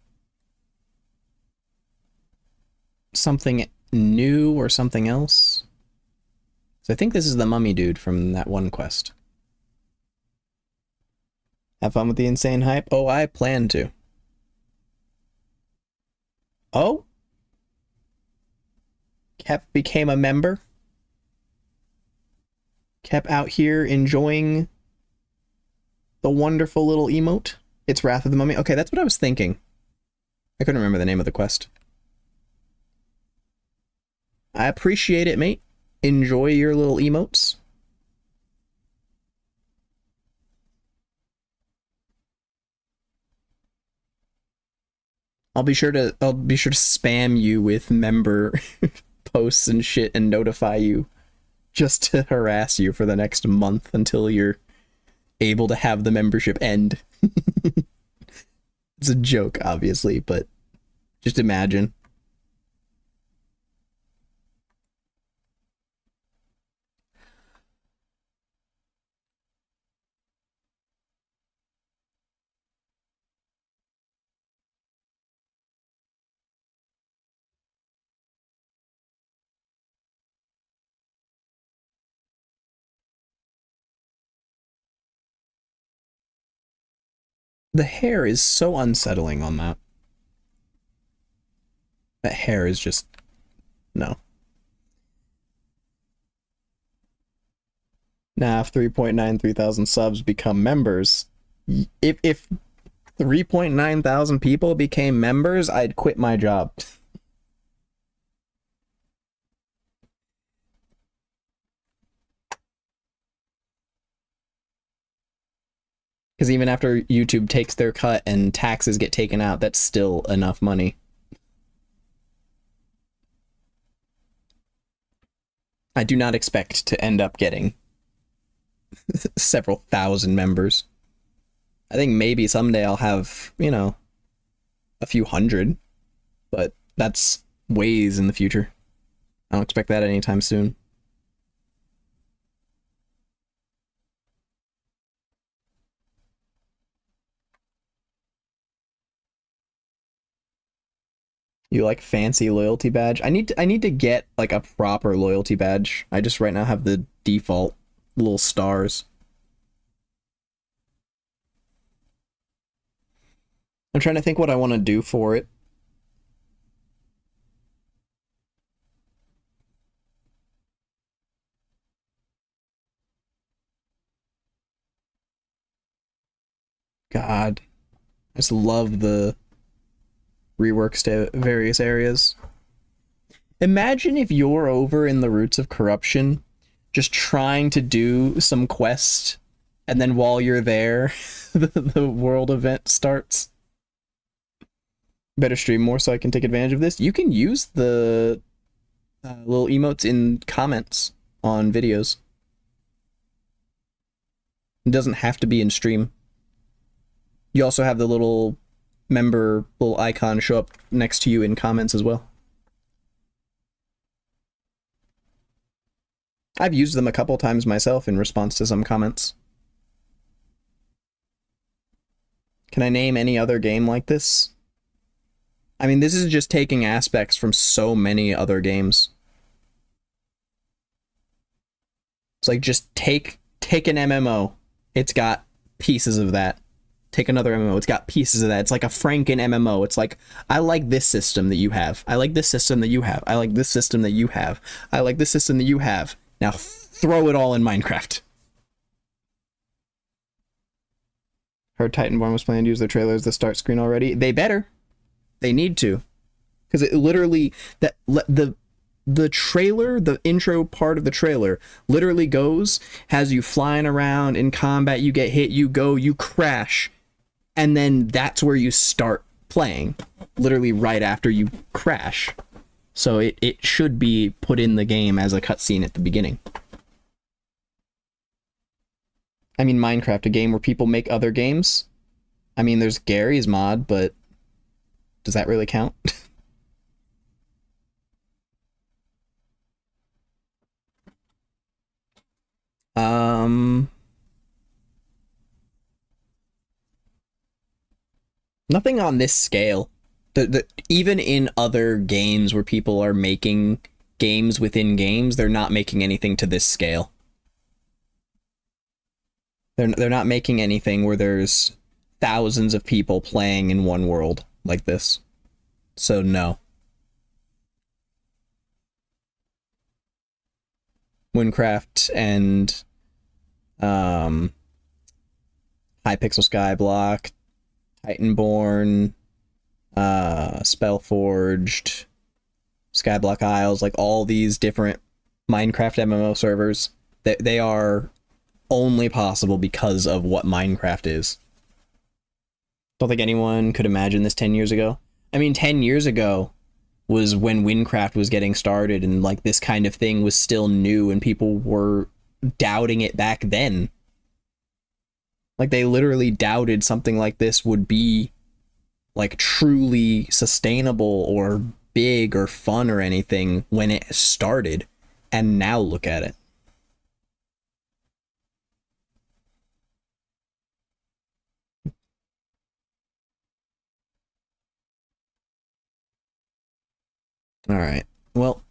something new or something else? So I think this is the mummy dude from that one quest. Have fun with the insane hype? Oh, I plan to. Oh? Kep became a member? Kep out here enjoying the wonderful little emote? It's Wrath of the Mummy? Okay, that's what I was thinking. I couldn't remember the name of the quest. I appreciate it, mate. Enjoy your little emotes. I'll be sure to spam you with member posts and shit and notify you just to harass you for the next month until you're able to have the membership end. It's a joke, obviously, but just imagine. The hair is so unsettling on that. That hair is just... no. Now, if 3,933,000 subs become members, if 3,900 people became members, I'd quit my job. Because even after YouTube takes their cut and taxes get taken out, that's still enough money. I do not expect to end up getting several thousand members. I think maybe someday I'll have, you know, a few hundred, but that's ways in the future. I don't expect that anytime soon. You like fancy loyalty badge? I need to get like a proper loyalty badge. I just right now have the default little stars. I'm trying to think what I want to do for it. God, I just love the reworks to various areas. Imagine if you're over in the Roots of Corruption, just trying to do some quest, and then while you're there, the world event starts. Better stream more so I can take advantage of this. You can use the little emotes in comments on videos. It doesn't have to be in stream. You also have the little member little icon show up next to you in comments as well. I've used them a couple times myself in response to some comments. Can I name any other game like this? I mean, this is just taking aspects from so many other games. It's like, just take an MMO. It's got pieces of that. Take another MMO. It's got pieces of that. It's like a Franken MMO. It's like, I like this system that you have. I like this system that you have. I like this system that you have. I like this system that you have. Now throw it all in Minecraft. Heard Titanborn was planning to use their trailer as the start screen already. They better. They need to. Because it literally... the trailer, the intro part of the trailer, literally goes, has you flying around in combat, you get hit, you go, you crash, and then that's where you start playing, literally right after you crash. So it should be put in the game as a cutscene at the beginning. I mean, Minecraft, a game where people make other games. I mean, there's Gary's mod, but does that really count? Nothing on this scale. Even in other games where people are making games within games, they're not making anything to this scale. They're not making anything where there's thousands of people playing in one world like this. So no. Wynncraft and Hypixel Skyblock, Titanborn, Spellforged, Skyblock Isles, like all these different Minecraft MMO servers, they are only possible because of what Minecraft is. Don't think anyone could imagine this 10 years ago. I mean, 10 years ago was when Wynncraft was getting started, and like this kind of thing was still new and people were doubting it back then. Like they literally doubted something like this would be like truly sustainable or big or fun or anything when it started, and now look at it. All right. Well,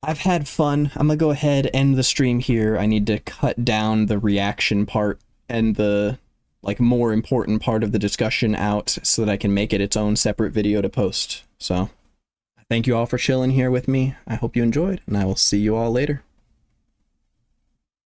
I've had fun. I'm gonna go ahead and end the stream here. I need to cut down the reaction part and the like more important part of the discussion out so that I can make it its own separate video to post. So, thank you all for chilling here with me. I hope you enjoyed, and I will see you all later.